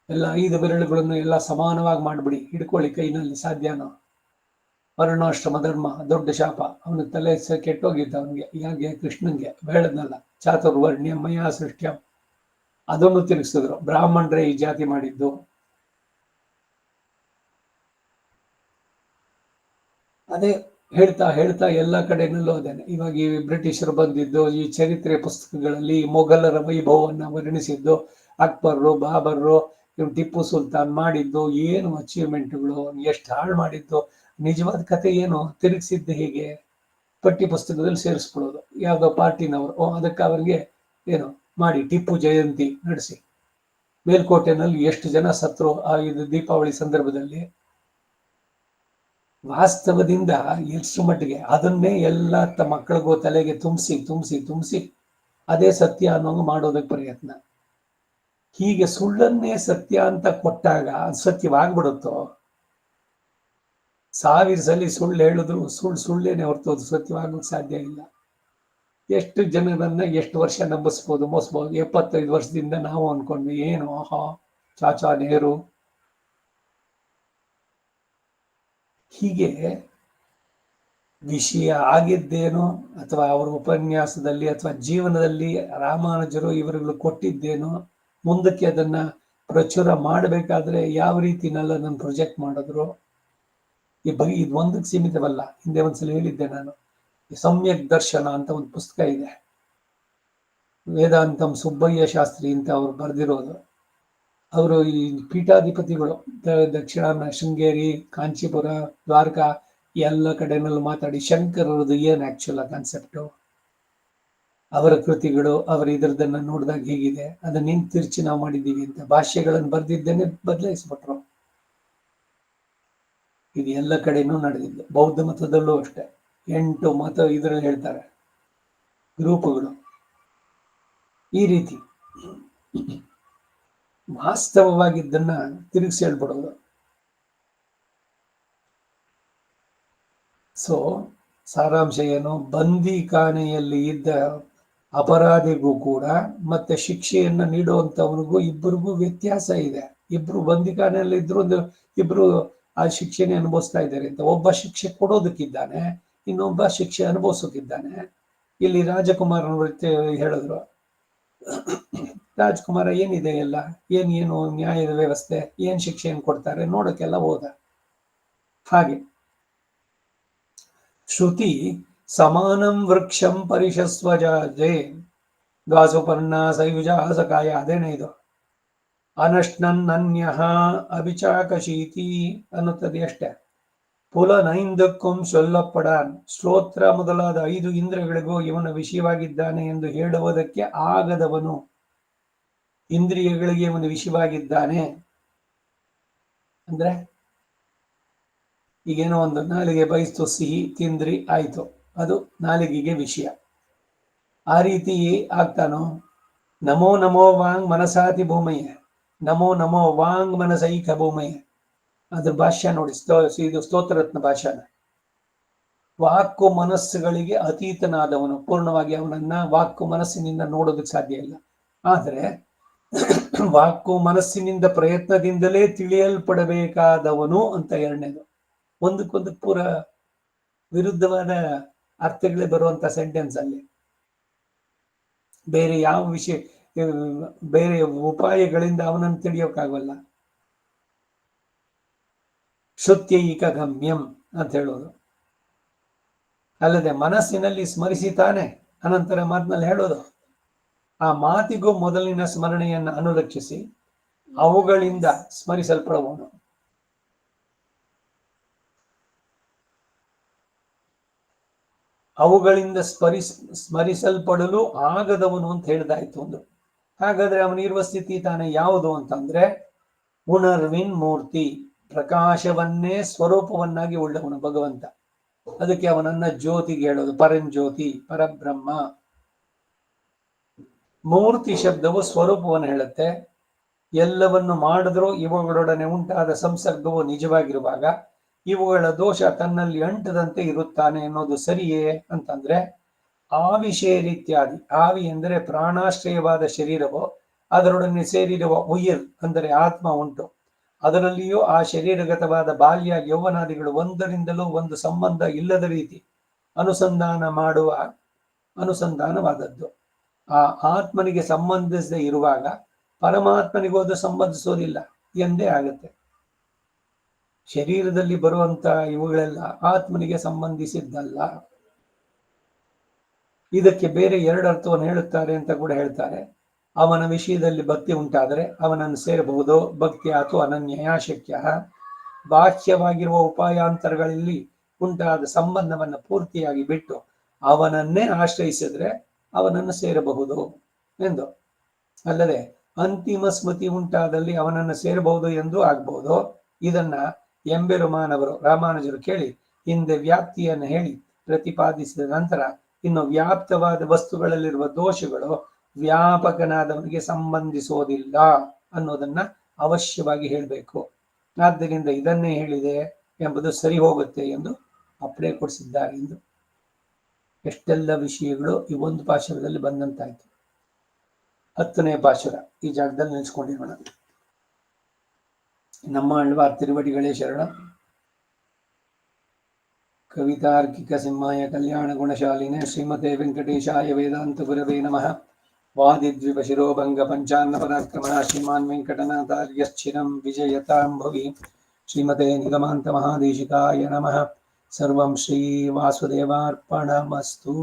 ಎಲ್ಲ 5 ಬೆರಳುಗಳನ್ನು ಎಲ್ಲ ಸಮಾನವಾಗಿ ಮಾಡ್ಬಿಡಿ, ಹಿಡ್ಕೊಳ್ಳಿ ಕೈನಲ್ಲಿ, ಸಾಧ್ಯನೋ? ವರ್ಣಾಶ್ರಮ ಧರ್ಮ ದೊಡ್ಡ ಶಾಪ. ಅವನ ತಲೆ ಕೆಟ್ಟೋಗಿದ್ದ ಅವನಿಗೆ, ಯಾಕೆ? ಕೃಷ್ಣನ್ಗೆ ಬೇಡದ್ನಲ್ಲ, ಚಾತುರ್ವರ್ಣ್ಯ ಮಯ ಸೃಷ್ಟ್ಯಂ, ಅದನ್ನು ತಿರುಗಿಸಿದ್ರು. ಬ್ರಾಹ್ಮಣರೇ ಈ ಜಾತಿ ಮಾಡಿದ್ದು. ಅದೇ ಹೇಳ್ತಾ ಹೇಳ್ತಾ ಎಲ್ಲ ಕಡೆನಲ್ಲೂ ಅದೇನೆ. ಇವಾಗ ಈ ಬ್ರಿಟಿಷರು ಬಂದಿದ್ದು, ಈ ಚರಿತ್ರೆ ಪುಸ್ತಕಗಳಲ್ಲಿ ಮೊಘಲರ ವೈಭವವನ್ನು ವರ್ಣಿಸಿದ್ದು, ಅಕ್ಬರ್ರು, ಬಾಬರ್ರು, ಟಿಪ್ಪು ಸುಲ್ತಾನ್ ಮಾಡಿದ್ದು ಏನು ಅಚೀವ್ಮೆಂಟ್ಗಳು, ಎಷ್ಟು ಹಾಳು ಮಾಡಿದ್ದು, ನಿಜವಾದ ಕತೆ ಏನು ತಿರುಗಿಸಿದ್ದು ಹೇಗೆ? ಪಠ್ಯ ಪುಸ್ತಕದಲ್ಲಿ ಸೇರಿಸ್ಬಿಡೋದು. ಯಾವ್ದೋ ಪಾರ್ಟಿನವರು ಅದಕ್ಕೆ ಅವರಿಗೆ ಏನು ಮಾಡಿ ಟಿಪ್ಪು ಜಯಂತಿ ನಡೆಸಿ. ಮೇಲ್ಕೋಟೆನಲ್ಲಿ ಎಷ್ಟು ಜನ ಸತ್ರು ಆ ಇದು ದೀಪಾವಳಿ ಸಂದರ್ಭದಲ್ಲಿ. ವಾಸ್ತವದಿಂದ ಎಷ್ಟು ಮಟ್ಟಿಗೆ ಅದನ್ನೇ ಎಲ್ಲ ಮಕ್ಕಳಿಗೂ ತಲೆಗೆ ತುಂಬಿಸಿ ತುಂಬಿಸಿ ತುಂಬಿಸಿ ಅದೇ ಸತ್ಯ ಅನ್ನೋಂಗೆ ಮಾಡೋದಕ್ಕೆ ಪ್ರಯತ್ನ. ಹೀಗೆ ಸುಳ್ಳನ್ನೇ ಸತ್ಯ ಅಂತ ಕೊಟ್ಟಾಗ ಸತ್ಯವಾಗ್ಬಿಡುತ್ತೋ? 1000 ಸಲ ಸುಳ್ಳು ಹೇಳಿದ್ರು ಸುಳ್ಳೇನೆ ಹೊರತೋದು ಸತ್ಯವಾಗೋಕ್ ಸಾಧ್ಯ ಇಲ್ಲ. ಎಷ್ಟು ಜನರನ್ನ ಎಷ್ಟು ವರ್ಷ ನಂಬಿಸ್ಬೋದು, ಮೋಸ್ಬೋದು. 75 ವರ್ಷದಿಂದ ನಾವು ಅನ್ಕೊಂಡ್ವಿ ಏನು ಆಹಾ ಚಾಚಾ ನೆಹರು. ಹೀಗೆ ವಿಷಯ ಆಗಿದ್ದೇನೋ ಅಥವಾ ಅವರ ಉಪನ್ಯಾಸದಲ್ಲಿ ಅಥವಾ ಜೀವನದಲ್ಲಿ ರಾಮಾನುಜರು ಇವರುಗಳು ಕೊಟ್ಟಿದ್ದೇನೋ, ಮುಂದಕ್ಕೆ ಅದನ್ನ ಪ್ರಚುರ ಮಾಡಬೇಕಾದ್ರೆ ಯಾವ ರೀತಿನೆಲ್ಲ ನಾನು ಪ್ರೊಜೆಕ್ಟ್ ಮಾಡಿದ್ರು. ಈ ಬರೀ ಇದು ಒಂದಕ್ಕೆ ಸೀಮಿತವಲ್ಲ. ಹಿಂದೆ ಒಂದ್ಸಲ ಹೇಳಿದ್ದೆ ನಾನು, ಸಮ್ಯಕ್ ದರ್ಶನ ಅಂತ ಒಂದು ಪುಸ್ತಕ ಇದೆ, ವೇದಾಂತಂ ಸುಬ್ಬಯ್ಯ ಶಾಸ್ತ್ರಿ ಅಂತ ಅವ್ರು ಬರೆದಿರೋದು. ಅವರು ಈ ಪೀಠಾಧಿಪತಿಗಳು ದಕ್ಷಿಣ ಶೃಂಗೇರಿ, ಕಾಂಚೀಪುರ, ದ್ವಾರಕಾ ಎಲ್ಲ ಕಡೆನಲ್ಲೂ ಮಾತಾಡಿ ಶಂಕರರದು ಏನು ಆಕ್ಚುಲ್ ಕಾನ್ಸೆಪ್ಟು, ಅವರ ಕೃತಿಗಳು, ಅವರ ಇದರದನ್ನ ನೋಡಿದಾಗ ಹೇಗಿದೆ, ಅದನ್ನ ಹೆಂಗ್ ತಿರ್ಚಿ ನಾವು ಮಾಡಿದ್ದೀವಿ ಅಂತ ಭಾಷ್ಯಗಳನ್ನು ಬರೆದಿದ್ದೇನೆ ಬದಲಾಯಿಸ್ಬಿಟ್ರು. ಇದು ಎಲ್ಲ ಕಡೆನೂ ನಡೆದಿದ್ದು. ಬೌದ್ಧ ಮತದಲ್ಲೂ ಅಷ್ಟೇ 8 ಮತ ಇದರಲ್ಲಿ ಹೇಳ್ತಾರೆ ಗ್ರೂಪುಗಳು. ಈ ರೀತಿ ವಾಸ್ತವವಾಗಿದ್ದನ್ನ ತಿರುಗಿಸಿ ಹೇಳ್ಬಿಡೋದು. ಸೊ ಸಾರಾಂಶ ಏನು? ಬಂದಿಖಾನೆಯಲ್ಲಿ ಇದ್ದ ಅಪರಾಧಿಗೂ ಕೂಡ ಮತ್ತೆ ಶಿಕ್ಷೆಯನ್ನ ನೀಡುವಂತವನಿಗೂ ಇಬ್ಬರಿಗೂ ವ್ಯತ್ಯಾಸ ಇದೆ. ಇಬ್ರು ಬಂದಿಖಾನೆಯಲ್ಲಿ ಇದ್ರು, ಇಬ್ರು ಆ ಶಿಕ್ಷೆನೆ ಅನುಭವಿಸ್ತಾ ಇದ್ದಾರೆ ಅಂತ. ಒಬ್ಬ ಶಿಕ್ಷೆ ಕೊಡೋದಕ್ಕಿದ್ದಾನೆ, ಇನ್ನೊಬ್ಬ ಶಿಕ್ಷೆ ಅನುಭವಿಸೋಕಿದ್ದಾನೆ. ಇಲ್ಲಿ ರಾಜಕುಮಾರನ ಹೇಳಿದ್ರು, ರಾಜ್ಕುಮಾರ ಏನಿದೆ ಎಲ್ಲ ಏನು ನ್ಯಾಯದ ವ್ಯವಸ್ಥೆ, ಏನ್ ಶಿಕ್ಷೆಯನ್ನು ಕೊಡ್ತಾರೆ ನೋಡಕ್ಕೆಲ್ಲ ಹೋದ. ಹಾಗೆ ಶ್ರುತಿ ಸಮಾನಂ ವೃಕ್ಷಂ ಪರಿಶಸ್ವಜೇ ದ್ವಾಸುಪರ್ಣ ಸಯುಜ ಸಕಾಯ. ಅದೇನೆ ಇದು. ಅನಶ್ನನ್ಯ ಅಭಿಚಾಕಶೀತಿ ಅನ್ನುತ್ತದೆ ಅಷ್ಟೇ. ಪುಲನೈಂದಕ್ಕಂ ಸೊಲ್ಲಪ್ಪಡಾನ್, ಶ್ರೋತ್ರ ಮೊದಲಾದ 5 ಇಂದ್ರಿಯಗಳಿಗೂ ಇವನ ವಿಷಯವಾಗಿದ್ದಾನೆ ಎಂದು ಹೇಳುವುದಕ್ಕೆ ಆಗದವನು. ಇಂದ್ರಿಯಗಳಿಗೆ ಇವನು ವಿಷಯವಾಗಿದ್ದಾನೆ ಅಂದ್ರೆ ಈಗೇನೋ ಒಂದು ನಾಲಿಗೆ ಬಯಸ್ತು, ಸಿಹಿ ತಿಂದ್ರಿ ಆಯ್ತು, ಅದು ನಾಲಿಗೆಗೆ ವಿಷಯ. ಆ ರೀತಿ ಆಗ್ತಾನೋ? ನಮೋ ನಮೋ ವಾಂಗ್ ಮನಸಾತಿ ಭೂಮಯ್ಯ, ನಮೋ ನಮೋ ವಾಂಗ್ ಮನಸೈಕ ಭೂಮಯ್ಯ. ಅದ್ರ ಭಾಷ್ಯ ನೋಡಿ, ಇದು ಸ್ತೋತ್ರರತ್ನ ಭಾಷಣ. ವಾಕ್ಕು ಮನಸ್ಸುಗಳಿಗೆ ಅತೀತನಾದವನು, ಪೂರ್ಣವಾಗಿ ಅವನನ್ನ ವಾಕ್ಕು ಮನಸ್ಸಿನಿಂದ ನೋಡೋದಕ್ಕೆ ಸಾಧ್ಯ ಇಲ್ಲ. ಆದರೆ ವಾಕ್ಕು ಮನಸ್ಸಿನಿಂದ ಪ್ರಯತ್ನದಿಂದಲೇ ತಿಳಿಯಲ್ಪಡಬೇಕಾದವನು ಅಂತ ಎರಡನೇದು. ಒಂದಕ್ಕೊಂದು ಪೂರ ವಿರುದ್ಧವಾದ ಅರ್ಥಗಳೇ ಬರುವಂತ ಸೆಂಟೆನ್ಸ್ ಅಲ್ಲಿ. ಬೇರೆ ಯಾವ ವಿಷಯ, ಬೇರೆ ಉಪಾಯಗಳಿಂದ ಅವನನ್ನು ತಿಳಿಯೋಕ್ಕಾಗಲ್ಲ. ಶ್ರುತ್ಯೈಕ ಗಮ್ಯಂ ಅಂತ ಹೇಳೋದು. ಅಲ್ಲದೆ ಮನಸ್ಸಿನಲ್ಲಿ ಸ್ಮರಿಸಿತಾನೆ ಅನಂತರ ಮಾತಿನಲ್ಲಿ ಹೇಳೋದು. ಆ ಮಾತಿಗೂ ಮೊದಲಿನ ಸ್ಮರಣೆಯನ್ನು ಅನುರಕ್ಷಿಸಿ ಅವುಗಳಿಂದ ಸ್ಮರಿಸಲ್ಪಡುವವನು. ಅವುಗಳಿಂದ ಸ್ಮರಿಸಲ್ಪಡಲು ಆಗದವನು ಅಂತ ಹೇಳಿದಾಯ್ತು ಒಂದು. ಹಾಗಾದ್ರೆ ಅವನಿರುವ ಸ್ಥಿತಿ ತಾನೇ ಯಾವುದು ಅಂತಂದ್ರೆ ಪುನರ್ವಿನ್ ಮೂರ್ತಿ, ಪ್ರಕಾಶವನ್ನೇ ಸ್ವರೂಪವನ್ನಾಗಿ ಉಳ್ಳವನು ಭಗವಂತ. ಅದಕ್ಕೆ ಅವನನ್ನ ಜ್ಯೋತಿಗೆ ಹೇಳೋದು, ಪರಂಜ್ಯೋತಿ, ಪರಬ್ರಹ್ಮ. ಮೂರ್ತಿ ಶಬ್ದವು ಸ್ವರೂಪವನ್ನು ಹೇಳುತ್ತೆ. ಎಲ್ಲವನ್ನು ಮಾಡಿದ್ರೂ ಇವುಗಳೊಡನೆ ಉಂಟಾದ ಸಂಸರ್ಗವು ನಿಜವಾಗಿರುವಾಗ ಇವುಗಳ ದೋಷ ತನ್ನಲ್ಲಿ ಅಂಟದಂತೆ ಇರುತ್ತಾನೆ ಅನ್ನೋದು ಸರಿಯೇ ಅಂತಂದ್ರೆ, ಆವಿ ಸೇರಿತ್ಯಾದಿ, ಆವಿ ಎಂದರೆ ಪ್ರಾಣಾಶ್ರಯವಾದ ಶರೀರವು, ಅದರೊಡನೆ ಸೇರಿರುವ ಉಯಿರ್ ಅಂದರೆ ಆತ್ಮ ಉಂಟು. ಅದರಲ್ಲಿಯೂ ಆ ಶರೀರಗತವಾದ ಬಾಲ್ಯ ಯೌವನಾದಿಗಳು ಒಂದರಿಂದಲೂ ಒಂದು ಸಂಬಂಧ ಇಲ್ಲದ ರೀತಿ ಅನುಸಂಧಾನವಾದದ್ದು. ಆ ಆತ್ಮನಿಗೆ ಸಂಬಂಧಿಸದೆ ಇರುವಾಗ ಪರಮಾತ್ಮನಿಗೂ ಅದು ಸಂಬಂಧಿಸೋದಿಲ್ಲ ಎಂದೇ ಆಗುತ್ತೆ. ಶರೀರದಲ್ಲಿ ಬರುವಂತ ಇವುಗಳೆಲ್ಲ ಆತ್ಮನಿಗೆ ಸಂಬಂಧಿಸಿದ್ದಲ್ಲ. ಇದಕ್ಕೆ ಬೇರೆ ಎರಡು ಅರ್ಥವನ್ನು ಹೇಳುತ್ತಾರೆ ಅಂತ ಕೂಡ ಹೇಳ್ತಾರೆ. ಅವನ ವಿಷಯದಲ್ಲಿ ಭಕ್ತಿ ಉಂಟಾದರೆ ಅವನನ್ನು ಸೇರಬಹುದು. ಭಕ್ತಿ ಅಥವಾ ಅನನ್ಯ ಶಕ್ಯ, ಬಾಹ್ಯವಾಗಿರುವ ಉಪಾಯಾಂತರಗಳಲ್ಲಿ ಉಂಟಾದ ಸಂಬಂಧವನ್ನು ಪೂರ್ತಿಯಾಗಿ ಬಿಟ್ಟು ಅವನನ್ನೇ ಆಶ್ರಯಿಸಿದ್ರೆ ಅವನನ್ನು ಸೇರಬಹುದು ಎಂದು. ಅಲ್ಲದೆ ಅಂತಿಮ ಸ್ಮೃತಿ ಉಂಟಾದಲ್ಲಿ ಅವನನ್ನು ಸೇರಬಹುದು ಎಂದು ಆಗ್ಬಹುದು. ಇದನ್ನ ಎಂಬೆರುಮಾನವರು ರಾಮಾನುಜರು ಕೇಳಿ ಹಿಂದೆ ವ್ಯಾಪ್ತಿಯನ್ನು ಹೇಳಿ ಪ್ರತಿಪಾದಿಸಿದ ನಂತರ ಇನ್ನು ವ್ಯಾಪ್ತವಾದ ವಸ್ತುಗಳಲ್ಲಿರುವ ದೋಷಗಳು ವ್ಯಾಪಕನಾದವನಿಗೆ ಸಂಬಂಧಿಸೋದಿಲ್ಲ ಅನ್ನೋದನ್ನ ಅವಶ್ಯವಾಗಿ ಹೇಳಬೇಕು. ಆದ್ದರಿಂದ ಇದನ್ನೇ ಹೇಳಿದೆ ಎಂಬುದು ಸರಿ ಹೋಗುತ್ತೆ ಎಂದು ಅಪ್ಪಣೆ ಕೊಡಿಸಿದ್ದಾರೆ ಎಂದು. ಎಷ್ಟೆಲ್ಲ ವಿಷಯಗಳು ಈ ಒಂದು ಪಾಶುರದಲ್ಲಿ ಬಂದಂತಾಯ್ತು. 10ನೇ ಪಾಶುರ ಈ ಜಾಗದಲ್ಲಿ ನಿಲ್ಸ್ಕೊಂಡಿರೋಣ. ನಮ್ಮ ಆಳ್ವಾರ್ ತಿರುವಡಿಗಳೇ ಶರಣ. ಕವಿತಾರ್ಕಿಕ ಸಿಂಹಾಯ ಕಲ್ಯಾಣ ಗುಣಶಾಲಿನೇ ಶ್ರೀಮತೆ ವೆಂಕಟೇಶಾಯ ವೇದಾಂತ ಗುರವೇ ನಮಃ. ವಾದಿದ್ವಿಪ ಶಿರೋಭಂಗ ಪಂಚಾನ್ನ ಪರಾಕ್ರಮಣ ಶ್ರೀಮಾನ್ ವೆಂಕಟನಾಥಾರ್ಯಶ್ಚಿರಂ ವಿಜಯತಾಂ ಭುವಿ. ಶ್ರೀಮತೆ ನಿಗಮಾಂತ ಮಹಾದೇಶಿಕಾಯ ನಮಃ. ಸರ್ವಂ ಶ್ರೀ ವಾಸುದೇವಾರ್ಪಣಮಸ್ತು.